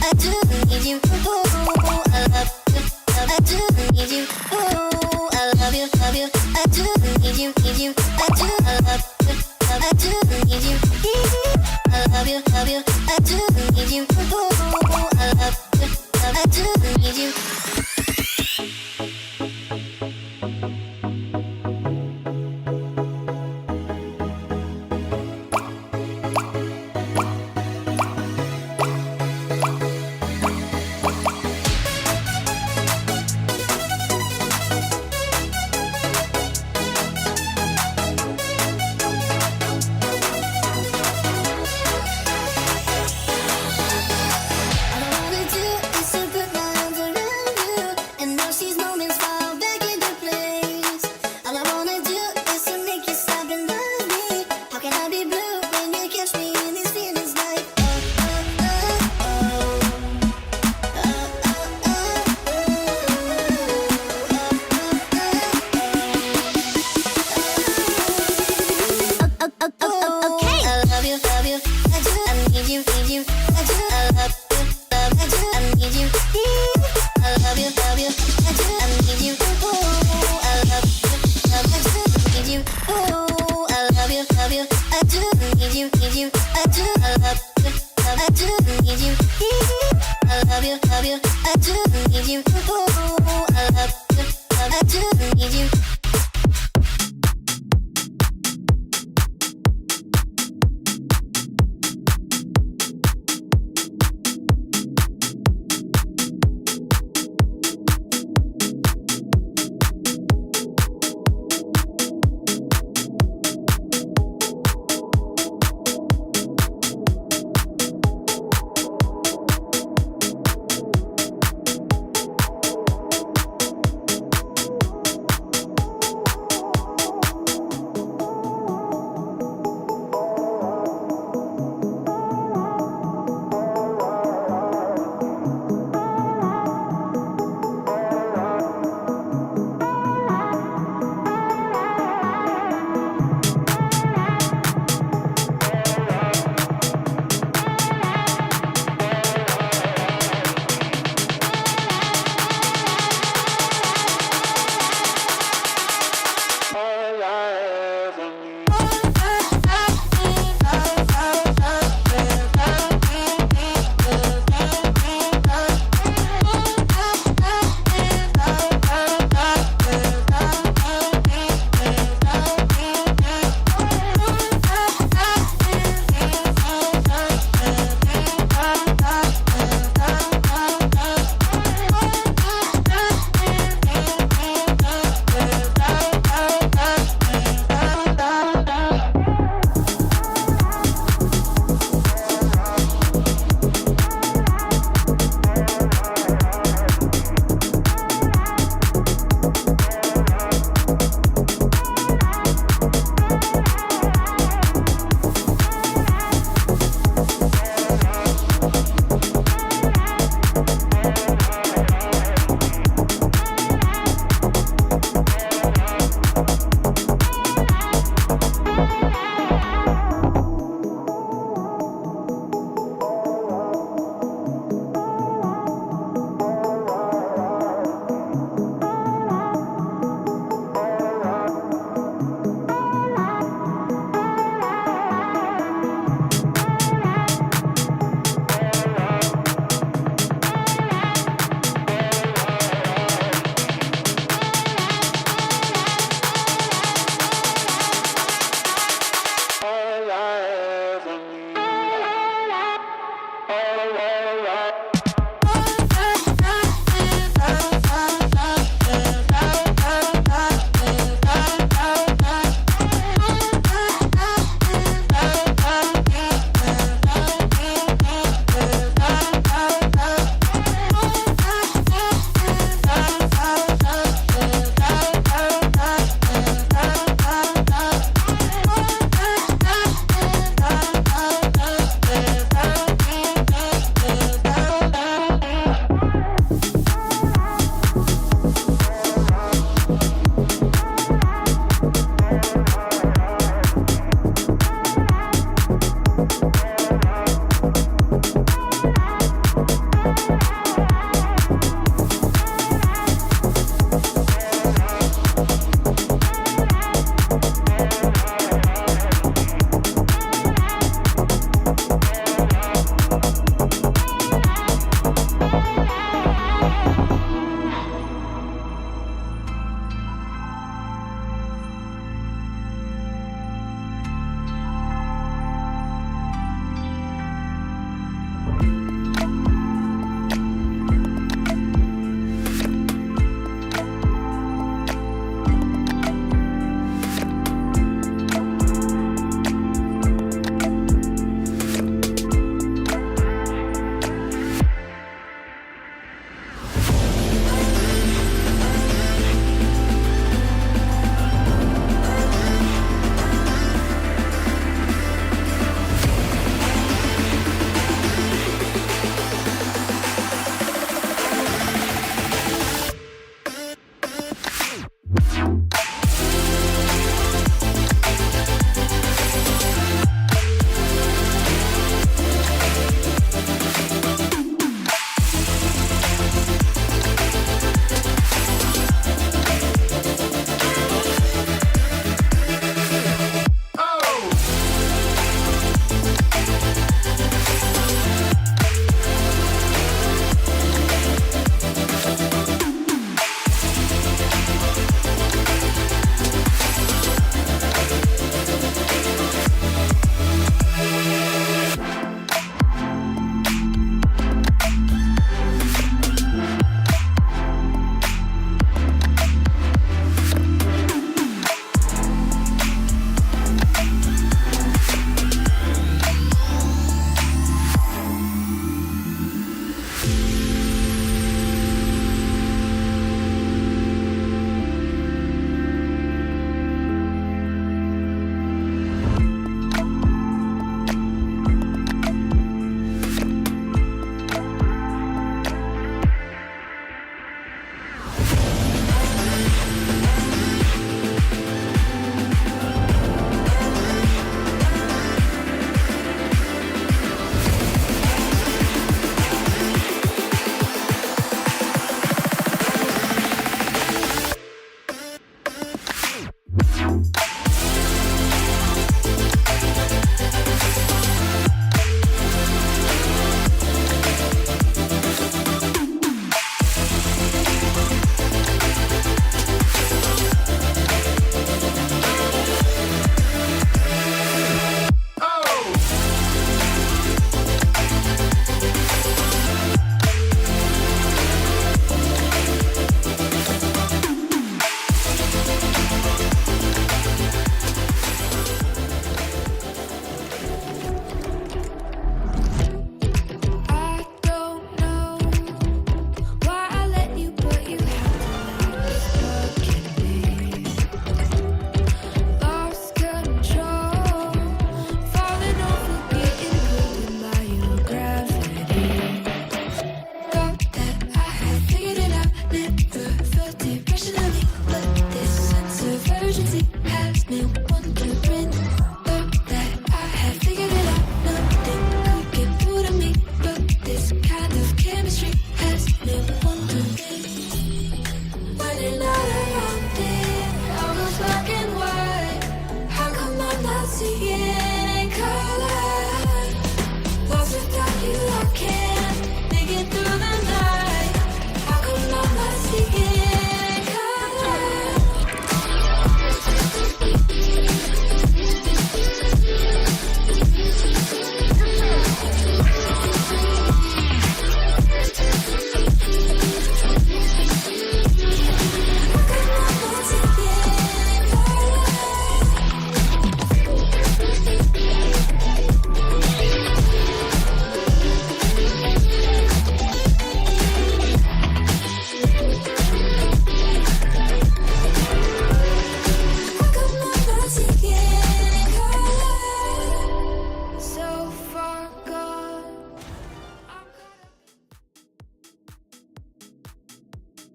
I do need you. Ooh, I love you. I do need you. Ooh, I love you, love you. I do need you, need you. I do, I love you. I do need you. I love you, love you. I do need you. Ooh, I love you. I do need you.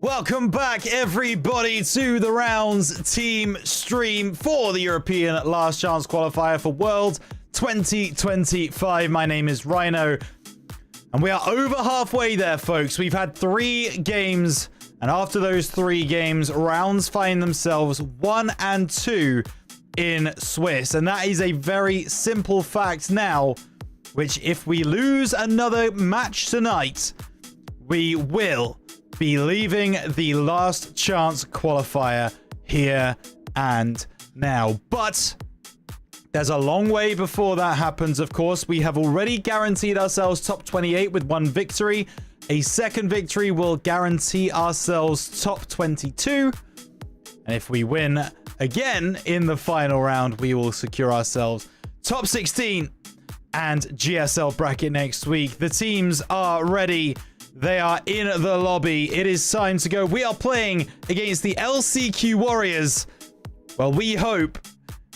Welcome back, everybody, to the Rounds team stream for the European Last Chance Qualifier for World 2025. My name is Rhino, and we are over halfway there, folks. We've had 3 games, and after those 3 games, Rounds find themselves 1 and 2 in Swiss. And that is a very simple fact now, which if we lose another match tonight, we will be leaving the Last Chance Qualifier here and now. But there's a long way before that happens, of course. We have already guaranteed ourselves top 28 with 1 victory. A second victory will guarantee ourselves top 22. And if we win again in the final round, we will secure ourselves top 16 and GSL bracket next week. The teams are ready. They are in the lobby. It is time to go. We are playing against the LCQ Warriors. Well, we hope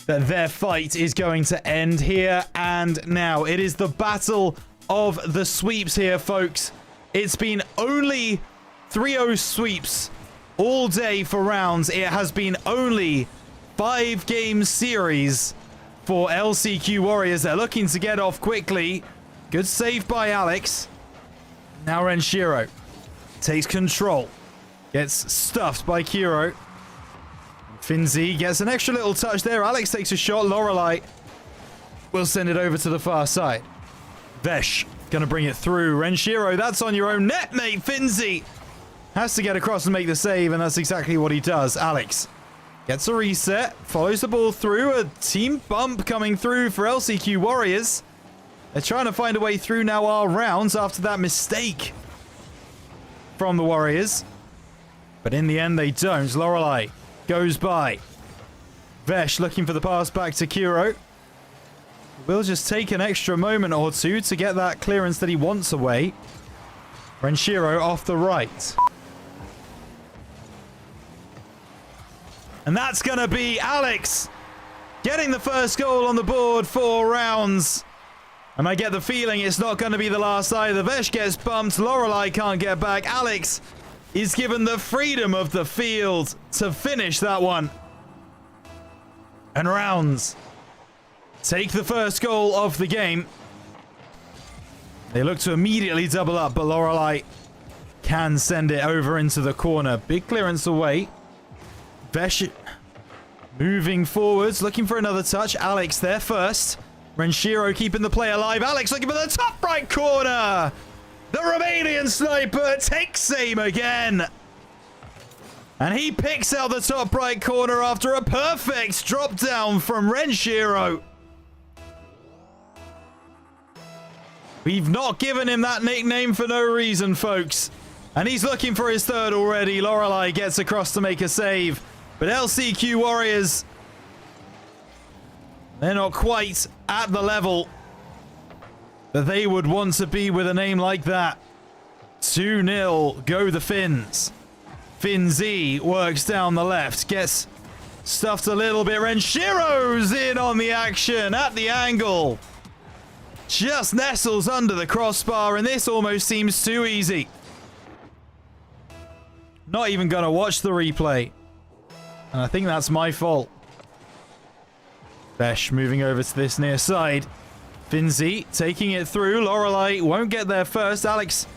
that their fight is going to end here and now. It is the battle of the sweeps here, folks. It's been only 3-0 sweeps all day for Rounds. It has been only 5-game series for LCQ Warriors. They're looking to get off quickly. Good save by Alex. Now Renshiro takes control. Gets stuffed by Kiro. Finzi gets an extra little touch there. Alex takes a shot. Lorelei will send it over to the far side. Vesh gonna bring it through. Renshiro, that's on your own net, mate. Finzi has to get across and make the save, and that's exactly what he does. Alex gets a reset. Follows the ball through. A team bump coming through for LCQ Warriors. They're trying to find a way through now our Rounds after that mistake from the Warriors. But in the end, they don't. Lorelei goes by. Vesh looking for the pass back to Kiro. Will just take an extra moment or two to get that clearance that he wants away. Renshiro off the right. And that's going to be Alex getting the first goal on the board for Rounds. And I get the feeling it's not going to be the last either. Vesh gets bumped. Lorelei can't get back. Alex is given the freedom of the field to finish that one. And Rounds take the first goal of the game. They look to immediately double up, but Lorelei can send it over into the corner. Big clearance away. Vesh moving forwards, looking for another touch. Alex there first. Renshiro keeping the play alive. Alex looking for the top right corner. The Romanian sniper takes aim again. And he picks out the top right corner after a perfect drop down from Renshiro. We've not given him that nickname for no reason, folks. And he's looking for his third already. Lorelei gets across to make a save. But LCQ Warriors, they're not quite at the level that they would want to be with a name like that. 2-0, go the Finns. Finzi works down the left, gets stuffed a little bit. Renshiro's in on the action at the angle. Just nestles under the crossbar, and this almost seems too easy. Not even going to watch the replay. And I think that's my fault. Vesh moving over to this near side. Finzi taking it through. Lorelei won't get there first. Alex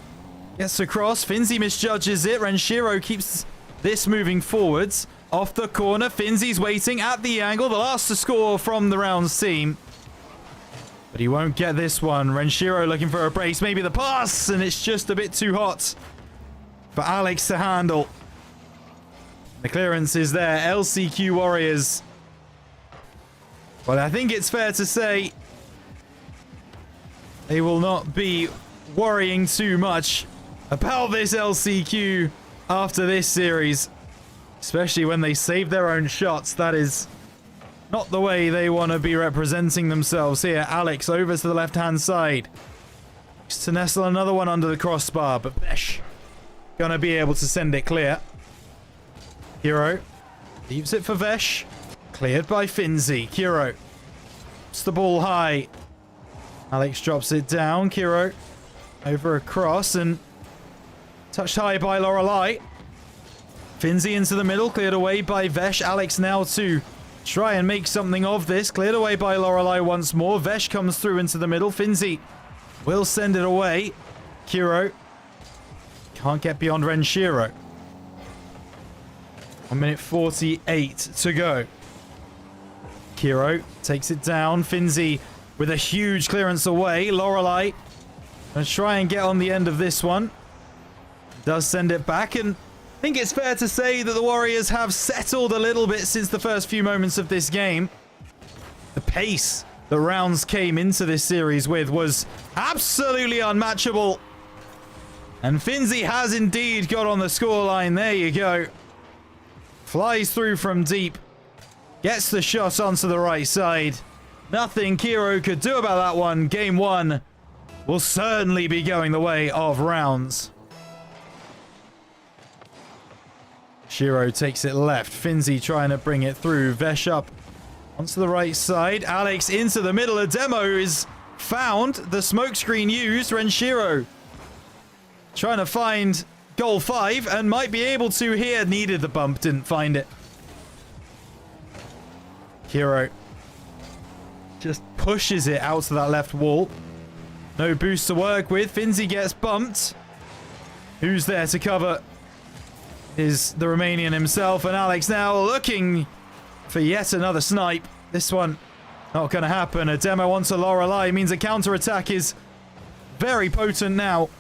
gets across. Finzi misjudges it. Renshiro keeps this moving forwards. Off the corner. Finzi's waiting at the angle. The last to score from the Rounds team. But he won't get this one. Renshiro looking for a brace. Maybe the pass. And it's just a bit too hot for Alex to handle. The clearance is there. LCQ Warriors. Well, I think it's fair to say they will not be worrying too much about this LCQ after this series. Especially when they save their own shots. That is not the way they want to be representing themselves here. Alex over to the left-hand side. Just to nestle another one under the crossbar. But Vesh gonna be able to send it clear. Kiro leaves it for Vesh. Cleared by Finzi. Kiro puts the ball high. Alex drops it down. Kiro over across and touched high by Lorelei. Finzi into the middle, cleared away by Vesh. Alex now to try and make something of this. Cleared away by Lorelei once more. Vesh comes through into the middle. Finzi will send it away. Kiro can't get beyond Renshiro. 1 minute 48 to go. Kiro takes it down. Finzi with a huge clearance away. Lorelei gonna try and get on the end of this one. Does send it back, and I think it's fair to say that the Warriors have settled a little bit since the first few moments of this game. The pace that Rounds came into this series with was absolutely unmatchable. And Finzi has indeed got on the scoreline. There you go. Flies through from deep. Gets the shot onto the right side. Nothing Kiro could do about that one. Game 1 will certainly be going the way of Rounds. Shiro takes it left. Finzi trying to bring it through. Vesh up onto the right side. Alex into the middle. A demo is found. The smokescreen used. Renshiro trying to find goal 5 and might be able to here. Needed the bump. Didn't find it. Kiro just pushes it out to that left wall. No boost to work with. Finzi gets bumped. Who's there to cover? Is the Romanian himself, and Alex now looking for yet another snipe. This one not going to happen. A demo onto Lorelei means a counter-attack is very potent now.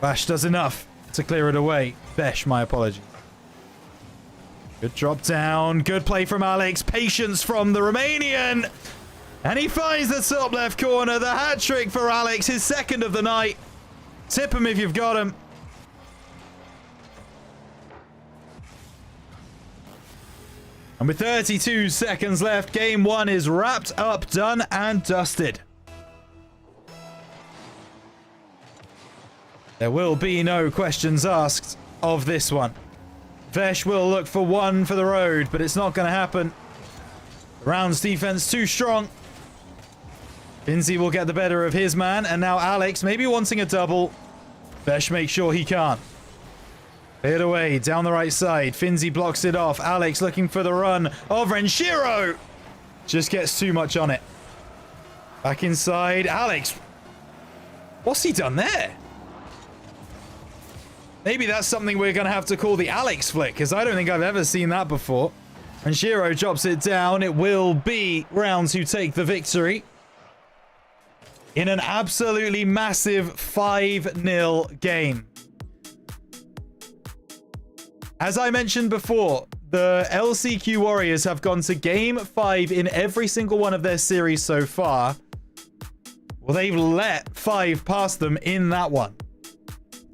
Bash does enough to clear it away. Besh, my apologies. Good drop down. Good play from Alex. Patience from the Romanian. And he finds the top left corner. The hat trick for Alex. His second of the night. Tip him if you've got him. And with 32 seconds left, game 1 is wrapped up, done and dusted. There will be no questions asked of this one. Vesh will look for one for the road, but it's not going to happen. Rounds defense too strong. Finzi will get the better of his man, and now Alex maybe wanting a double. Vesh makes sure he can't. Cleared away, down the right side. Finzi blocks it off. Alex looking for the run of Renshiro. Just gets too much on it. Back inside. Alex. What's he done there? Maybe that's something we're going to have to call the Alex flick, because I don't think I've ever seen that before. Renshiro drops it down. It will be Rounds who take the victory in an absolutely massive 5-0 game. As I mentioned before, the LCQ Warriors have gone to game 5 in every single one of their series so far. Well, they've let 5 past them in that one.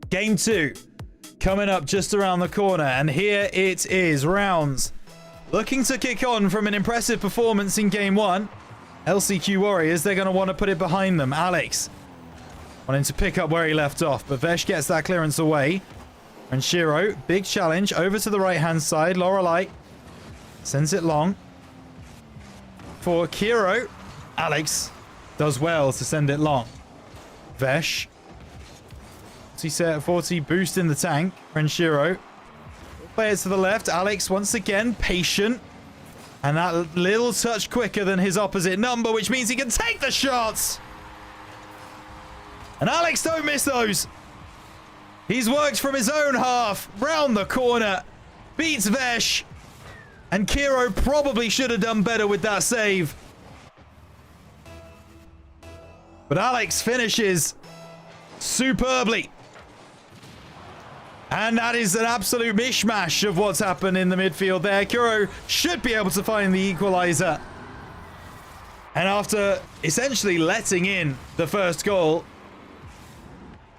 Game 2 coming up just around the corner, and here it is. Rounds looking to kick on from an impressive performance in game 1. LCQ Warriors, they're going to want to put it behind them. Alex wanting to pick up where he left off, but Vesh gets that clearance away. And Shiro, big challenge over to the right-hand side. Lorelei sends it long for Kiro. Alex does well to send it long. Vesh. 40 boost in the tank. Renshiro. Play it to the left. Alex once again patient. And that little touch quicker than his opposite number, which means he can take the shots. And Alex don't miss those. He's worked from his own half, round the corner, beats Vesh, and Kiro probably should have done better with that save. But Alex finishes superbly. And that is an absolute mishmash of what's happened in the midfield there. Kiro should be able to find the equalizer. And after essentially letting in the first goal,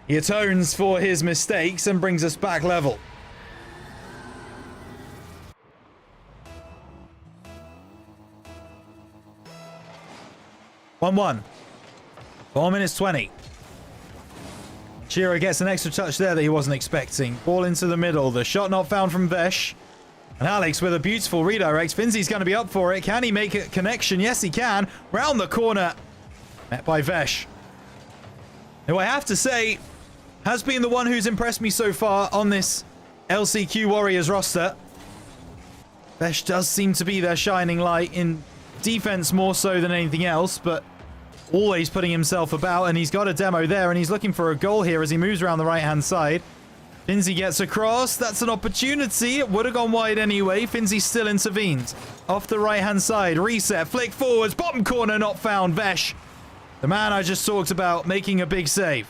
he atones for his mistakes and brings us back level. (1-1). 4 minutes 20. Shiro gets an extra touch there that he wasn't expecting. Ball into the middle. The shot not found from Vesh. And Alex with a beautiful redirect. Finzi's going to be up for it. Can he make a connection? Yes, he can. Round the corner. Met by Vesh, who I have to say has been the one who's impressed me so far on this LCQ Warriors roster. Vesh does seem to be their shining light in defense more so than anything else, but always putting himself about, and he's got a demo there, and he's looking for a goal here as he moves around the right-hand side. Finzi gets across. That's an opportunity. It would have gone wide anyway. Finzi still intervenes. Off the right-hand side. Reset. Flick forwards. Bottom corner not found. Vesh, the man I just talked about, making a big save.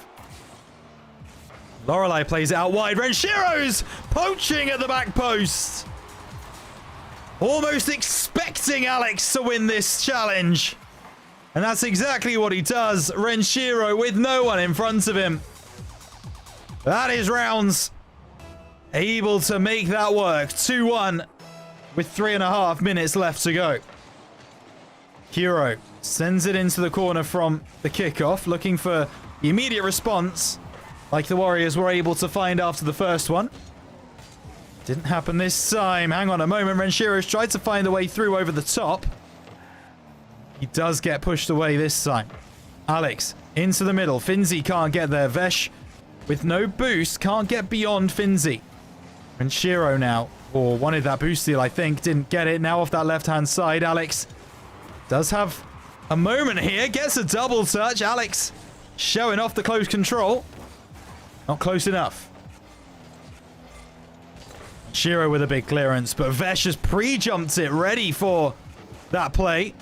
Lorelei plays it out wide. Renshiro's poaching at the back post. Almost expecting Alex to win this challenge. And that's exactly what he does. Renshiro with no one in front of him. That is Rounds able to make that work. 2-1 with 3.5 minutes left to go. Kiro sends it into the corner from the kickoff, looking for the immediate response like the Warriors were able to find after the first one. Didn't happen this time. Hang on a moment. Renshiro's tried to find a way through over the top. He does get pushed away this time. Alex into the middle. Finzi can't get there. Vesh with no boost can't get beyond Finzi. Renshiro now, or wanted that boost steal, I think. Didn't get it. Now off that left-hand side. Alex does have a moment here. Gets a double touch. Alex showing off the close control. Not close enough. Shiro with a big clearance, but Vesh has pre-jumped it, ready for that play.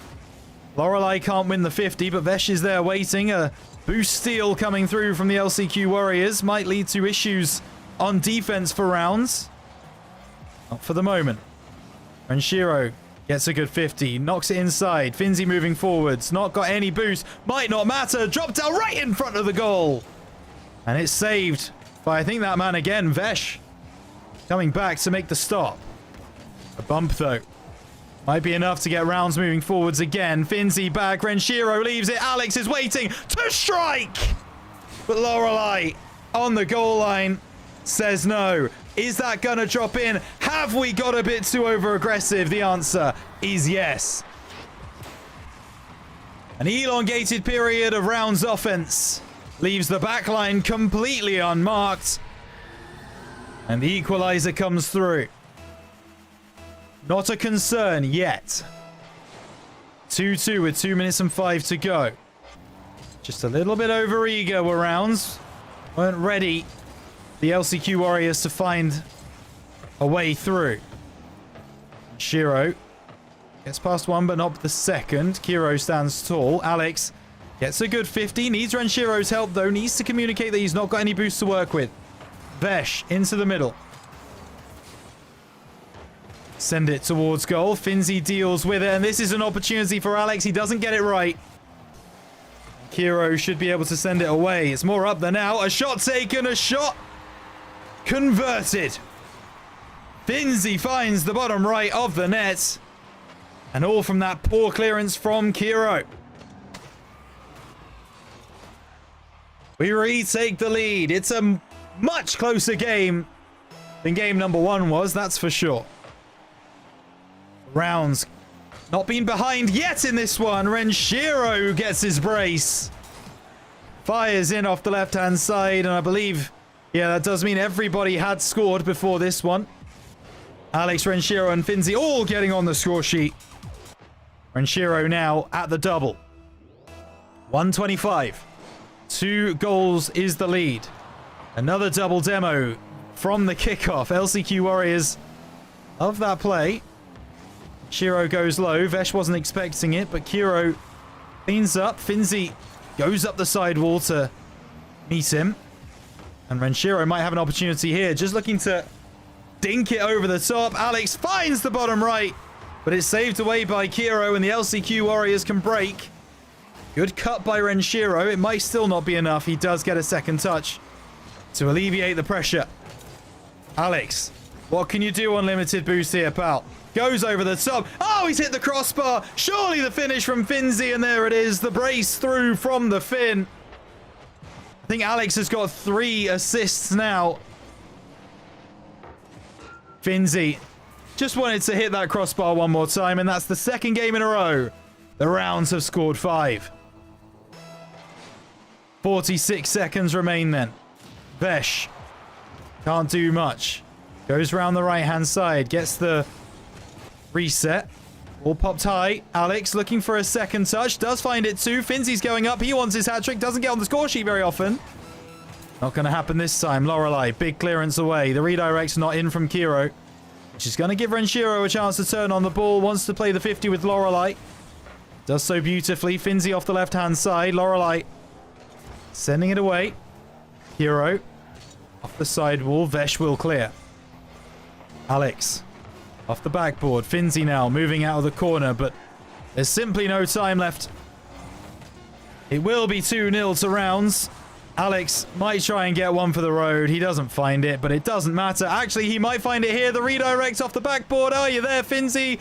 Lorelei can't win the 50, but Vesh is there waiting. A boost steal coming through from the LCQ Warriors might lead to issues on defense for Rounds. Not for the moment. Renshiro gets a good 50, knocks it inside. Finzi moving forwards, not got any boost. Might not matter. Dropped down right in front of the goal. And it's saved by, I think, that man again, Vesh. Coming back to make the stop. A bump, though. Might be enough to get Rounds moving forwards again. Finzi back. Renshiro leaves it. Alex is waiting to strike. But Lorelei on the goal line says no. Is that going to drop in? Have we got a bit too over-aggressive? The answer is yes. An elongated period of Rounds offense leaves the backline completely unmarked. And the equalizer comes through. Not a concern yet. 2-2 with 2 minutes and 5 to go. Just a little bit over eager were Rounds. Weren't ready, the LCQ Warriors, to find a way through. Shiro gets past one, but not the second. Kiro stands tall. Alex gets a good 50. Needs Renshiro's help, though. Needs to communicate that he's not got any boost to work with. Vesh into the middle. Send it towards goal. Finzi deals with it, and this is an opportunity for Alex. He doesn't get it right. Kiro should be able to send it away. It's more up than out. A shot taken, a shot converted. Finzi finds the bottom right of the net. And all from that poor clearance from Kiro. We retake the lead. It's a much closer game than game number one was, that's for sure. Rounds not been behind yet in this one. Renshiro gets his brace. Fires in off the left-hand side, and I believe, yeah, that does mean everybody had scored before this one. Alex, Renshiro, and Finzi all getting on the score sheet. Renshiro now at the double. 125. 2 goals is the lead. Another double demo from the kickoff. LCQ Warriors of that play. Shiro goes low. Vesh wasn't expecting it, but Kiro cleans up. Finzi goes up the side wall to meet him. And Renshiro might have an opportunity here. Just looking to dink it over the top. Alex finds the bottom right, but it's saved away by Kiro, and the LCQ Warriors can break. Good cut by Renshiro. It might still not be enough. He does get a second touch to alleviate the pressure. Alex, what can you do on limited boost here, pal? Goes over the top. Oh, he's hit the crossbar. Surely the finish from Finzi, and there it is. The brace through from the Finn. I think Alex has got 3 assists now. Finzi just wanted to hit that crossbar one more time, and that's the second game in a row. The Rounds have scored 5. 46 seconds remain then. Vesh can't do much. Goes round the right-hand side. Gets the reset. All popped high. Alex looking for a second touch. Does find it too. Finzy's going up. He wants his hat-trick. Doesn't get on the score sheet very often. Not going to happen this time. Lorelei, big clearance away. The redirect's not in from Kiro. She's going to give Renshiro a chance to turn on the ball. Wants to play the 50 with Lorelei. Does so beautifully. Finzy off the left-hand side. Lorelei sending it away. Kiro off the side wall. Vesh will clear. Alex off the backboard. Finzy now moving out of the corner, but there's simply no time left. It will be 2-0 to Rounds. Alex might try and get one for the road. He doesn't find it, but it doesn't matter. Actually, he might find it here. The redirect off the backboard. Are you there, Finzy?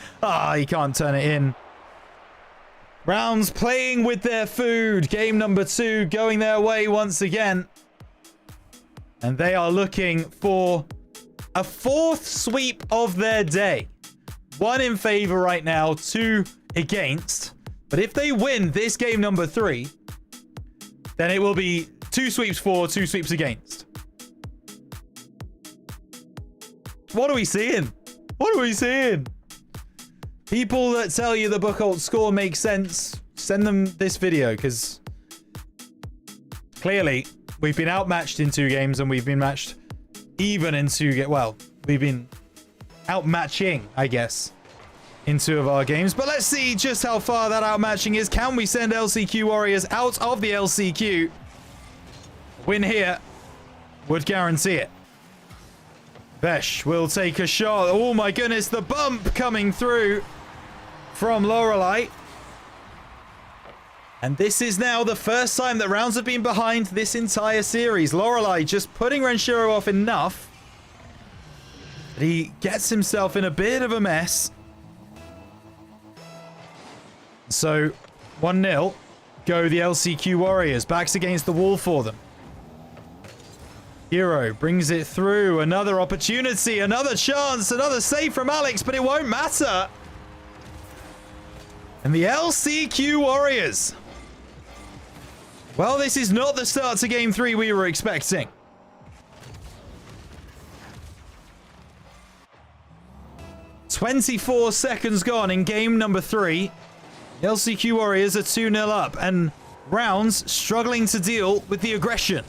He can't turn it in. Rounds playing with their food. Game number 2 going their way once again. And they are looking for a 4th sweep of their day. 1 in favor right now, 2 against. But if they win this game number 3, then it will be 2 sweeps for, 2 sweeps against. What are we seeing? What are we seeing? People that tell you the Buchholz score makes sense, send them this video, because clearly we've been outmatched in 2 games and we've been matched even in 2 games. Well, we've been outmatching, I guess, in 2 of our games. But let's see just how far that outmatching is. Can we send LCQ Warriors out of the LCQ? Win here would guarantee it. Vesh will take a shot. Oh my goodness, the bump coming through from Lorelei. And this is now the first time that Rounds have been behind this entire series. Lorelei just putting Renshiro off enough that he gets himself in a bit of a mess. So 1-0 go the LCQ Warriors. Backs against the wall for them. Hero brings it through. Another opportunity, another chance, another save from Alex, but it won't matter. And the LCQ Warriors. Well, this is not the start to game 3 we were expecting. "24 seconds gone in game number 3. The LCQ Warriors are 2-0 up, and Rounds struggling to deal with the aggression.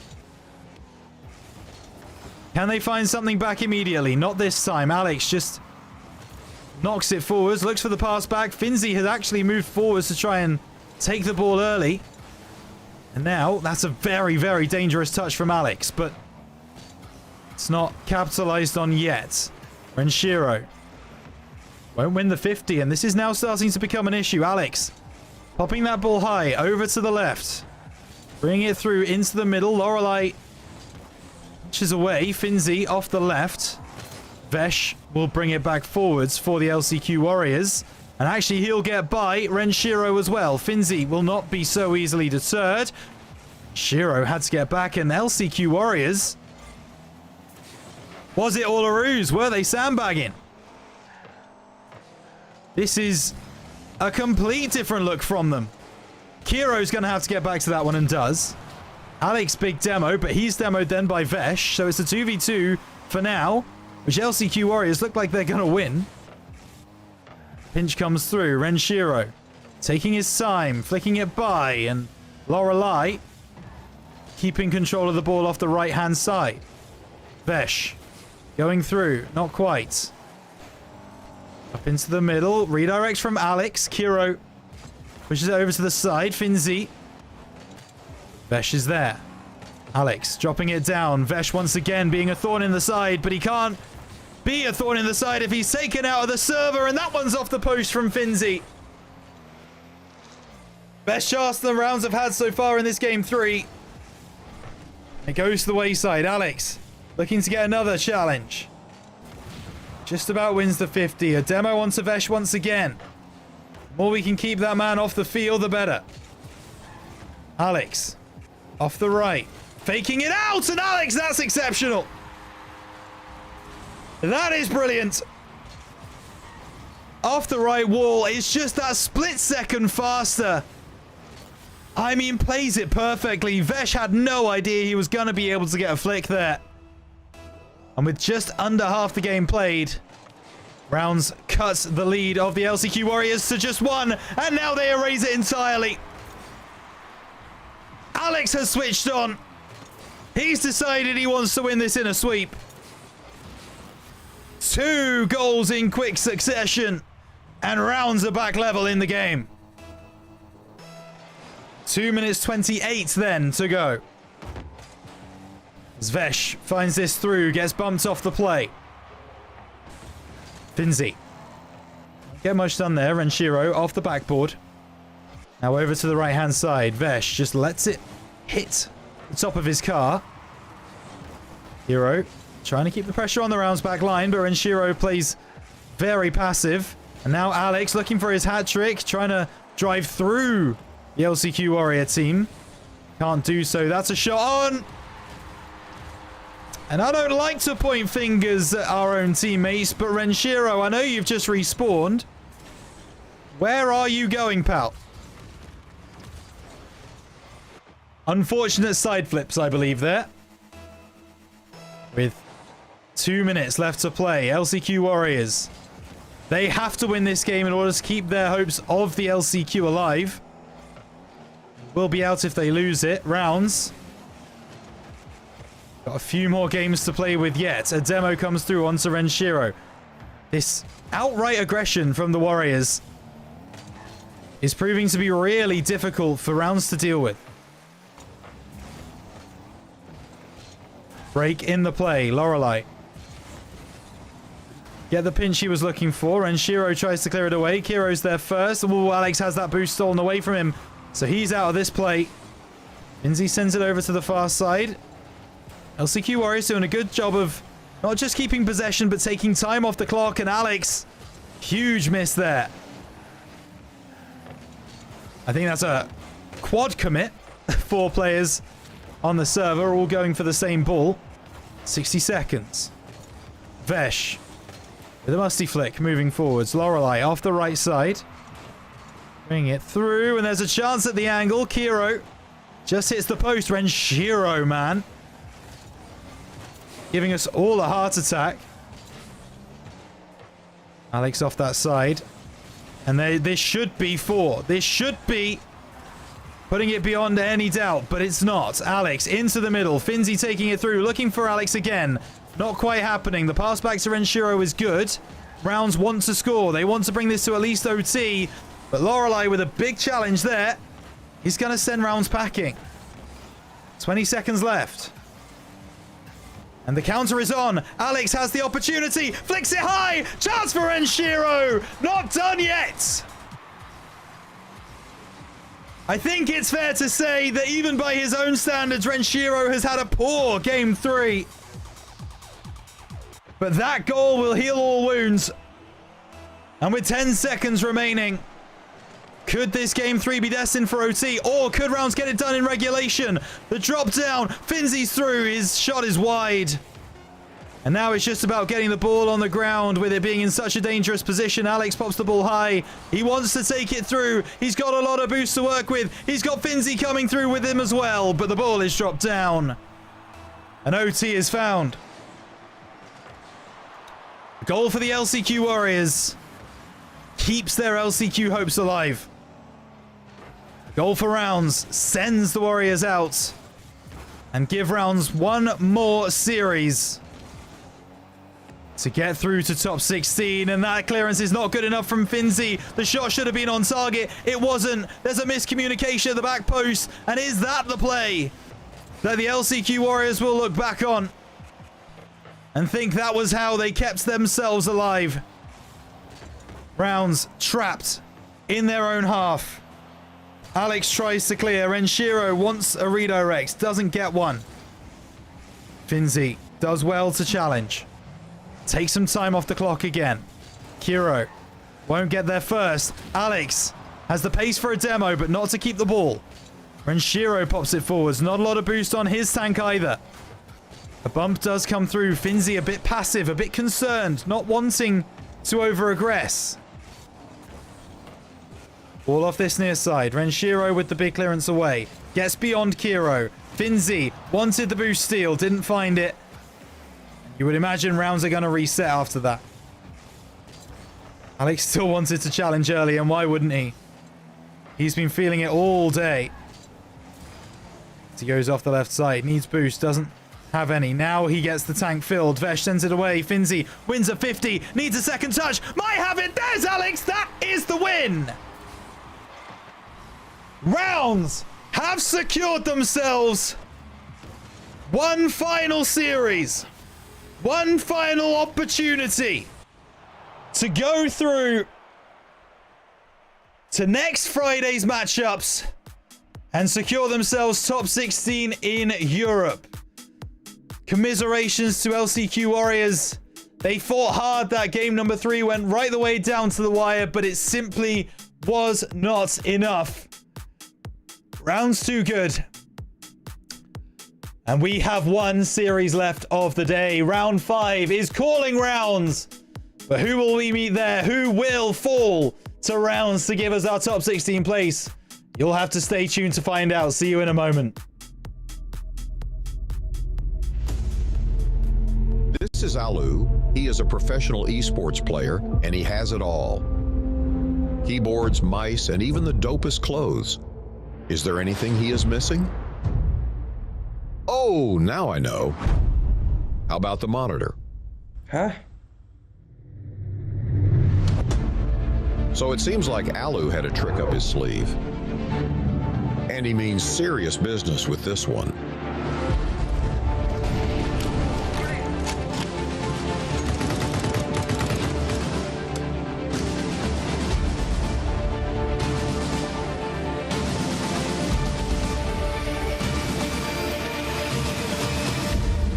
Can they find something back immediately? Not this time. Alex just knocks it forwards, looks for the pass back. Finzy has actually moved forwards to try and take the ball early. And now, that's a very, very dangerous touch from Alex, but it's not capitalized on yet. Renshiro won't win the 50, and this is now starting to become an issue. Alex popping that ball high, over to the left. Bring it through into the middle. Lorelei inches away. Finzy off the left. Vesh will bring it back forwards for the LCQ Warriors. And actually, he'll get by Renshiro as well. Finzy will not be so easily deterred. Shiro had to get back, and LCQ Warriors. Was it all a ruse? Were they sandbagging? This is a complete different look from them. Kiro's going to have to get back to that one, and does. Alex, big demo, but he's demoed then by Vesh. So it's a 2v2 for now, which LCQ Warriors look like they're going to win. Pinch comes through. Renshiro taking his time, flicking it by, and Lorelei keeping control of the ball off the right-hand side. Vesh going through. Not quite. Up into the middle. Redirects from Alex. Kiro pushes it over to the side. Finzy. Vesh is there. Alex dropping it down. Vesh once again being a thorn in the side, but he can't be a thorn in the side if he's taken out of the server, and that one's off the post from Finzy. Best chance the Rounds have had so far in this game 3. It goes to the wayside. Alex looking to get another challenge. Just about wins the 50. A demo onto Vesh once again. The more we can keep that man off the field, the better. Alex off the right. Faking it out, and Alex, that's exceptional. That is brilliant. Off the right wall. It's just that split second faster. I mean, plays it perfectly. Vesh had no idea he was going to be able to get a flick there. And with just under half the game played, Rounds cuts the lead of the LCQ Warriors to just 1, and now they erase it entirely. Alex has switched on. He's decided he wants to win this in a sweep. 2 goals in quick succession, and Rounds are back level in the game. 2 minutes 28 then to go. Zvesh finds this through, gets bumped off the play. Finzi. Get much done there. Renshiro off the backboard. Now over to the right-hand side. Vesh just lets it hit the top of his car. Hero trying to keep the pressure on the Rounds back line, but Renshiro plays very passive. And now Alex looking for his hat trick, trying to drive through the LCQ Warrior team. Can't do so. That's a shot on. And I don't like to point fingers at our own teammates, but Renshiro, I know you've just respawned. Where are you going, pal? Unfortunate side flips, I believe, there. With 2 minutes left to play, LCQ Warriors. They have to win this game in order to keep their hopes of the LCQ alive. Will be out if they lose it. Rounds. Got a few more games to play with yet. A demo comes through onto Renshiro. This outright aggression from the Warriors is proving to be really difficult for Rounds to deal with. Break in the play. Lorelei. Get the pinch he was looking for. Renshiro tries to clear it away. Kiro's there first. Ooh, Alex has that boost stolen away from him, so he's out of this play. Finzi sends it over to the far side. LCQ Warriors doing a good job of not just keeping possession, but taking time off the clock. And Alex, huge miss there. I think that's a quad commit. 4 players on the server, all going for the same ball. 60 seconds. Vesh with a musty flick moving forwards. Lorelei off the right side. Bring it through, and there's a chance at the angle. Kiro just hits the post. Renshiro, man. Giving us all a heart attack. Alex off that side. And this should be 4. This should be putting it beyond any doubt, but it's not. Alex into the middle. Finzi taking it through. Looking for Alex again. Not quite happening. The pass back to Renshiro is good. Rounds want to score. They want to bring this to at least OT. But Lorelei with a big challenge there. He's going to send Rounds packing. 20 seconds left. And the counter is on. Alex has the opportunity. Flicks it high. Chance for Renshiro. Not done yet. I think it's fair to say that even by his own standards, Renshiro has had a poor Game 3. But that goal will heal all wounds. And with 10 seconds remaining, could this Game 3 be destined for OT? Or could Rounds get it done in regulation? The drop down. Finzi's through. His shot is wide. And now it's just about getting the ball on the ground with it being in such a dangerous position. Alex pops the ball high. He wants to take it through. He's got a lot of boost to work with. He's got Finzi coming through with him as well. But the ball is dropped down. An OT is found. Goal for the LCQ Warriors. Keeps their LCQ hopes alive. Goal for Rounds. Sends the Warriors out. And give Rounds one more series to get through to top 16. And that clearance is not good enough from Finzi. The shot should have been on target. It wasn't. There's a miscommunication at the back post. And is that the play that the LCQ Warriors will look back on and think that was how they kept themselves alive? Rounds trapped in their own half. Alex tries to clear. Renshiro wants a redirect. Doesn't get one. Finzi does well to challenge. Take some time off the clock again. Kiro won't get there first. Alex has the pace for a demo, but not to keep the ball. Renshiro pops it forwards. Not a lot of boost on his tank either. A bump does come through. Finzi a bit passive, a bit concerned, not wanting to over-aggress. Ball off this near side. Renshiro with the big clearance away. Gets beyond Kiro. Finzi wanted the boost steal, didn't find it. You would imagine rounds are going to reset after that. Alex still wanted to challenge early, and why wouldn't he? He's been feeling it all day. He goes off the left side, needs boost, doesn't have any. Now he gets the tank filled. Vesh sends it away. Finzi wins at 50, needs a second touch. Might have it. There's Alex. That is the win. Rounds have secured themselves one final series, one final opportunity to go through to next Friday's matchups and secure themselves top 16 in Europe. Commiserations to LCQ Warriors. They fought hard. That game number 3 went right the way down to the wire, but it simply was not enough. Rounds too good. And we have one series left of the day. Round 5 is calling rounds. But who will we meet there? Who will fall to rounds to give us our top 16 place? You'll have to stay tuned to find out. See you in a moment. This is Alu. He is a professional esports player, and he has it all. Keyboards, mice, and even the dopest clothes. Is there anything he is missing? Oh, now I know. How about the monitor? Huh? So it seems like Alu had a trick up his sleeve. And he means serious business with this one.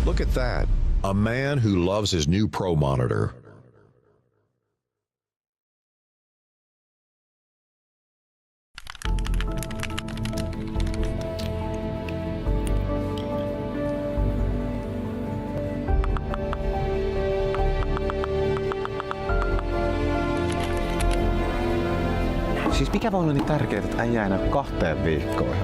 Look at that. A man who loves his new Pro monitor. Siis mikä voi olla niin tärkeää, että äijä enää 2 viikkoon?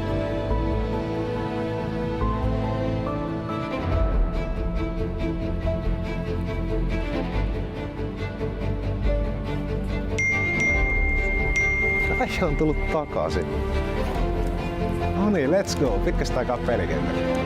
Äijä on tullut takaisin. No niin, let's go. Pitkästä aikaa pelikentällä.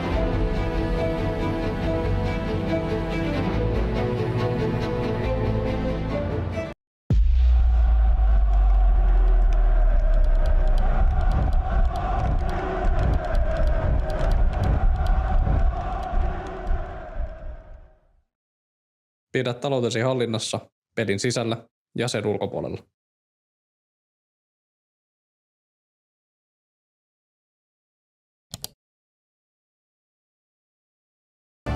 Pidä taloutesi hallinnassa pelin sisällä ja sen ulkopuolella.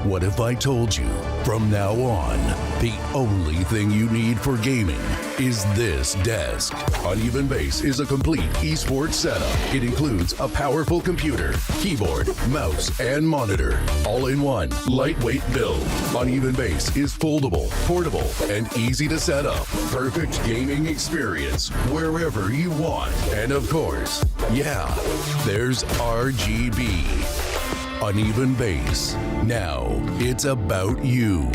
What if I told you from now on, the only thing you need for gaming is this desk? Uneven Base is a complete esports setup. It includes a powerful computer, keyboard, mouse, and monitor, all in one lightweight build. Uneven Base is foldable, portable, and easy to set up. Perfect gaming experience wherever you want. And of course, yeah, there's RGB. Uneven Base. Now it's about you.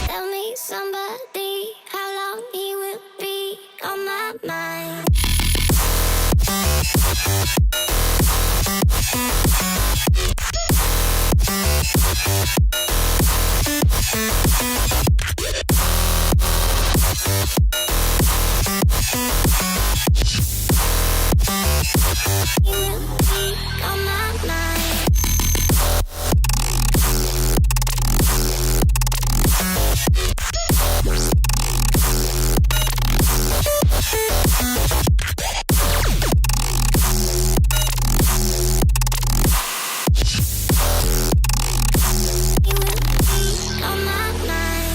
Tell me somebody how long he will be on my mind. He will be on my mind. He will be on my mind.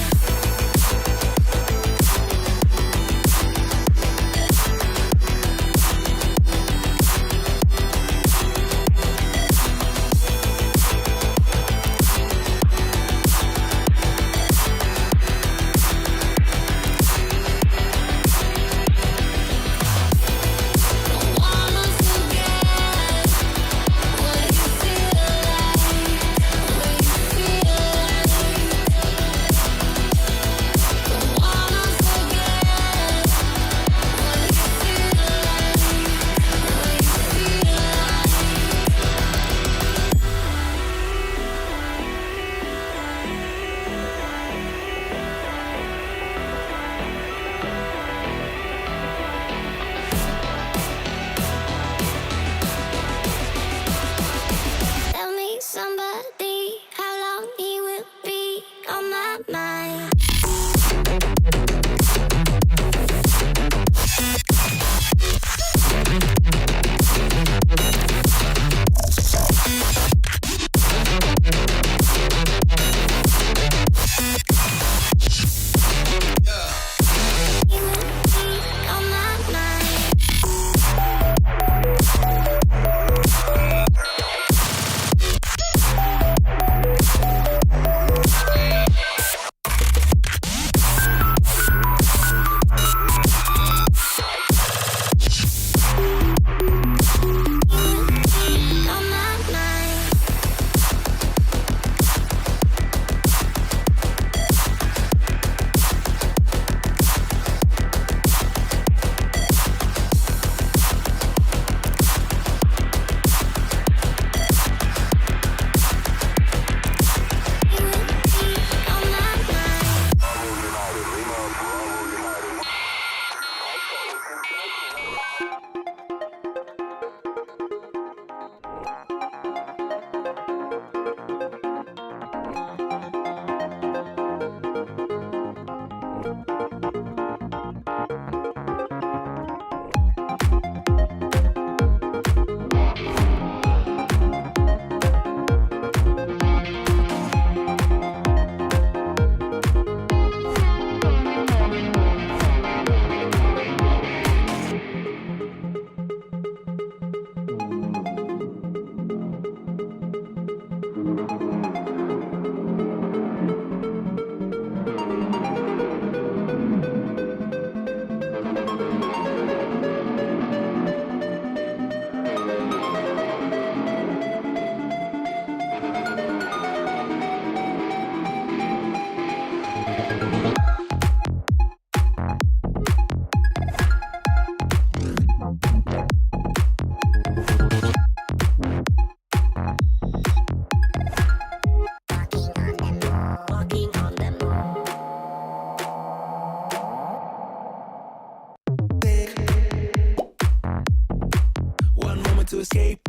to escape.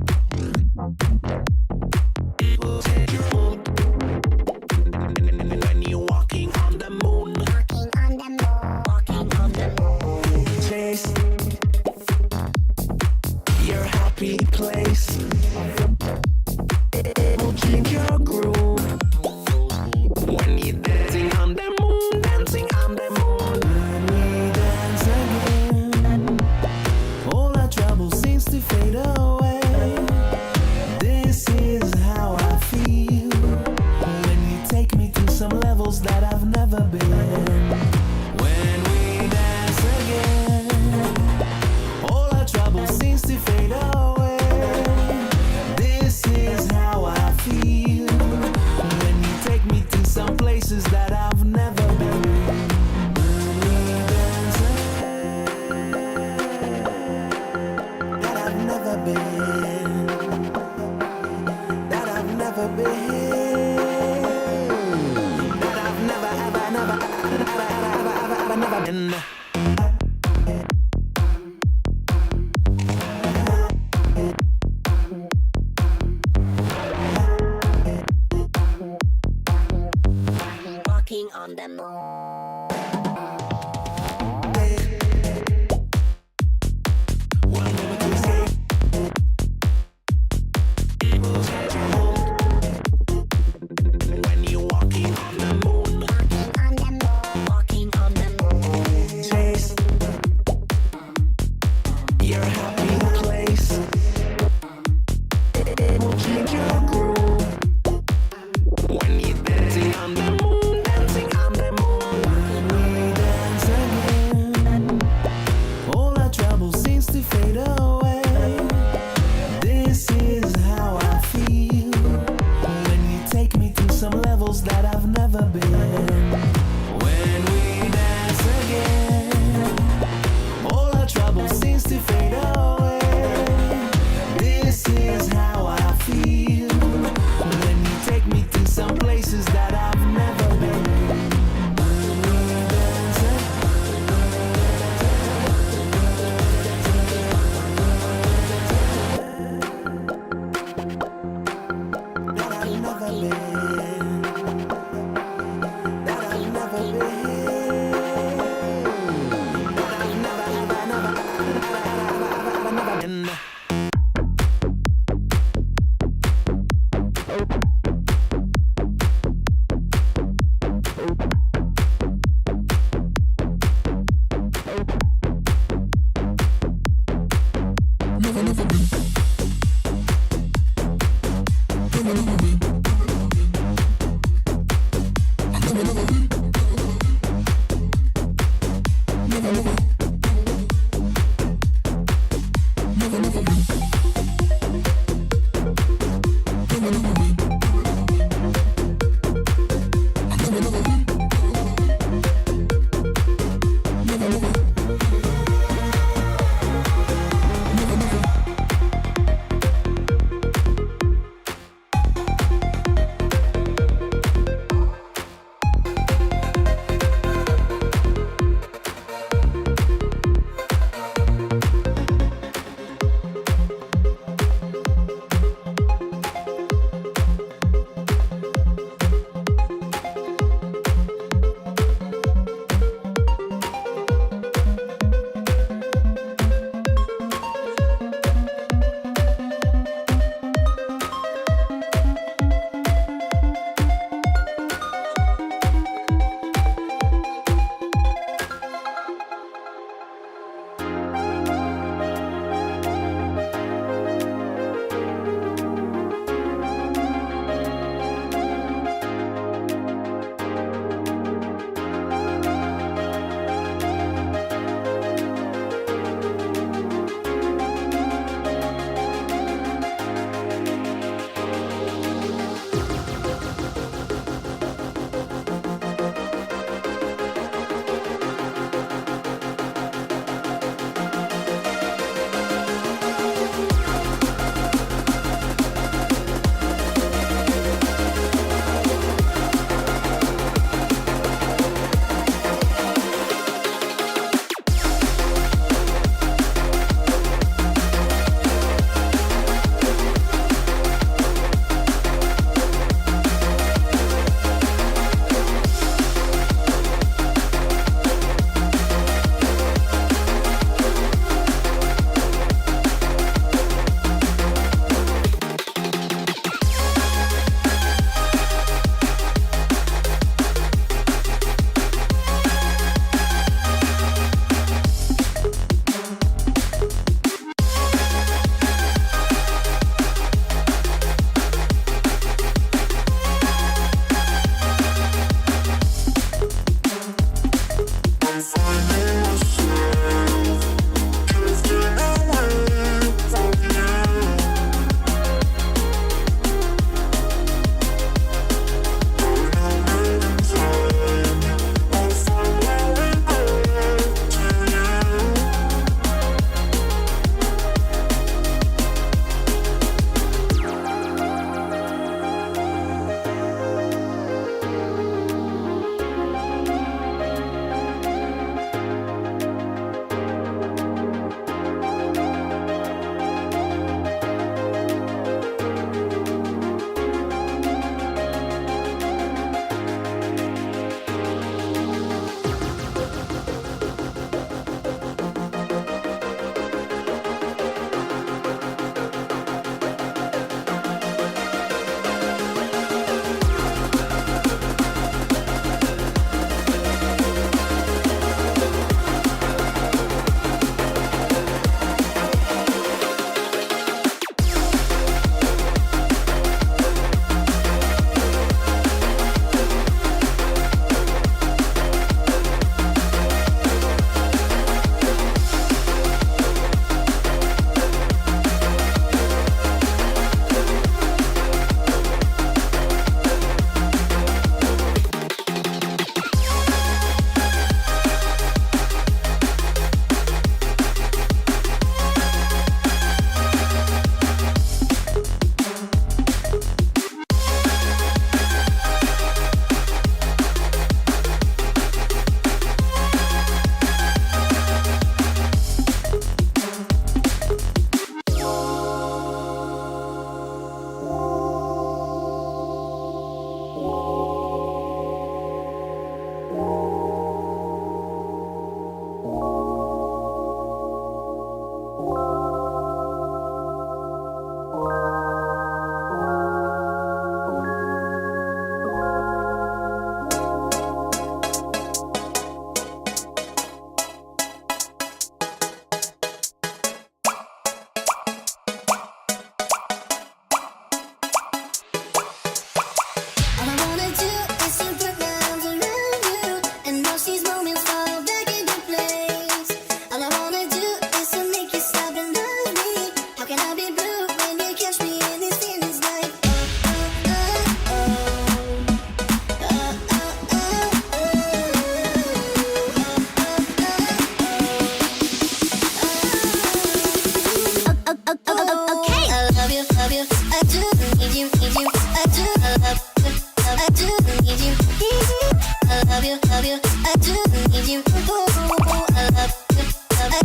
Will change your mood. When you're walking on the moon. Walking on the moon. Chase your happy place. It will change your groove. When you're dancing on the moon, dancing on the moon. When we dance again, all our trouble seems to fade away. This is how I feel when you take me to some levels that I've never been. When we dance again, all our trouble seems to fade away. This is how I feel when you take me to some places that I've never been. When we dance again, that I've never been, that I've never been, that I've never, ever, never, ever, never been. Walking on the moon. One moment to escape. It will change your mood. When you're walking on the moon. Walking on the moon. Chase your happy place. It will change your groove. When you're dancing on the moon, dancing on the moon. When we dance again, all our trouble seems to fade away. This is how I feel when you take me to some levels that I've never been. When we dance again, all our trouble seems to fade away. This is how I feel when you take me to some places that I've never been. When we dance that I've never been, that I've never been, that I've never, ever, never,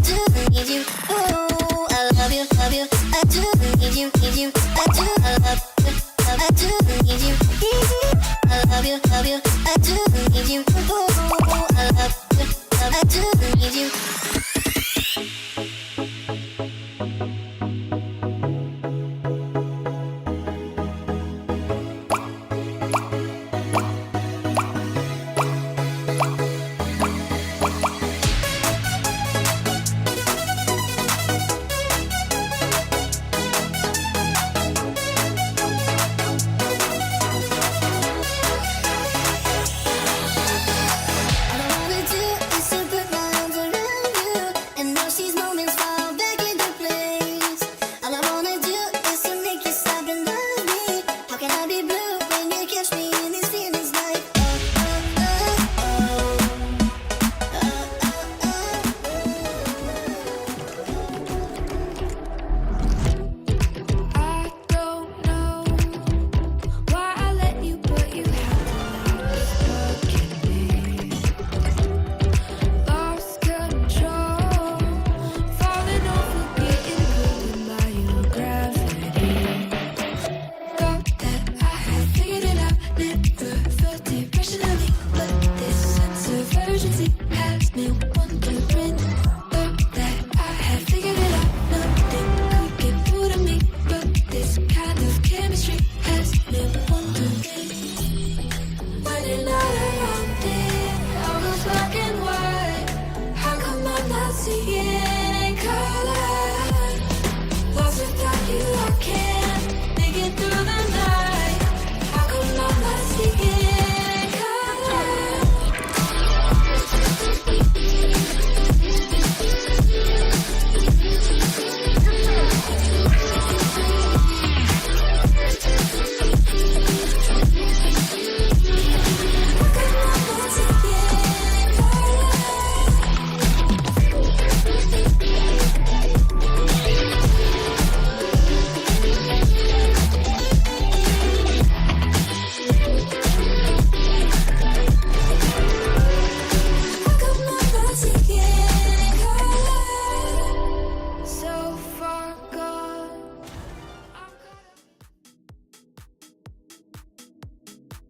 do need you. Ooh, I love you, love you. I do need you, need you. I do, I love you, love. I do need you. I love you, love you. I do need you. Ooh, I love you, love. I do need you.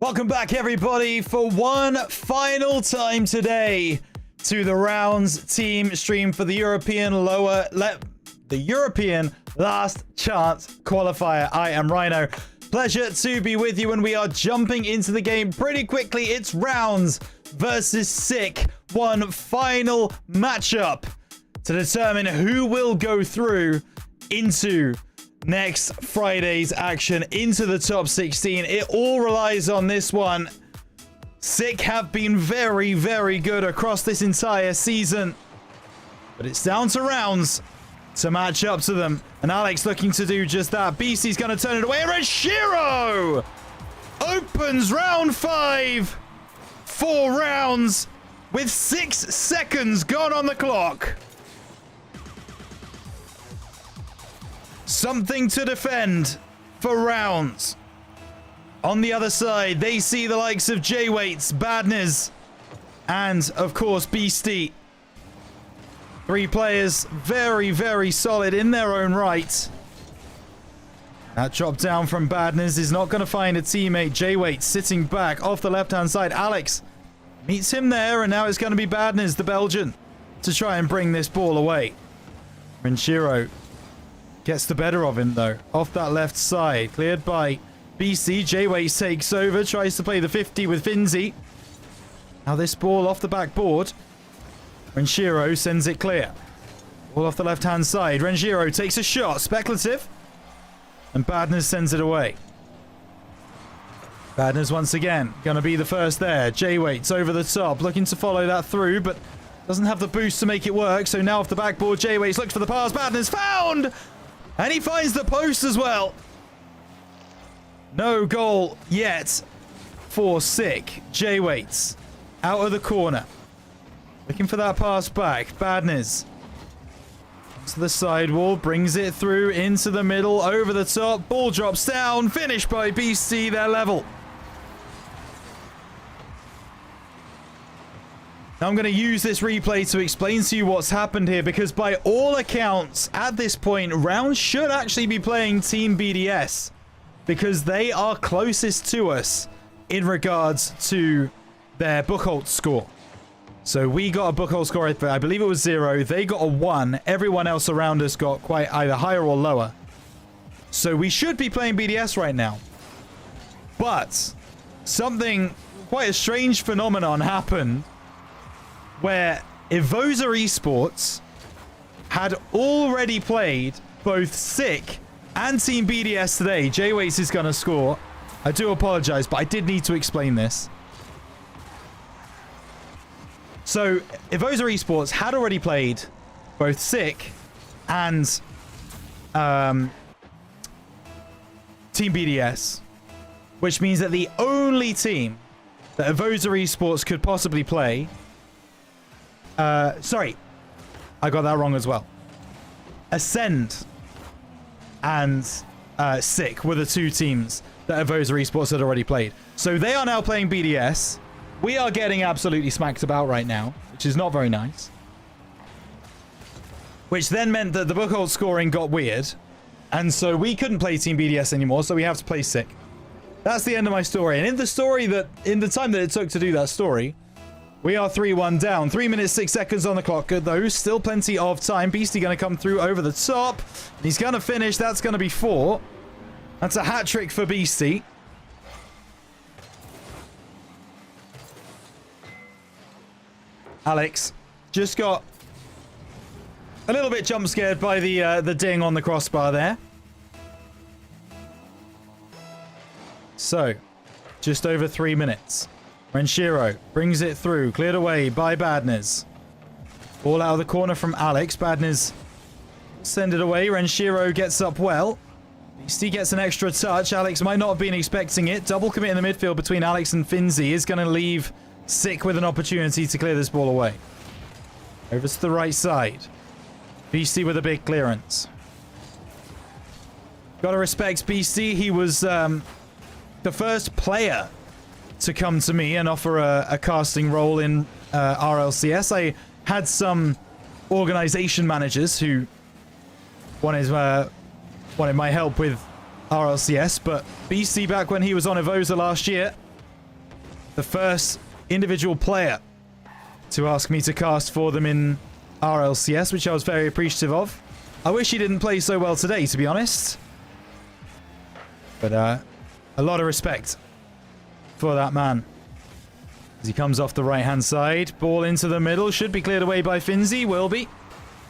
Welcome back, everybody, for one final time today to the Rounds team stream for the European Last Chance Qualifier. I am Rhino. Pleasure to be with you, and we are jumping into the game pretty quickly. It's Rounds versus Sick. One final matchup to determine who will go through into next Friday's action, into the top 16. It all relies on this one. Sick have been very, very good across this entire season, but it's down to Rounds to match up to them, and Alex looking to do just that. BC's going to turn it away, and Renshiro opens round 5 for Rounds with 6 seconds gone on the clock. Something to defend for Rounds. On the other side, they see the likes of J-Waits, Badness, and, of course, Beastie. 3 players very, very solid in their own right. That drop down from Badness is not going to find a teammate. J-Waits sitting back off the left-hand side. Alex meets him there, and now it's going to be Badness, the Belgian, to try and bring this ball away. Renshiro gets the better of him, though. Off that left side. Cleared by BC. J-Ways takes over. Tries to play the 50 with Finzi. Now this ball off the backboard. Renshiro sends it clear. Ball off the left-hand side. Renshiro takes a shot. Speculative. And Badness sends it away. Badness once again going to be the first there. J-Waits over the top. Looking to follow that through, but doesn't have the boost to make it work. So now off the backboard, J-Waits looks for the pass. Badness found! And he finds the post as well. No goal yet for Sick. J-Waits out of the corner. Looking for that pass back. Badness to the sidewall. Brings it through into the middle. Over the top. Ball drops down. Finished by BC. They're level. Now I'm going to use this replay to explain to you what's happened here, because by all accounts, at this point, Round should actually be playing Team BDS, because they are closest to us in regards to their Buchholz score. So we got a Buchholz score, I believe it was 0. They got a 1. Everyone else around us got quite either higher or lower. So we should be playing BDS right now. But something, quite a strange phenomenon happened where Evoza Esports had already played both Sick and Team BDS today. J-Waits is going to score. I do apologize, but I did need to explain this. So, Evoza Esports had already played both Sick and Team BDS, which means that the only team that Evoza Esports could possibly play... sorry, I got that wrong as well. Ascend and Sick were the two teams that Evoza Esports had already played. So they are now playing BDS. We are getting absolutely smacked about right now, which is not very nice. Which then meant that the Buchholz scoring got weird. And so we couldn't play Team BDS anymore, so we have to play Sick. That's the end of my story. And in the time that it took to do that story, we are 3-1 down. 3 minutes, 6 seconds on the clock, though. Still plenty of time. Beastie going to come through over the top. He's going to finish. That's going to be 4. That's a hat trick for Beastie. Alex just got a little bit jump scared by the ding on the crossbar there. So, just over 3 minutes. Renshiro brings it through, cleared away by Badners. Ball out of the corner from Alex. Badners send it away. Renshiro gets up well. Beastie gets an extra touch. Alex might not have been expecting it. Double commit in the midfield between Alex and Finzi is going to leave Sick with an opportunity to clear this ball away. Over to the right side. Beastie with a big clearance. Gotta respect Beastie. He was the first player to come to me and offer a casting role in RLCS. I had some organization managers who wanted my help with RLCS, but Beastie, back when he was on Evoza last year, the first individual player to ask me to cast for them in RLCS, which I was very appreciative of. I wish he didn't play so well today, to be honest. But a lot of respect for that man. As he comes off the right-hand side, ball into the middle, should be cleared away by Finzi, will be.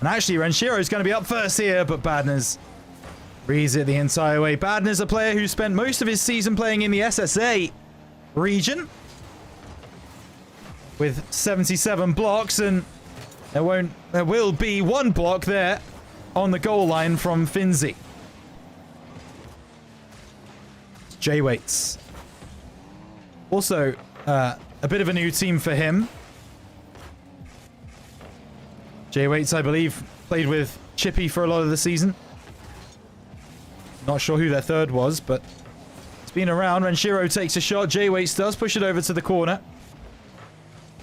And actually, Renshiro is going to be up first here, but Badners reads it the entire way. Badners, a player who spent most of his season playing in the SSA region, with 77 blocks, and there will be 1 block there on the goal line from Finzi. J-Waits. Also, a bit of a new team for him. J-Waits, I believe, played with Chippy for a lot of the season. Not sure who their third was, but it's been around. Renshiro takes a shot. J-Waits does push it over to the corner.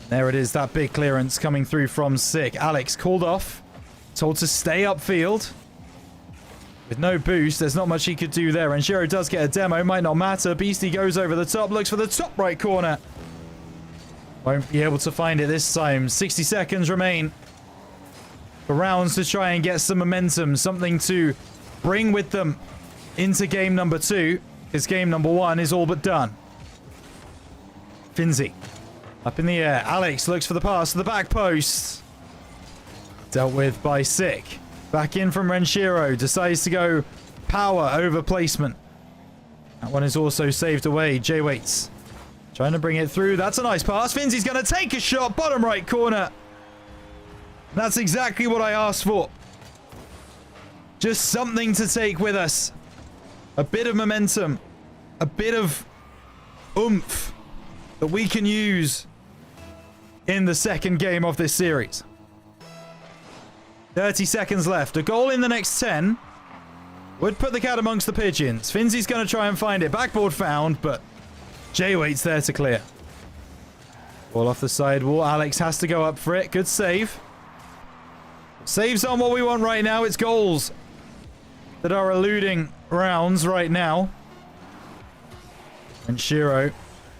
There it is, that big clearance coming through from Sick. Alex called off, told to stay upfield. With no boost, there's not much he could do there. And Shiro does get a demo, might not matter. Beastie goes over the top, looks for the top right corner. Won't be able to find it this time. 60 seconds remain for Rounds to try and get some momentum, something to bring with them into game number 2, because game number 1 is all but done. Finzi up in the air. Alex looks for the pass to the back post. Dealt with by Sick. Back in from Renshiro. Decides to go power over placement. That one is also saved away. J-Waits trying to bring it through. That's a nice pass. Finzi's going to take a shot. Bottom right corner. That's exactly what I asked for. Just something to take with us. A bit of momentum. A bit of oomph that we can use in the second game of this series. 30 seconds left. A goal in the next 10 would put the cat amongst the pigeons. Finzi's going to try and find it. Backboard found, but J-Wait's there to clear. Ball off the sidewall. Alex has to go up for it. Good save. Saves on what we want right now. It's goals that are eluding rounds right now. And Shiro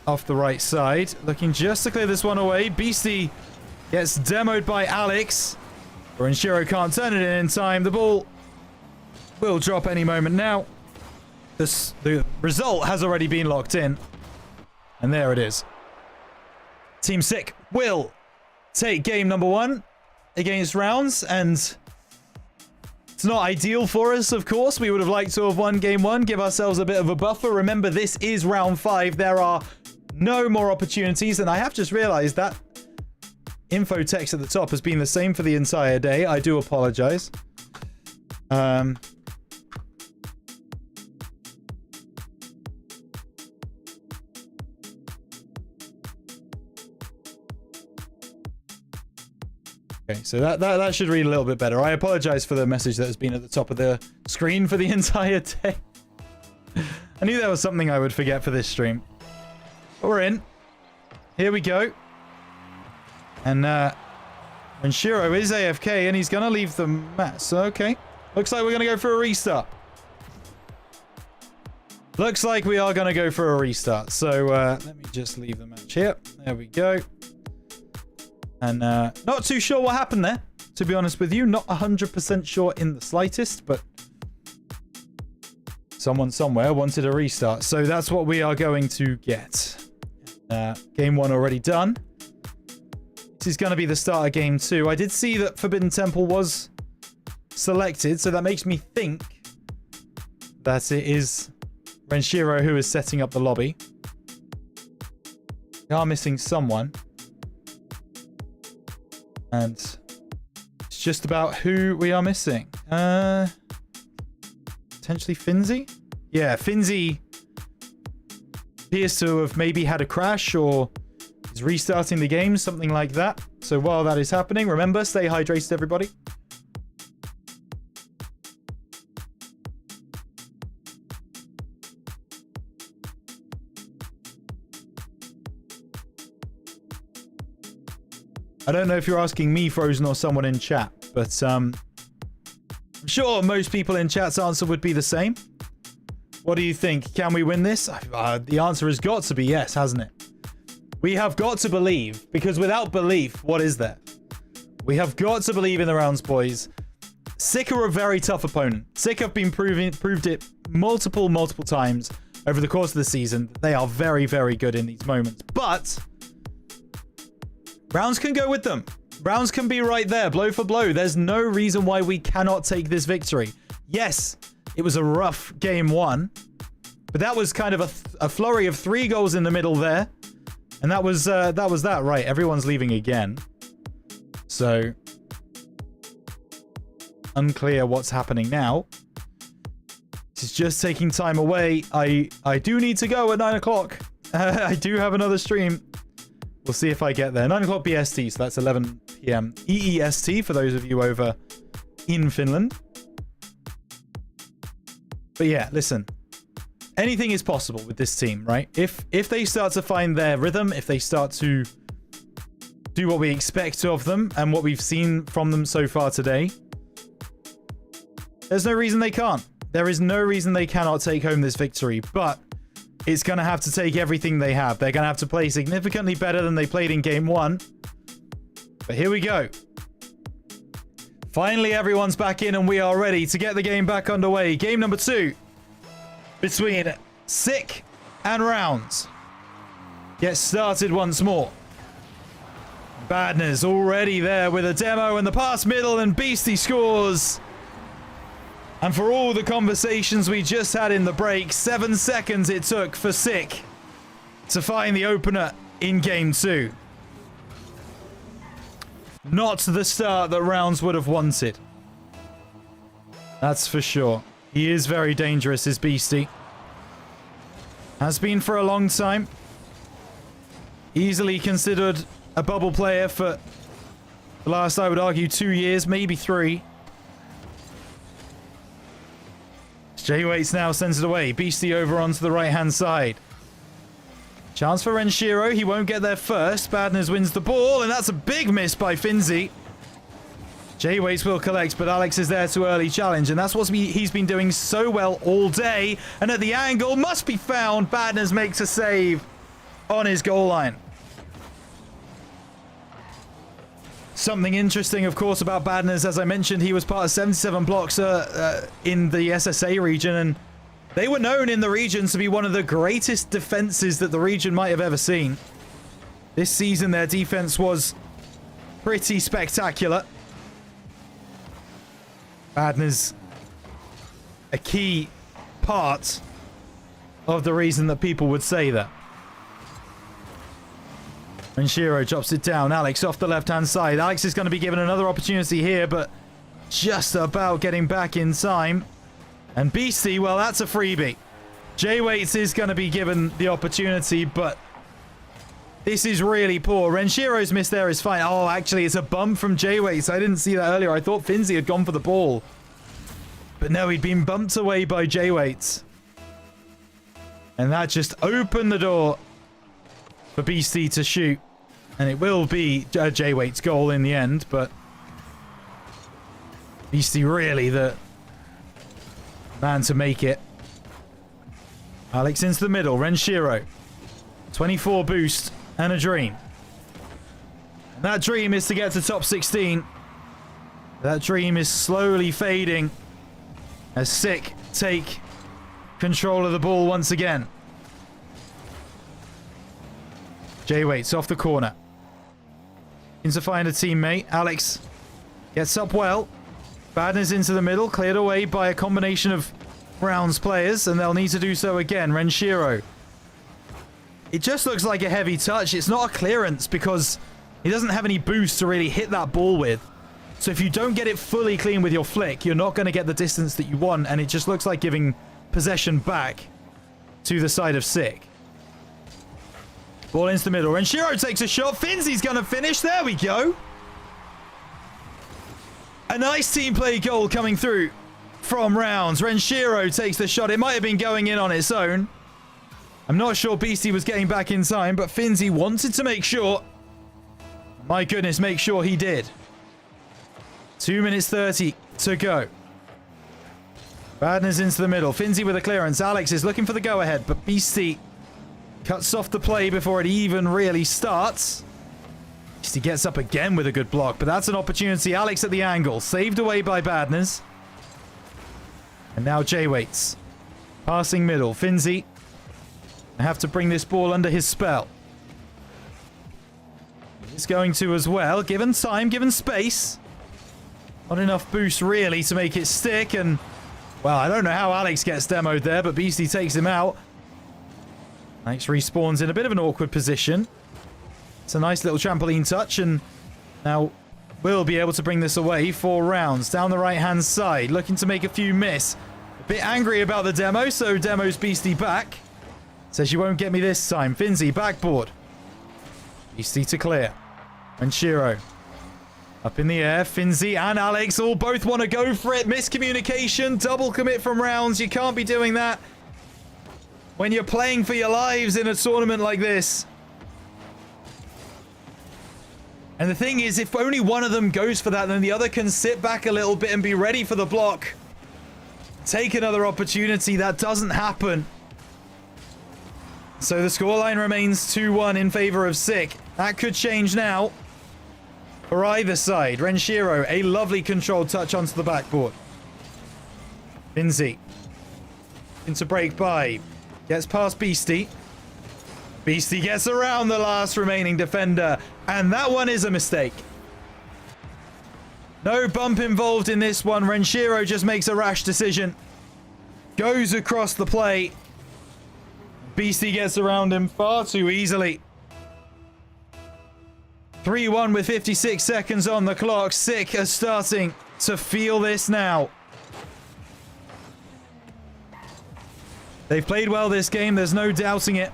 off the right side. Looking just to clear this one away. Beastie gets demoed by Alex. Shiro can't turn it in time. The ball will drop any moment now. The result has already been locked in. And there it is. Team Sick will take game number 1 against Rounds. And it's not ideal for us, of course. We would have liked to have won game 1, give ourselves a bit of a buffer. Remember, this is round 5. There are no more opportunities. And I have just realized that info text at the top has been the same for the entire day. I do apologize. Okay, so that should read a little bit better. I apologize for the message that has been at the top of the screen for the entire day. I knew there was something I would forget for this stream. But we're in. Here we go. And Shiro is AFK and he's going to leave the match. So, okay. Looks like we're going to go for a restart. Looks like we are going to go for a restart. So, let me just leave the match here. There we go. And not too sure what happened there, to be honest with you. Not 100% sure in the slightest, but someone somewhere wanted a restart. So that's what we are going to get. Game 1 already done. This is going to be the start of game 2. I did see that Forbidden Temple was selected, so that makes me think that it is Renshiro who is setting up the lobby. We are missing someone. And it's just about who we are missing. Potentially Finzi? Yeah, Finzi appears to have maybe had a crash or is restarting the game, something like that. So while that is happening, remember, stay hydrated, everybody. I don't know if you're asking me, Frozen, or someone in chat, but I'm sure most people in chat's answer would be the same. What do you think? Can we win this? The answer has got to be yes, hasn't it? We have got to believe, because without belief, what is there? We have got to believe in the Rounds, boys. Sick are a very tough opponent. Sick have been proved it multiple times over the course of the season. They are very, very good in these moments, but Rounds can go with them. Rounds can be right there, blow for blow. There's no reason why we cannot take this victory. Yes, it was a rough game 1, but that was kind of a flurry of 3 goals in the middle there. And that was that, right? Everyone's leaving again. So, unclear what's happening now. This is just taking time away. I do need to go at 9 o'clock. I do have another stream. We'll see if I get there. 9 o'clock BST, so that's 11 p.m. EEST for those of you over in Finland. But yeah, listen. Anything is possible with this team, right? If they start to find their rhythm, if they start to do what we expect of them and what we've seen from them so far today, there's no reason they can't. There is no reason they cannot take home this victory, but it's going to have to take everything they have. They're going to have to play significantly better than they played in game 1. But here we go. Finally, everyone's back in and we are ready to get the game back underway. Game number 2 between Sick and Rounds gets started once more. Badness already there with a demo and the pass middle, and Beastie scores. And for all the conversations we just had in the break, 7 seconds it took for Sick to find the opener in game 2. Not the start that Rounds would have wanted. That's for sure. He is very dangerous, is Beastie. Has been for a long time. Easily considered a bubble player for the last, I would argue, 2 years, maybe 3. Jay waits now, sends it away. Beastie over onto the right-hand side. Chance for Renshiro. He won't get there first. Badners wins the ball, and that's a big miss by Finzi. J-Waits will collect, but Alex is there to early challenge, and that's what he's been doing so well all day. And at the angle, must be found. Badners makes a save on his goal line. Something interesting, of course, about Badners, as I mentioned, he was part of 77 blocks in the SSA region, and they were known in the region to be one of the greatest defenses that the region might have ever seen. This season, their defense was pretty spectacular. Badners, a key part of the reason that people would say that. And Shiro drops it down. Alex off the left-hand side. Alex is going to be given another opportunity here, but just about getting back in time. And Beastie, well, that's a freebie. J-Waits is going to be given the opportunity, but this is really poor. Renshiro's miss there is fine. Oh, actually, it's a bump from J-Waits. I didn't see that earlier. I thought Finzi had gone for the ball. But no, he'd been bumped away by J-Waits. And that just opened the door for Beastie to shoot. And it will be J-Waits' goal in the end, but Beastie really the man to make it. Alex into the middle. Renshiro. 24 boost and a dream. And that dream is to get to top 16. That dream is slowly fading as Sick take control of the ball once again. J-Waits off the corner. To find a teammate. Alex gets up well. Badners into the middle, cleared away by a combination of Browns players, and they'll need to do so again. Renshiro. It just looks like a heavy touch. It's not a clearance because he doesn't have any boost to really hit that ball with. So if you don't get it fully clean with your flick, you're not going to get the distance that you want, and it just looks like giving possession back to the side of Sick. Ball into the middle. Renshiro takes a shot. Finzi's going to finish. There we go. A nice team play goal coming through from Rounds. Renshiro takes the shot. It might have been going in on its own. I'm not sure Beastie was getting back in time, but Finzi wanted to make sure. My goodness, make sure he did. 2 minutes 30 to go. Badners into the middle. Finzi with a clearance. Alex is looking for the go-ahead, but Beastie cuts off the play before it even really starts. He gets up again with a good block, but that's an opportunity. Alex at the angle. Saved away by Badners. And now J-Waits. Passing middle. Finzi. I have to bring this ball under his spell. He's going to as well. Given time, given space. Not enough boost really to make it stick. And, well, I don't know how Alex gets demoed there, but Beastie takes him out. Alex respawns in a bit of an awkward position. It's a nice little trampoline touch, and now we'll be able to bring this away for Rounds. Down the right-hand side, looking to make a few miss. A bit angry about the demo, so demo's Beastie back. Says you won't get me this time. Finzi, backboard. Beastie to clear. And Shiro. Up in the air, Finzi and Alex all both want to go for it. Miscommunication, double commit from Rounds. You can't be doing that when you're playing for your lives in a tournament like this. And the thing is, if only one of them goes for that, then the other can sit back a little bit and be ready for the block. Take another opportunity. That doesn't happen. So the scoreline remains 2-1 in favor of Sick. That could change now for either side. Renshiro, a lovely controlled touch onto the backboard. Finzi into break by. Gets past Beastie. Beastie gets around the last remaining defender. And that one is a mistake. No bump involved in this one. Renshiro just makes a rash decision. Goes across the play. Beastie gets around him far too easily. 3-1 with 56 seconds on the clock. Sick are starting to feel this now. They've played well this game. There's no doubting it.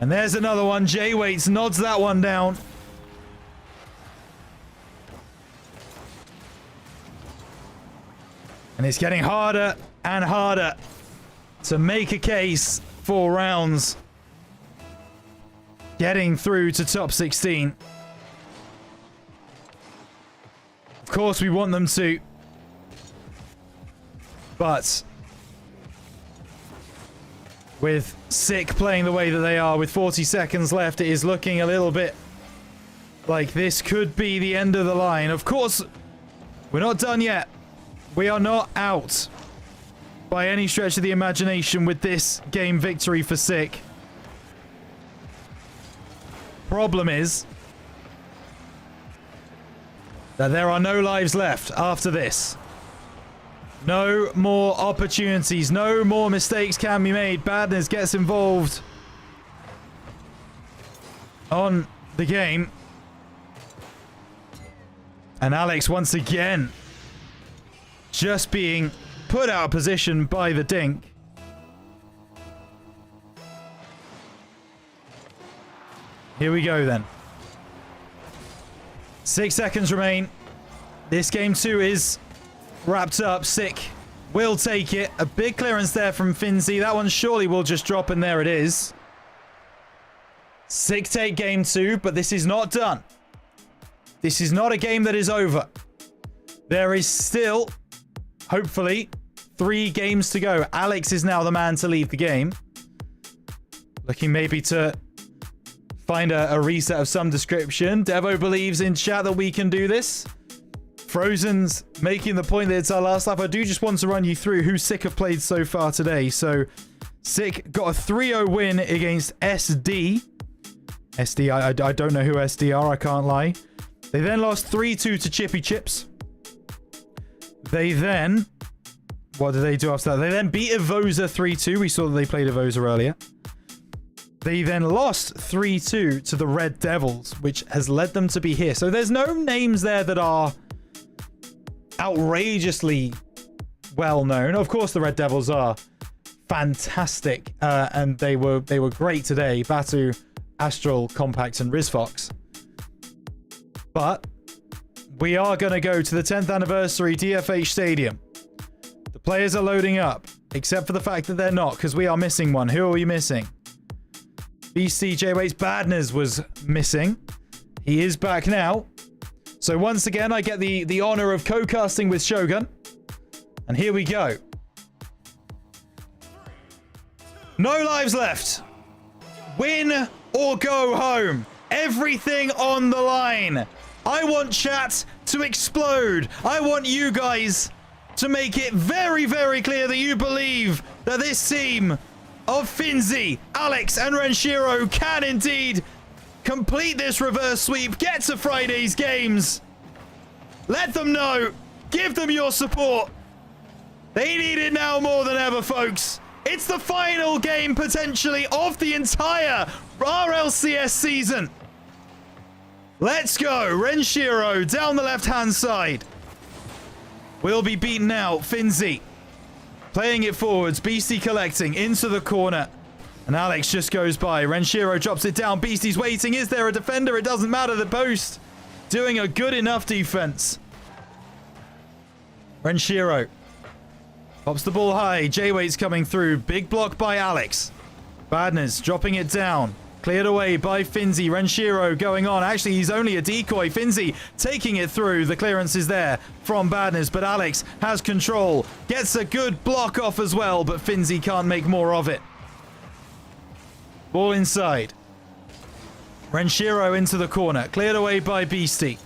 And there's another one. J-Waits nods that one down. And it's getting harder and harder to make a case for Rounds getting through to top 16. Of course, we want them to. But with Sick playing the way that they are with 40 seconds left, it is looking a little bit like this could be the end of the line. Of course, we're not done yet. We are not out by any stretch of the imagination with this game victory for Sick. Problem is that there are no lives left after this. No more opportunities. No more mistakes can be made. Badness gets involved on the game. And Alex once again just being put out of position by the Dink. Here we go then. 6 seconds remain. This game 2 is wrapped up. Sick will take it. A big clearance there from Finzi. That one surely will just drop, and there it is. Sick take game 2, but this is not done. This is not a game that is over. There is still, hopefully, 3 games to go. Alex is now the man to leave the game. Looking maybe to find a reset of some description. Devo believes in chat that we can do this. Frozen's making the point that it's our last lap. I do just want to run you through who Sick have played so far today. So, Sick got a 3-0 win against SD. SD, I don't know who SD are, I can't lie. They then lost 3-2 to Chippy Chips. They then... What did they do after that? They then beat Evoza 3-2. We saw that they played Evoza earlier. They then lost 3-2 to the Red Devils, which has led them to be here. So there's no names there that are outrageously well known. Of course, the Red Devils are fantastic, and they were great today. Batu, Astral, Compact, and Rizfox. But we are going to go to the 10th anniversary DFH Stadium. The players are loading up, except for the fact that they're not, because we are missing one. Who are we missing? BC Waits Badness was missing. He is back now. So once again, I get the honor of co-casting with Shogun. And here we go. No lives left. Win or go home. Everything on the line. I want chat to explode. I want you guys to make it very, very clear that you believe that this team of Finzi, Alex, and Renshiro can indeed complete this reverse sweep, get to Friday's games. Let them know. Give them your support. They need it now more than ever, folks. It's the final game, potentially, of the entire RLCS season. Let's go. Renshiro down the left-hand side. Will be beaten out. Finzi playing it forwards. Beastie collecting into the corner. And Alex just goes by. Renshiro drops it down. Beastie's waiting. Is there a defender? It doesn't matter. The post doing a good enough defense. Renshiro pops the ball high. J-Wait's coming through. Big block by Alex. Badness dropping it down. Cleared away by Finzi. Renshiro going on. Actually, he's only a decoy. Finzi taking it through. The clearance is there from Badness, but Alex has control. Gets a good block off as well, but Finzi can't make more of it. Ball inside. Renshiro into the corner. Cleared away by Beastie.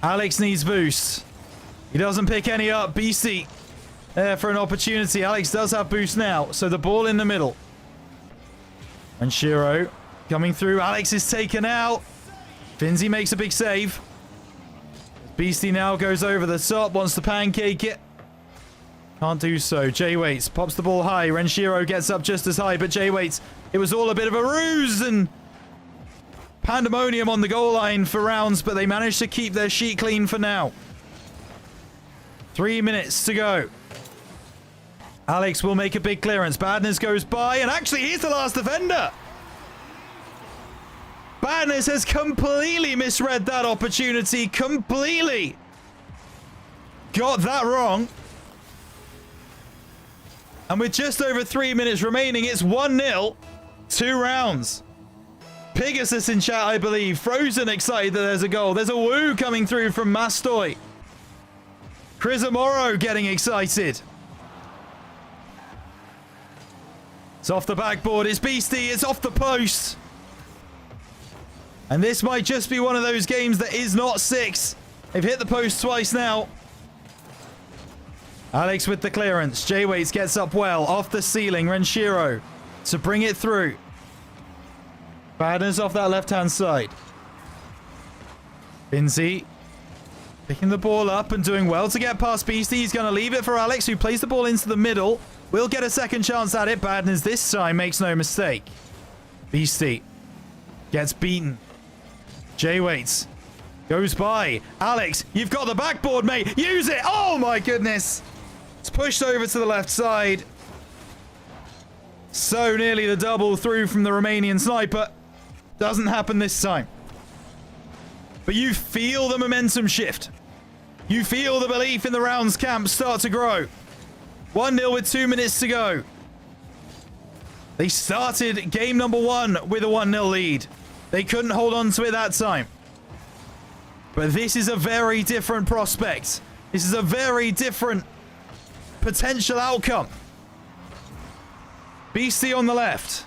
Alex needs boost. He doesn't pick any up. Beastie there for an opportunity. Alex does have boost now, so the ball in the middle. Renshiro coming through. Alex is taken out. Finzi makes a big save. Beastie now goes over the top. Wants to pancake it. Can't do so. J-Waits pops the ball high. Renshiro gets up just as high, but J-Waits, it was all a bit of a ruse and pandemonium on the goal line for rounds, but they managed to keep their sheet clean for now. 3 minutes to go. Alex will make a big clearance. Badness goes by, and actually he's the last defender. Badness has completely misread that opportunity. Completely got that wrong. And with just over 3 minutes remaining, it's 1-0, 2 rounds. Pegasus in chat, I believe. Frozen excited that there's a goal. There's a woo coming through from Mastoy. Chris Amoro getting excited. It's off the backboard. It's Beastie. It's off the post. And this might just be one of those games that is not 6. They've hit the post twice now. Alex with the clearance. J-Waits gets up well. Off the ceiling. Renshiro to bring it through. Badness off that left-hand side. Finzi picking the ball up and doing well to get past Beastie. He's going to leave it for Alex, who plays the ball into the middle. Will get a second chance at it. Badness this time makes no mistake. Beastie gets beaten. J-Waits goes by. Alex, you've got the backboard, mate. Use it. Oh, my goodness. It's pushed over to the left side. So nearly the double through from the Romanian sniper. Doesn't happen this time. But you feel the momentum shift. You feel the belief in the rounds camp start to grow. 1-0 with 2 minutes to go. They started game number 1 with a 1-0 lead. They couldn't hold on to it that time. But this is a very different prospect. This is a very different potential outcome. Beastie on the left.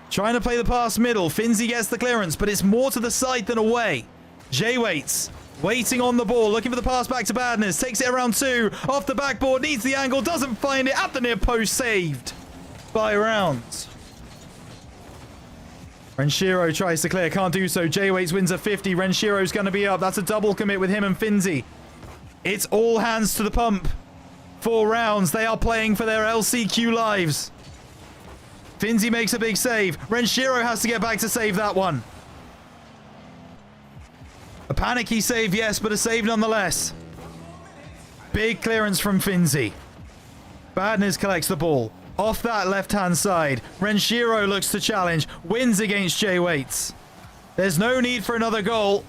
Trying to play the pass middle. Finzi gets the clearance, but it's more to the side than away. J-Waits waiting on the ball, looking for the pass back to Badness. Takes it around 2. Off the backboard, needs the angle, doesn't find it. At the near post, saved by Rounds. Renshiro tries to clear, can't do so. J-Waits wins a 50. Renshiro's going to be up. That's a double commit with him and Finzi. It's all hands to the pump for Rounds. They are playing for their LCQ lives. Finzi makes a big save. Renshiro has to get back to save that one. A panicky save, yes, but a save nonetheless. Big clearance from Finzi. Badness collects the ball. Off that left-hand side. Renshiro looks to challenge. Wins against J-Waits. There's no need for another goal.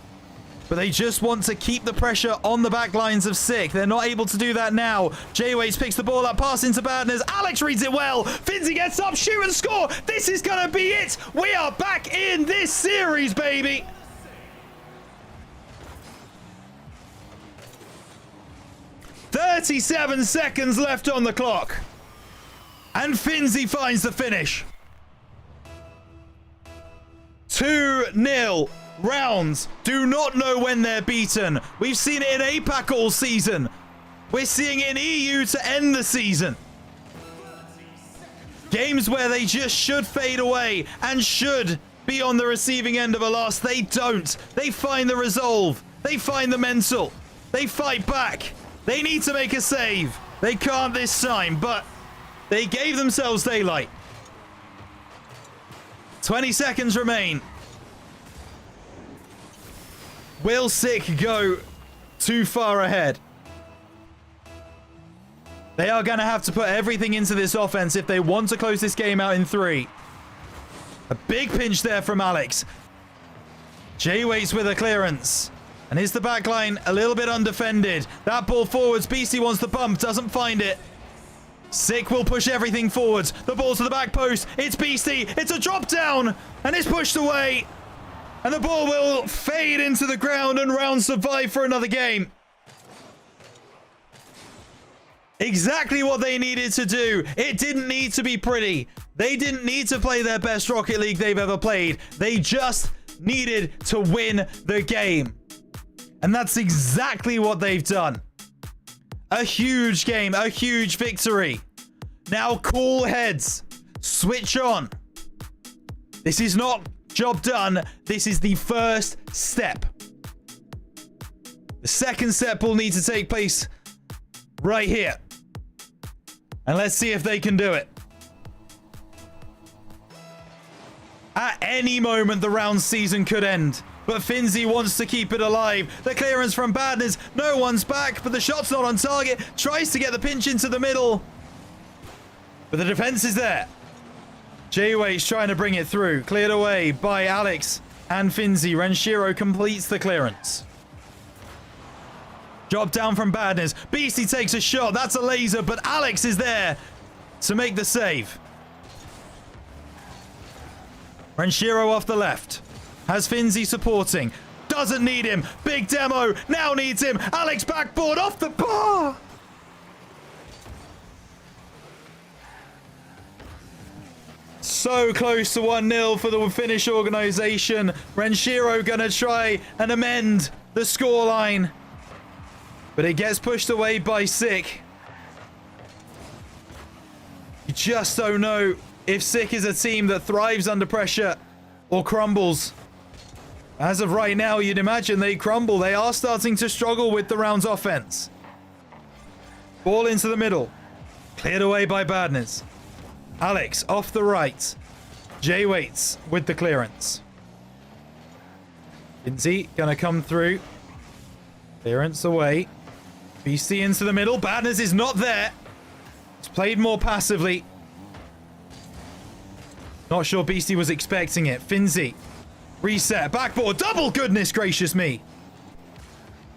But they just want to keep the pressure on the back lines of Sick. They're not able to do that now. J-Waits picks the ball up, pass into Badness. Alex reads it well. Finzi gets up, shoot and score. This is going to be it. We are back in this series, baby. "37 seconds left on the clock. And Finzi finds the finish. 2-0. Rounds do not know when they're beaten. We've seen it in APAC all season. We're seeing it in EU to end the season. Games where they just should fade away and should be on the receiving end of a loss. They don't. They find the resolve. They find the mental. They fight back. They need to make a save. They can't this time, but they gave themselves daylight. 20 seconds remain. Will Sick go too far ahead? They are going to have to put everything into this offense if they want to close this game out in 3. A big pinch there from Alex. J-Waits with a clearance. And here's the back line a little bit undefended. That ball forwards. Beastie wants the bump. Doesn't find it. Sick will push everything forwards. The ball to the back post. It's Beastie. It's a drop down. And it's pushed away. And the ball will fade into the ground and Rounds survive for another game. Exactly what they needed to do. It didn't need to be pretty. They didn't need to play their best Rocket League they've ever played. They just needed to win the game. And that's exactly what they've done. A huge game, a huge victory. Now cool heads. Switch on. This is not job done. This is the first step. The second step will need to take place right here. And let's see if they can do it. At any moment, the round season could end. But Finzi wants to keep it alive. The clearance from Badness. No one's back, but the shot's not on target. Tries to get the pinch into the middle. But the defense is there. J-Waits trying to bring it through. Cleared away by Alex and Finzi. Renshiro completes the clearance. Drop down from Badness. Beastie takes a shot. That's a laser, but Alex is there to make the save. Renshiro off the left. Has Finzi supporting. Doesn't need him. Big demo. Now needs him. Alex backboard off the bar. So close to 1-0 for the Finnish organization. Renshiro gonna try and amend the scoreline. But it gets pushed away by Sick. You just don't know if Sick is a team that thrives under pressure or crumbles. As of right now, you'd imagine they crumble. They are starting to struggle with the round's offense. Ball into the middle. Cleared away by Badness. Alex off the right. Jay waits with the clearance. Finzi gonna come through. Clearance away. BC into the middle. Badness is not there. He's played more passively. Not sure BC was expecting it. Finzi. Reset. Backboard. Double. Goodness gracious me.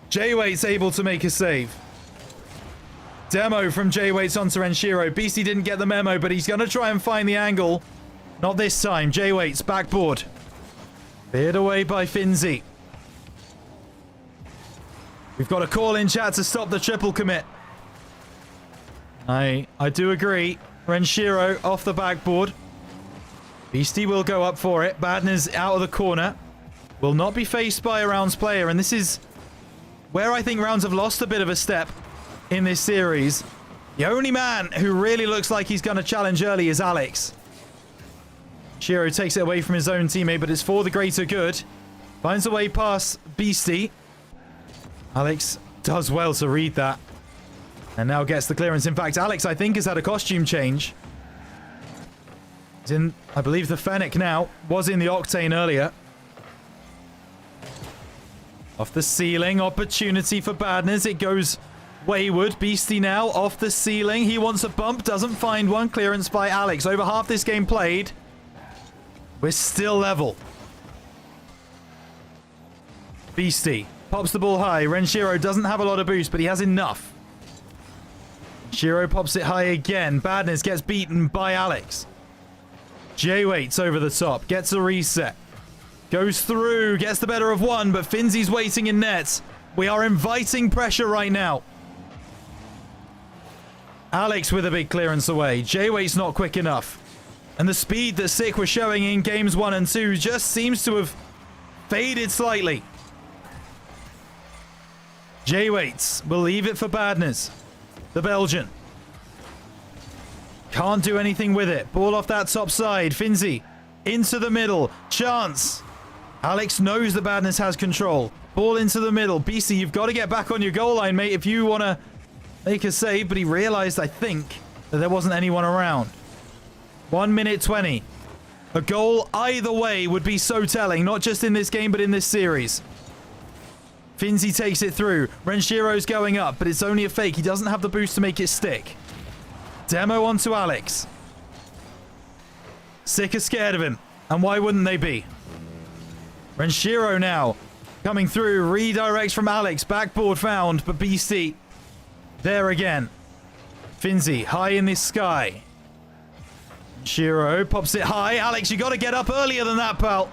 J-Wait's able to make a save. Demo from J-Wait's onto Renshiro. BC didn't get the memo, but he's going to try and find the angle. Not this time. J-Wait's backboard. Cleared away by Finzi. We've got a call in chat to stop the triple commit. I do agree. Renshiro off the backboard. Beastie will go up for it. Badner's out of the corner. Will not be faced by a Rounds player. And this is where I think Rounds have lost a bit of a step in this series. The only man who really looks like he's going to challenge early is Alex. Shiro takes it away from his own teammate, but it's for the greater good. Finds a way past Beastie. Alex does well to read that. And now gets the clearance. In fact, Alex, I think, has had a costume change. He's in, I believe, the Fennec now. Was in the Octane earlier. Off the ceiling. Opportunity for Badness. It goes wayward. Beastie now off the ceiling. He wants a bump. Doesn't find one. Clearance by Alex. Over half this game played. We're still level. Beastie pops the ball high. Renshiro doesn't have a lot of boost, but he has enough. Shiro pops it high again. Badness gets beaten by Alex. Jay waits over the top. Gets a reset. Goes through. Gets the better of one, but Finzi's waiting in net. We are inviting pressure right now. Alex with a big clearance away. Jay waits not quick enough. And the speed that Sick was showing in games 1 and 2 just seems to have faded slightly. Jay waits. Will leave it for Badness. The Belgian. Can't do anything with it. Ball off that top side. Finzi into the middle. Chance. Alex knows that Badness has control. Ball into the middle. BC, you've got to get back on your goal line, mate, if you want to make a save. But he realized, I think, that there wasn't anyone around. 1 minute 20. A goal either way would be so telling, not just in this game, but in this series. Finzi takes it through. Renshiro's going up, but it's only a fake. He doesn't have the boost to make it stick. Demo onto Alex. Sick is scared of him. And why wouldn't they be? Renshiro now coming through. Redirects from Alex. Backboard found, but BC there again. Finzi high in the sky. Shiro pops it high. Alex, you got to get up earlier than that, pal.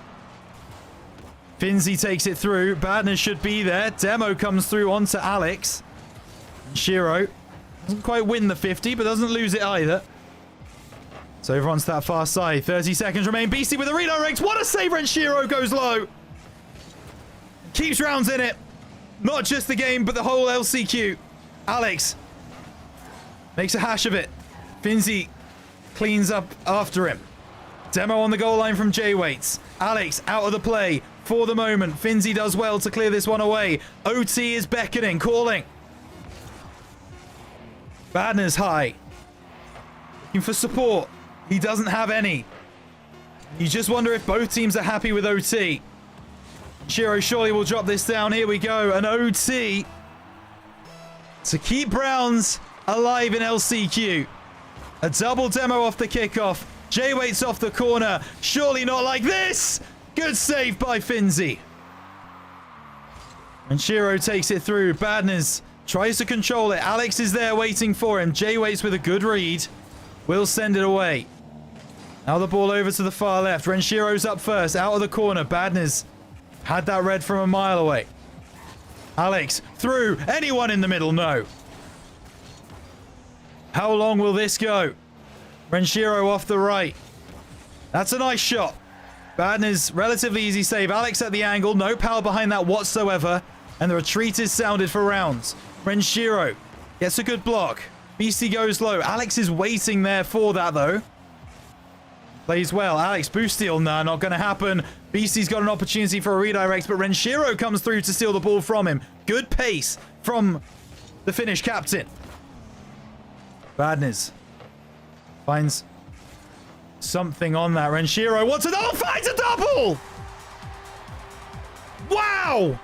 Finzi takes it through. Badness should be there. Demo comes through onto Alex. Shiro doesn't quite win the 50, but doesn't lose it either. So over onto that far side. 30 seconds remain. BC with a redirect. What a save. Shiro goes low. Keeps Rounds in it. Not just the game, but the whole LCQ. Alex makes a hash of it. Finzi cleans up after him. Demo on the goal line from Jay Waits. Alex out of the play for the moment. Finzi does well to clear this one away. OT is beckoning, calling. Badner's high. Looking for support. He doesn't have any. You just wonder if both teams are happy with OT. Shiro surely will drop this down. Here we go. An OT to keep Browns alive in LCQ. A double demo off the kickoff. Jay waits off the corner. Surely not like this. Good save by Finzi. And Shiro takes it through. Badness tries to control it. Alex is there waiting for him. Jay waits with a good read. Will send it away. Now the ball over to the far left. Renshiro's up first, out of the corner. Badness had that read from a mile away. Alex through. Anyone in the middle? No. How long will this go? Renshiro off the right. That's a nice shot. Badness, relatively easy save. Alex at the angle. No power behind that whatsoever. And the retreat is sounded for rounds. Renshiro gets a good block. BC goes low. Alex is waiting there for that, though. Plays well. Alex, boost steal. Nah, not going to happen. BC's got an opportunity for a redirect, but Renshiro comes through to steal the ball from him. Good pace from the Finnish captain. Badness finds something on that. Renshiro wants it. Oh, finds a double! Wow!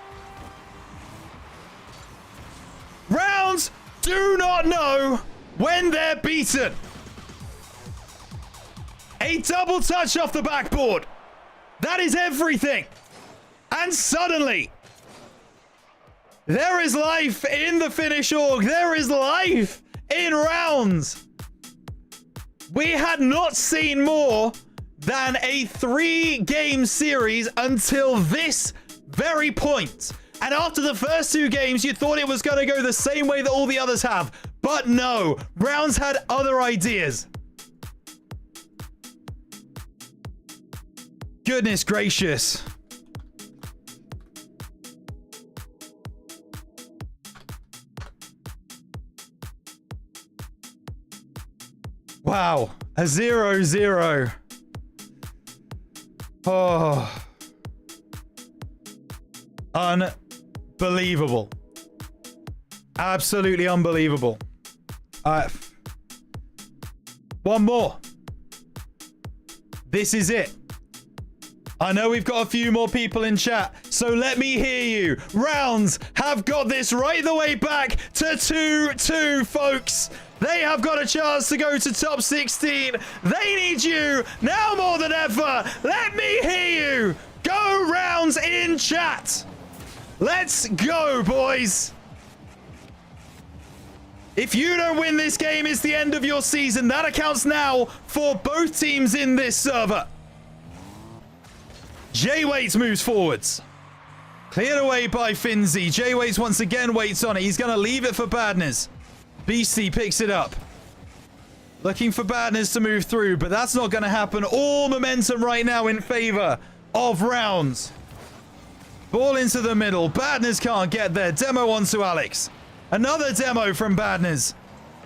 Rounds do not know when they're beaten. A double touch off the backboard. That is everything. And suddenly, there is life in the Finnish org. There is life in rounds. We had not seen more than a 3-game series until this very point. And after the first 2 games, you thought it was going to go the same way that all the others have. But no, rounds had other ideas. Goodness gracious. Wow, a 0-0. Oh. Unbelievable. Absolutely unbelievable. One more. This is it. I know we've got a few more people in chat, so let me hear you. Rounds have got this right the way back to 2-2, folks. They have got a chance to go to top 16. They need you now more than ever. Let me hear you. Go Rounds in chat. Let's go, boys. If you don't win this game, it's the end of your season. That accounts now for both teams in this server. J-Waits moves forwards. Cleared away by Finzi. J-Waits once again waits on it. He's going to leave it for Badness. BC picks it up. Looking for Badness to move through, but that's not going to happen. All momentum right now in favor of Rounds. Ball into the middle. Badness can't get there. Demo onto Alex. Another demo from Badness.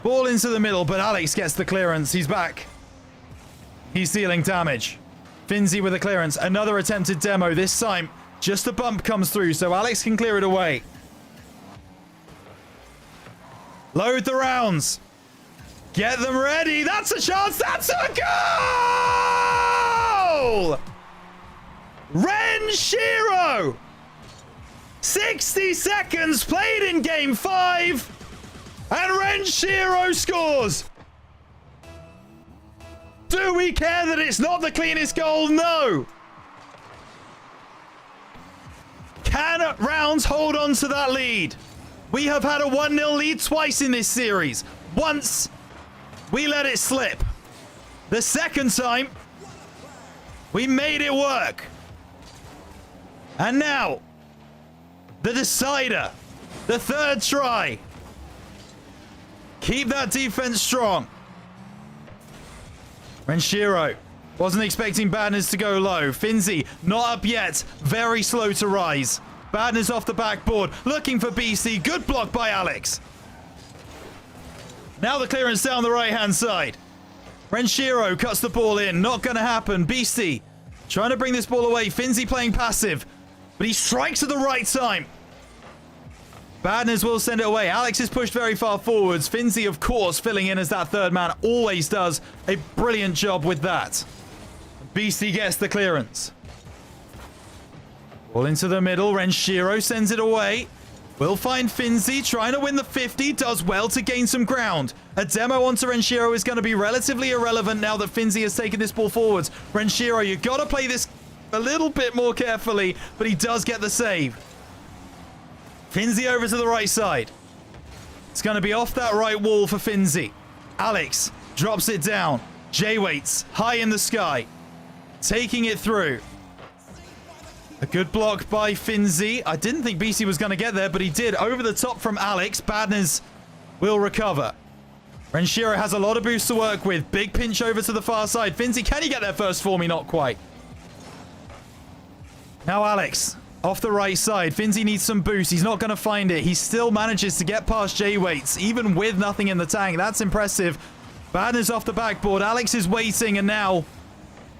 Ball into the middle, but Alex gets the clearance. He's back. He's dealing damage. Finzi with a clearance. Another attempted demo. This time, just a bump comes through, so Alex can clear it away. Load the rounds. Get them ready. That's a chance. That's a goal! Renshiro! 60 seconds played in game 5. And Renshiro scores. Do we care that it's not the cleanest goal? No. Can Rounds hold on to that lead? We have had a 1-0 lead twice in this series. Once, we let it slip. The second time, we made it work. And now, the decider, the third try. Keep that defense strong. Renshiro wasn't expecting Badness to go low. Finzi not up yet. Very slow to rise. Badness off the backboard. Looking for BC. Good block by Alex. Now the clearance down the right-hand side. Renshiro cuts the ball in. Not going to happen. BC trying to bring this ball away. Finzi playing passive. But he strikes at the right time. Badness will send it away. Alex is pushed very far forwards. Finzi, of course, filling in as that third man. Always does a brilliant job with that. BC gets the clearance. Ball into the middle. Renshiro sends it away. Will find Finzi trying to win the 50. Does well to gain some ground. A demo onto Renshiro is going to be relatively irrelevant now that Finzi has taken this ball forwards. Renshiro, you got to play this a little bit more carefully, but he does get the save. Finzi over to the right side. It's going to be off that right wall for Finzi. Alex drops it down. J-Waits, high in the sky. Taking it through. A good block by Finzi. I didn't think BC was going to get there, but he did. Over the top from Alex. Badness will recover. Renshiro has a lot of boost to work with. Big pinch over to the far side. Finzi, can he get there first for me? Not quite. Now Alex, off the right side. Finzi needs some boost. He's not going to find it. He still manages to get past J-Waits, even with nothing in the tank. That's impressive. Badness off the backboard. Alex is waiting, and now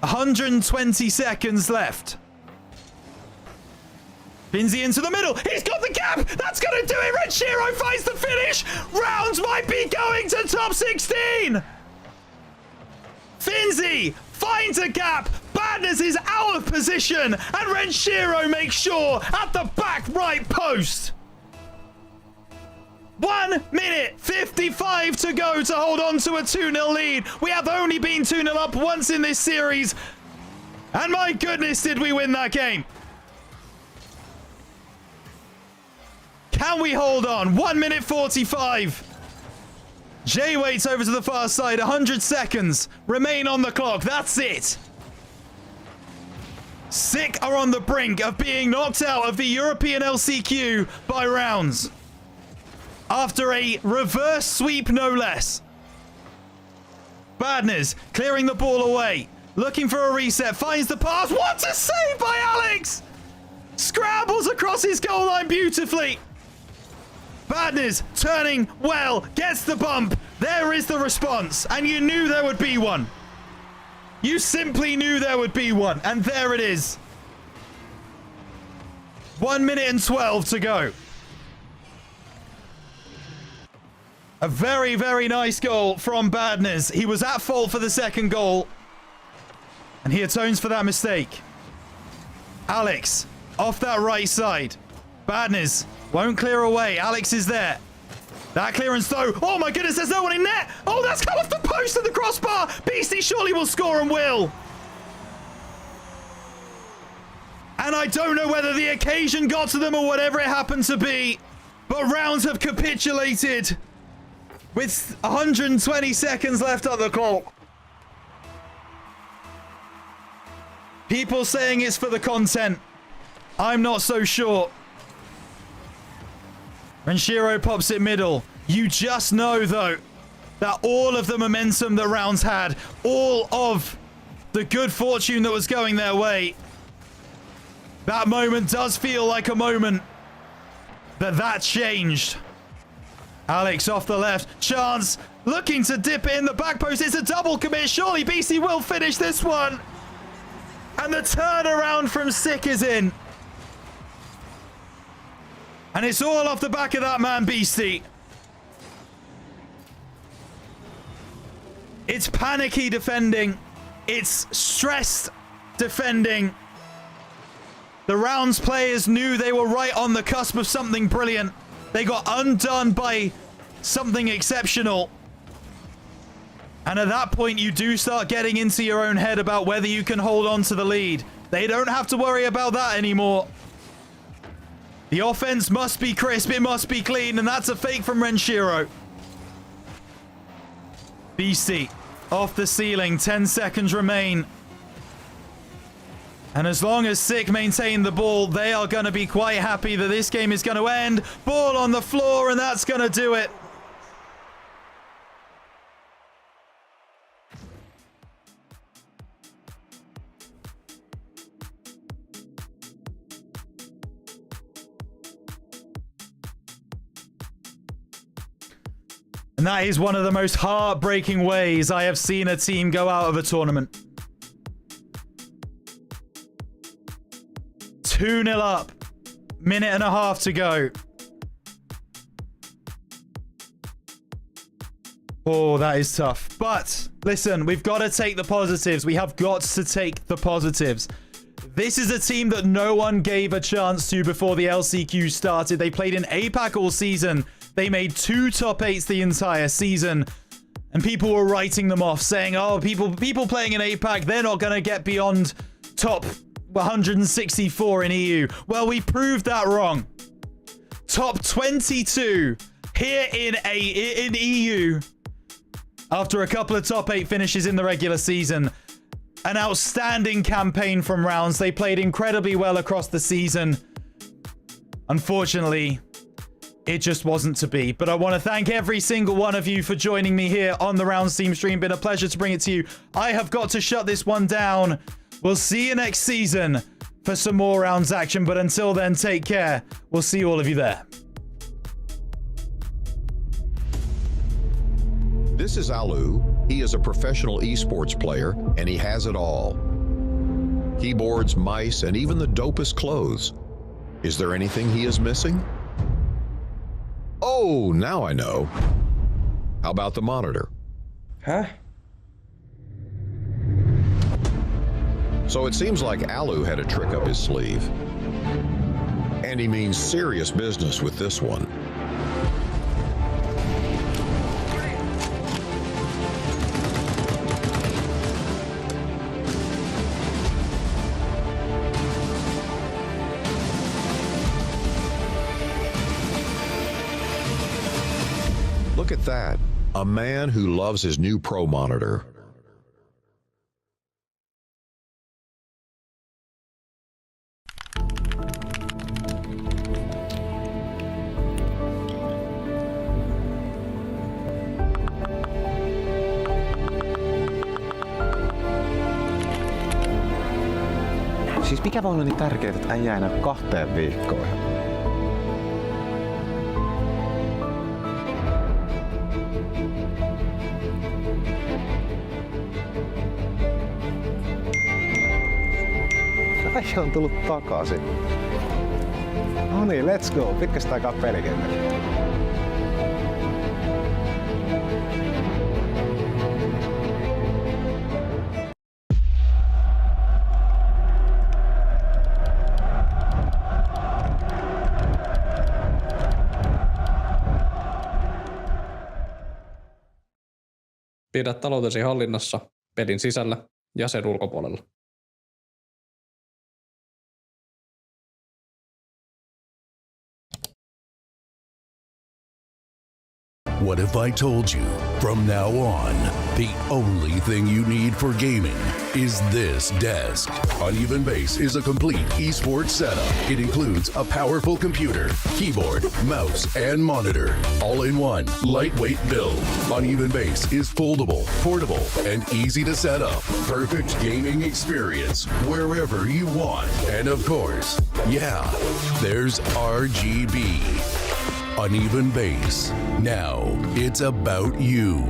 120 seconds left. Finzi into the middle. He's got the gap. That's going to do it. Renshiro finds the finish. Rounds might be going to top 16. Finzi finds a gap. Badness is out of position. And Renshiro makes sure at the back right post. 1 minute 55 to go to hold on to a 2-0 lead. We have only been 2-0 up once in this series. And my goodness, did we win that game. Can we hold on? 1 minute 45. J-Waits over to the far side. 100 seconds remain on the clock. That's it. Sick are on the brink of being knocked out of the European LCQ by rounds. After a reverse sweep, no less. Badness clearing the ball away. Looking for a reset. Finds the pass. What a save by Alex! Scrambles across his goal line beautifully. Badness turning well, gets the bump. There is the response, and you knew there would be one. You simply knew there would be one, and there it is. 1 minute and 12 to go. A very, very nice goal from Badness. He was at fault for the second goal, and he atones for that mistake. Alex, off that right side. Badness won't clear away. Alex is there. That clearance though. Oh my goodness, there's no one in net. Oh, that's come off the post of the crossbar. BC surely will score and will. And I don't know whether the occasion got to them or whatever it happened to be, but rounds have capitulated with 120 seconds left on the clock. People saying it's for the content. I'm not so sure. Renshiro pops it middle. You just know, though, that all of the momentum that rounds had, all of the good fortune that was going their way, that moment does feel like a moment that changed. Alex off the left. Chance looking to dip it in the back post. It's a double commit. Surely BC will finish this one. And the turnaround from Sick is in. And it's all off the back of that man, BC. It's panicky defending. It's stressed defending. The rounds players knew they were right on the cusp of something brilliant. They got undone by something exceptional. And at that point, you do start getting into your own head about whether you can hold on to the lead. They don't have to worry about that anymore. The offense must be crisp, it must be clean, and that's a fake from Renshiro. BC off the ceiling, 10 seconds remain. And as long as Sick maintain the ball, they are going to be quite happy that this game is going to end. Ball on the floor, and that's going to do it. And that is one of the most heartbreaking ways I have seen a team go out of a tournament. 2-0 up. Minute and a half to go. Oh, that is tough. But listen, we've got to take the positives. We have got to take the positives. This is a team that no one gave a chance to before the LCQ started. They played in APAC all season. They made 2 top 8s the entire season. And people were writing them off, saying, oh, people playing in APAC, they're not going to get beyond top 164 in EU. Well, we proved that wrong. Top 22 here in EU. After a couple of top 8 finishes in the regular season, an outstanding campaign from Rounds. They played incredibly well across the season. Unfortunately, it just wasn't to be. But I want to thank every single one of you for joining me here on the Rounds team stream. Been a pleasure to bring it to you. I have got to shut this one down. We'll see you next season for some more Rounds action. But until then, take care. We'll see all of you there. This is Alu. He is a professional esports player, and he has it all. Keyboards, mice, and even the dopest clothes. Is there anything he is missing? Oh, now I know. How about the monitor? Huh? So it seems like Alu had a trick up his sleeve. And he means serious business with this one. Look at that. A man who loves his new Pro monitor. Siis mikä voi olla niin tärkeää, että äijä enää 2 viikkoon? Äijä on tullut takaisin. No niin, let's go. Pikkaista aikaa pelikentällä. Pidä taloutesi hallinnassa pelin sisällä ja sen ulkopuolella. What if I told you from now on, the only thing you need for gaming is this desk? Uneven Base is a complete esports setup. It includes a powerful computer, keyboard, mouse, and monitor, all in one lightweight build. Uneven Base is foldable, portable, and easy to set up. Perfect gaming experience wherever you want. And of course, yeah, there's RGB. Uneven Base. Now it's about you.